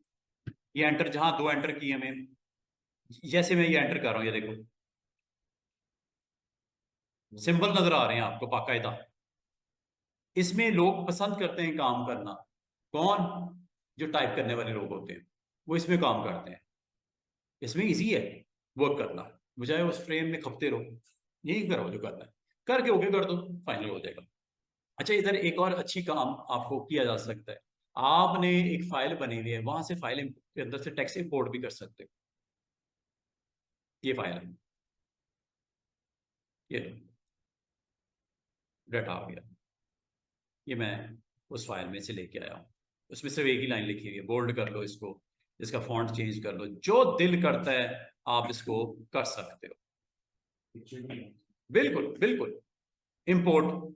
[SPEAKER 1] ये एंटर जहां 2 एंटर किए में, जैसे मैं ये एंटर कर रहा हूं, ये देखो सिंबल नजर आ रहे हैं आपको बाकायदा। इसमें लोग पसंद करते हैं काम करना, कौन? जो टाइप करने वाले लोग होते हैं वो इसमें काम करते हैं। इसमें इजी है वर्क करना, बजाय उस फ्रेम में खपते रहो। यही करो जो करना है, करके ओके कर दो, फाइनल हो जाएगा। अच्छा, इधर एक और अच्छी काम आपको किया जा सकता है। आपने एक फाइल बनी हुई है, वहां से फाइल के अंदर से टेक्स्ट इंपोर्ट भी कर सकते हो। ये फाइल है, ये डाटा आ गया, ये मैं उस फाइल में से लेके आया हूँ। उसमें सिर्फ एक ही लाइन लिखी हुई है, बोल्ड कर लो इसको, इसका फॉन्ट चेंज कर लो, जो दिल करता है आप इसको कर सकते हो। बिल्कुल बिल्कुल। इंपोर्ट,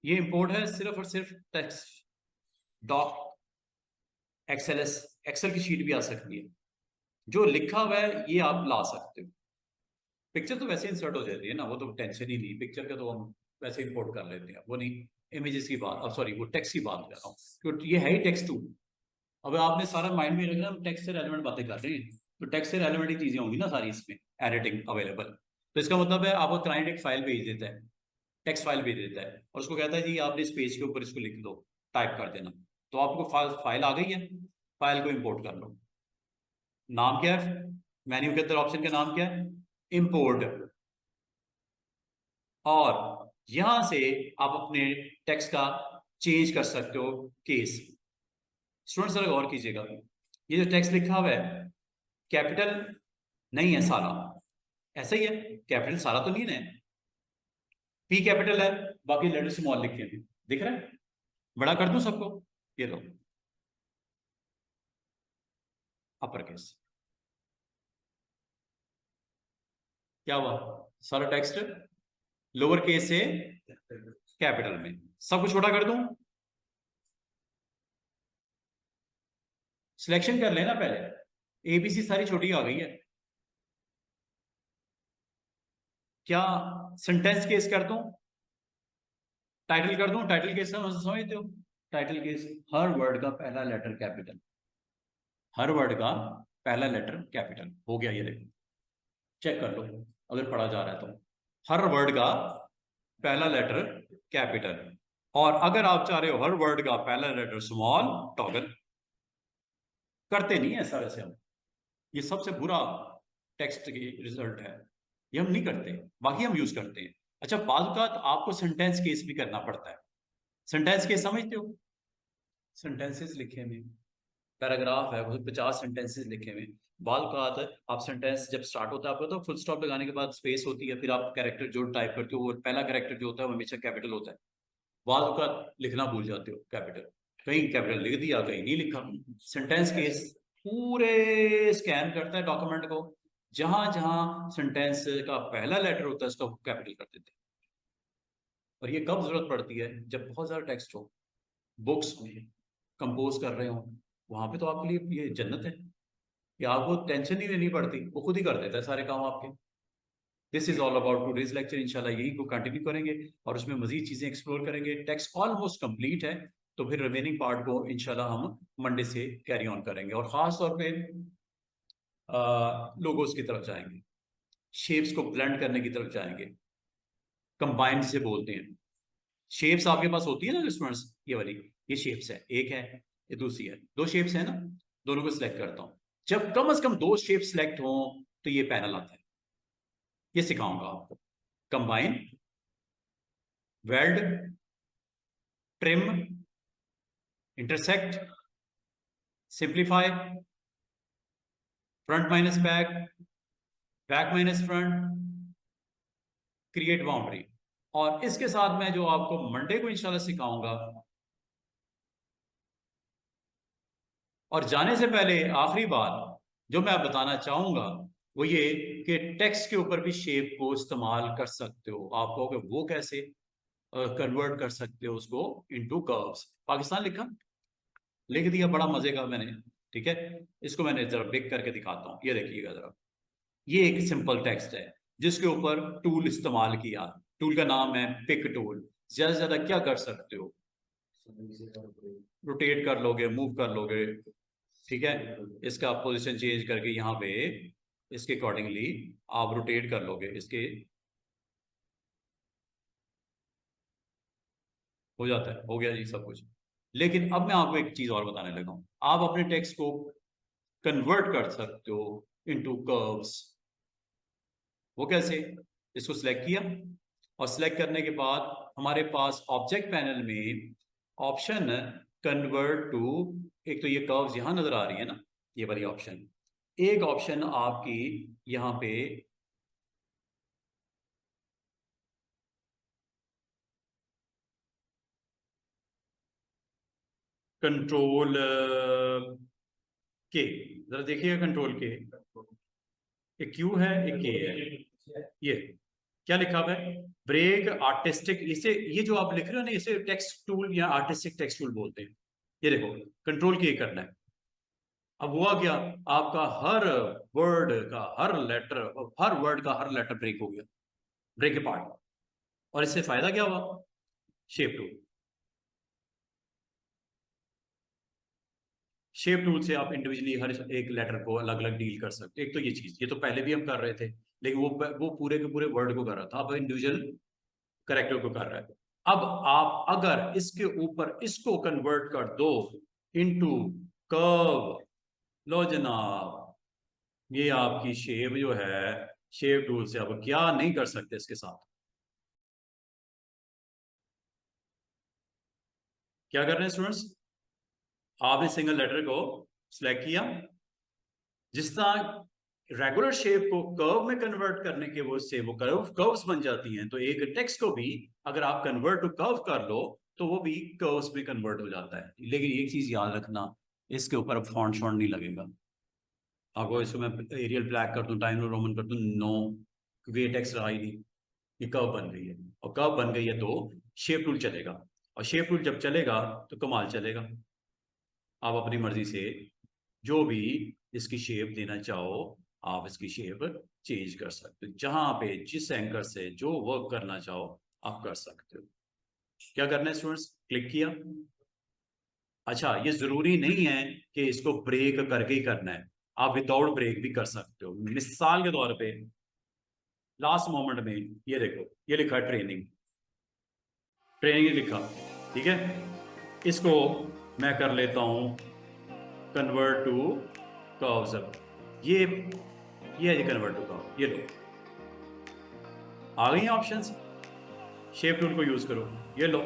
[SPEAKER 1] ये इंपोर्ट है सिर्फ और सिर्फ टेक्स्ट डॉक, एक्सएलएस, एक्सेल की शीट भी आ सकती है। जो लिखा हुआ है ये आप ला सकते हो। पिक्चर तो वैसे इंसर्ट हो जाती है ना, वो तो टेंशन ही नहीं, पिक्चर का तो हम वैसे इंपोर्ट कर लेते हैं, वो नहीं। इमेजेस की बात, सॉरी, वो टेक्स्ट की बात कर रहा हूँ, क्योंकि ये है ही टेक्स्ट टू। अब आपने सारा माइंड में रखना, हम टेक्स्ट से रेलेवेंट बातें कर रहे हैं, तो टेक्स्ट से रेलेवेंट ही चीजें होंगी ना सारी इसमें, एडिटिंग अवेलेबल। तो इसका मतलब है आपको क्लाइंट एक फाइल भेज देता है, टेक्स्ट फाइल भेज देता है, और उसको कहता है जी आपने इस पेज के ऊपर इसको लिख दो, टाइप कर देना। तो आपको फाइल आ गई है, फाइल को इंपोर्ट कर लो। नाम क्या है मेन्यू के अंदर, ऑप्शन का नाम क्या है, इंपोर्ट। और यहां से आप अपने टेक्स्ट का चेंज कर सकते हो केस। स्टूडेंट सर गौर कीजिएगा, ये जो टेक्स्ट लिखा हुआ है कैपिटल नहीं है सारा, ऐसा ही है, कैपिटल सारा तो नहीं है, पी कैपिटल है, बाकी लेटर स्मॉल लिखे हैं, दिख रहा है? बड़ा कर दूं सबको, ये लो, अपर केस। क्या हुआ, सारा टेक्स्ट लोअर केस से कैपिटल में, सब कुछ छोटा कर दूं। सिलेक्शन कर लेना पहले, एबीसी सारी छोटी आ गई है। क्या सेंटेंस केस कर दूं, टाइटल कर दूं, टाइटल केस समझते हो? टाइटल केस, हर वर्ड का पहला लेटर कैपिटल, हर वर्ड का पहला लेटर कैपिटल हो गया, ये देखो, चेक कर लो अगर पढ़ा जा रहा है तो। हर वर्ड का पहला लेटर कैपिटल, और अगर आप चाह रहे हो हर वर्ड का पहला लेटर स्मॉल, टॉगल। करते नहीं है ऐसा वैसे हम, ये सबसे बुरा टेक्स्ट की रिजल्ट है, ये हम नहीं करते, बाकी हम यूज करते हैं। अच्छा, बात का आपको सेंटेंस केस भी करना पड़ता है। सेंटेंस केस समझते हो? सेंटेंसेस लिखे में, पैराग्राफ है, 50 सेंटेंसेस लिखे हुए, बाल का आता है, आप सेंटेंस जब स्टार्ट होता है आपका तो फुल स्टॉप लगाने के बाद स्पेस होती है, फिर आप कैरेक्टर जो टाइप करते हो वो पहला कैरेक्टर जो होता है वो हमेशा कैपिटल होता है, बाल का लिखना भूल जाते हो कैपिटल, कहीं कैपिटल लिख दिया कहीं नहीं लिखा। सेंटेंस केस पूरे स्कैन करता है डॉक्यूमेंट को, जहां जहां सेंटेंस का पहला लेटर होता है उसका कैपिटल कर देते हैं। और ये कब जरूरत पड़ती है, जब बहुत सारा टेक्स्ट हो, बुक्स कंपोज कर रहे हो, वहां पे तो आपके लिए ये जन्नत है, कि आपको टेंशन नहीं लेनी पड़ती, वो खुद ही कर देता है सारे काम आपके। This is all about today's lecture, इंशाल्लाह यही को कंटिन्यू करेंगे और उसमें मजीद चीजें एक्सप्लोर करेंगे। टेक्स्ट ऑलमोस्ट कंप्लीट है, तो फिर रिमेनिंग पार्ट को इंशाल्लाह हम मंडे से कैरी ऑन करेंगे, और खास तौर पे लोगोस की तरफ जाएंगे, शेप्स को ब्लेंड करने की तरफ जाएंगे, कंबाइन जिसे बोलते हैं। शेप्स आपके पास होती है ना स्टूडेंट्स, ये वाली, ये शेप्स है, एक है, ये दूसरी है, दो शेप्स है ना, दोनों को सिलेक्ट करता हूं। जब कम से कम दो शेप सिलेक्ट हो तो ये पैनल आता है, ये सिखाऊंगा आपको। Combine, weld, trim, intersect, simplify, front minus back, back minus front, create boundary. और इसके साथ मैं जो आपको मंडे को इंशाल्लाह सिखाऊंगा, और जाने से पहले आखिरी बात जो मैं बताना चाहूंगा वो ये कि टेक्स्ट के ऊपर भी शेप को इस्तेमाल कर सकते हो। आप कहोगे वो कैसे, कन्वर्ट कर सकते हो उसको इनटू कर्व्स। पाकिस्तान लिखा, लिख दिया, बड़ा मजे का मैंने, ठीक है। इसको मैंने जरा बिग करके दिखाता हूँ, ये देखिएगा जरा, ये एक सिंपल टेक्स्ट है जिसके ऊपर टूल इस्तेमाल किया, टूल का नाम है पिक टूल। ज्यादा से ज्यादा क्या कर सकते हो, रोटेट कर लोगे, मूव कर लोगे, ठीक है, इसका पोजीशन चेंज करके यहाँ पे इसके अकॉर्डिंगली आप रोटेट कर लोगे, इसके हो जाता है, हो गया जी सब कुछ। लेकिन अब मैं आपको एक चीज और बताने लगा हूं, आप अपने टेक्स्ट को कन्वर्ट कर सकते हो इनटू कर्व्स। वो कैसे? इसको सिलेक्ट किया और सिलेक्ट करने के बाद हमारे पास ऑब्जेक्ट पैनल में ऑप्शन कन्वर्ट टू, एक तो ये कर्व्स यहां नजर आ रही है ना, ये वाली ऑप्शन, एक ऑप्शन आपकी यहां पे कंट्रोल के, जरा देखिएगा कंट्रोल के, एक क्यू है एक के है, ये क्या लिखा हुआ है? Break artistic. इसे, ये जो आप लिख रहे हो ना, इसे टेक्स्ट टूल या आर्टिस्टिक टेक्स्ट टूल बोलते हैं। ये देखो कंट्रोल के करना है। अब हुआ क्या, आपका हर वर्ड का हर लेटर, हर वर्ड का हर लेटर ब्रेक हो गया, ब्रेक ए पार्ट। और इससे फायदा क्या हुआ? शेप टूल, शेप टूल से आप इंडिविजुअली हर एक लेटर को अलग अलग डील कर सकते। एक तो ये चीज, ये तो पहले भी हम कर रहे थे, लेकिन वो पूरे के पूरे वर्ड को कर रहा था, अब इंडिविजुअल करेक्टर को कर रहा है। अब आप अगर इसके ऊपर इसको कन्वर्ट कर दो इनटू कर्व, लो जनाब, ये आपकी शेप जो है, शेप टूल से अब क्या नहीं कर सकते इसके साथ। क्या कर रहे हैं स्टूडेंट्स? आपने सिंगल लेटर को सिलेक्ट किया, जिस तरह रेगुलर शेप को कर्व में कन्वर्ट करने के वो से वो कर्व्स बन जाती हैं, तो एक टेक्स्ट को भी अगर आप कन्वर्ट टू कर्व कर लो तो वो भी कर्व्स में कन्वर्ट हो जाता है। लेकिन एक चीज याद रखना, इसके ऊपर अब फॉन्ट शॉन्ट नहीं लगेगा। आपको इसको मैं एरियल ब्लैक कर दूं, टाइम रोमन कर दूं, नो, क्योंकि ये टेक्स्ट रहा ही नहीं, ये कर्व बन गई है। और कर्व बन गई है तो शेप टूल चलेगा, और शेप टूल जब चलेगा तो कमाल चलेगा। आप अपनी मर्जी से जो भी इसकी शेप देना चाहो, आप इसकी शेप चेंज कर सकते हो, जहां पे जिस एंकर से जो वर्क करना चाहो आप कर सकते हो। क्या करना है स्टूडेंट्स? क्लिक किया। अच्छा, ये जरूरी नहीं है कि इसको ब्रेक करके ही करना है, आप विदाउट ब्रेक भी कर सकते हो। मिसाल के तौर पे लास्ट मोमेंट में ये देखो, ये लिखा है ट्रेनिंग, ट्रेनिंग लिखा, ठीक है, इसको मैं कर लेता हूं कन्वर्ट टू कर्व्स। ये है जी कन्वर्ट टू कर्व, ये लो आ गई ऑप्शंस। शेप टूल को यूज करो, ये लो,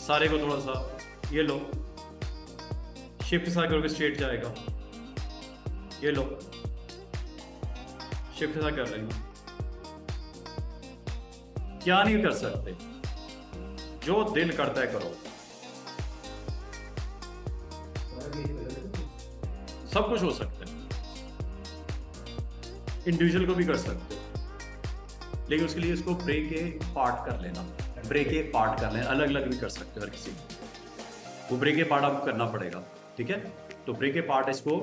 [SPEAKER 1] सारे को थोड़ा सा ये लो, शिफ्ट सा करोगे स्ट्रेट जाएगा, ये लो, शिफ्ट सा कर लेंगे। क्या नहीं कर सकते, जो दिल करता है करो, सब कुछ हो सकता है। इंडिविजुअल को भी कर सकते हो, लेकिन उसके लिए इसको ब्रेक ए पार्ट कर लेना, ब्रेक ए पार्ट कर लेना, अलग अलग भी कर सकते हो हर किसी को, वो ब्रेक ए पार्ट आपको करना पड़ेगा, ठीक है। तो ब्रेक ए पार्ट इसको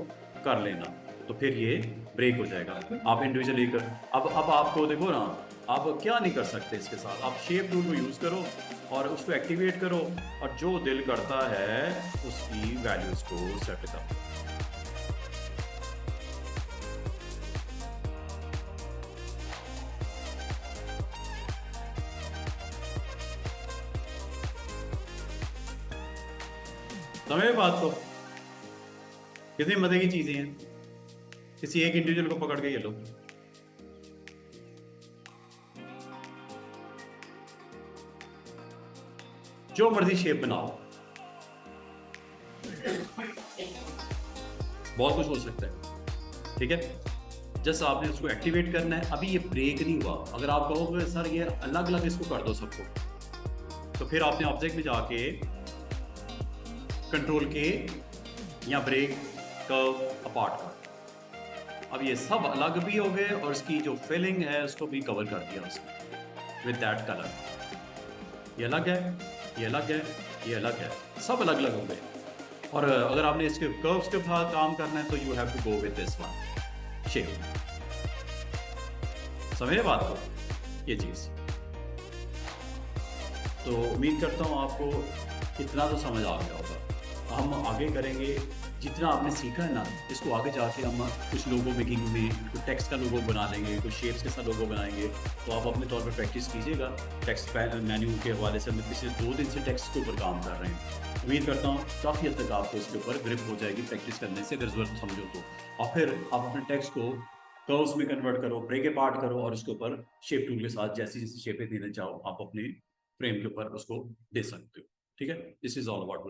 [SPEAKER 1] कर लेना, तो फिर ये ब्रेक हो जाएगा। आप इंडिविजुअली कर, अब आपको देखो ना, आप क्या नहीं कर सकते इसके साथ, आप शेप टूल को यूज करो और उसको एक्टिवेट करो, और जो दिल करता है उसकी वैल्यूज को सेट करो। समझ बात को? कितनी मजे की चीजें हैं, किसी एक इंडिविजुअल को पकड़ के ये लो, जो मर्जी शेप बनाओ, बहुत कुछ हो सकता है, ठीक है। जैसे आपने उसको एक्टिवेट करना है, अभी ये ब्रेक नहीं हुआ। अगर आप कहोगे सर ये अलग अलग इसको कर दो सबको, तो फिर आपने ऑब्जेक्ट में जाके कंट्रोल के या ब्रेक कर्व अपार्ट कर, अब ये सब अलग भी हो गए और इसकी जो फिलिंग है उसको भी कवर कर दिया उसने विद दैट कलर। ये अलग है, ये अलग है, ये अलग है, सब अलग अलग हो गए। और अगर आपने इसके कर्व्स के साथ काम करना है तो you have to go with this one shape. समझे बात को? ये चीज तो उम्मीद करता हूं आपको इतना तो समझ आ गया होगा। हम आगे करेंगे जितना आपने सीखा है ना, इसको आगे जाके हम कुछ लोगो मेकिंग में कुछ टेक्स्ट का लोगो बना लेंगे, कुछ शेप्स के साथ लोगो बनाएंगे। तो आप अपने तौर पर प्रैक्टिस कीजिएगा। टेक्स्ट मेन्यू के हवाले से हम पिछले 2 दिन से टेक्स्ट के ऊपर काम कर रहे हैं। उम्मीद करता हूँ काफ़ी हद तक आपको इसके ऊपर ग्रिप हो जाएगी प्रैक्टिस करने से, अगर ज़रूरत समझो तो। और फिर आप अपने टेक्स्ट को कर्व्स में कन्वर्ट करो, ब्रेक अपार्ट करो और उसके ऊपर शेप टूल के साथ जैसी जैसी शेपें देना चाहो आप अपने फ्रेम के ऊपर उसको दे सकते हो। ठीक है, दिस इज ऑल अबाउट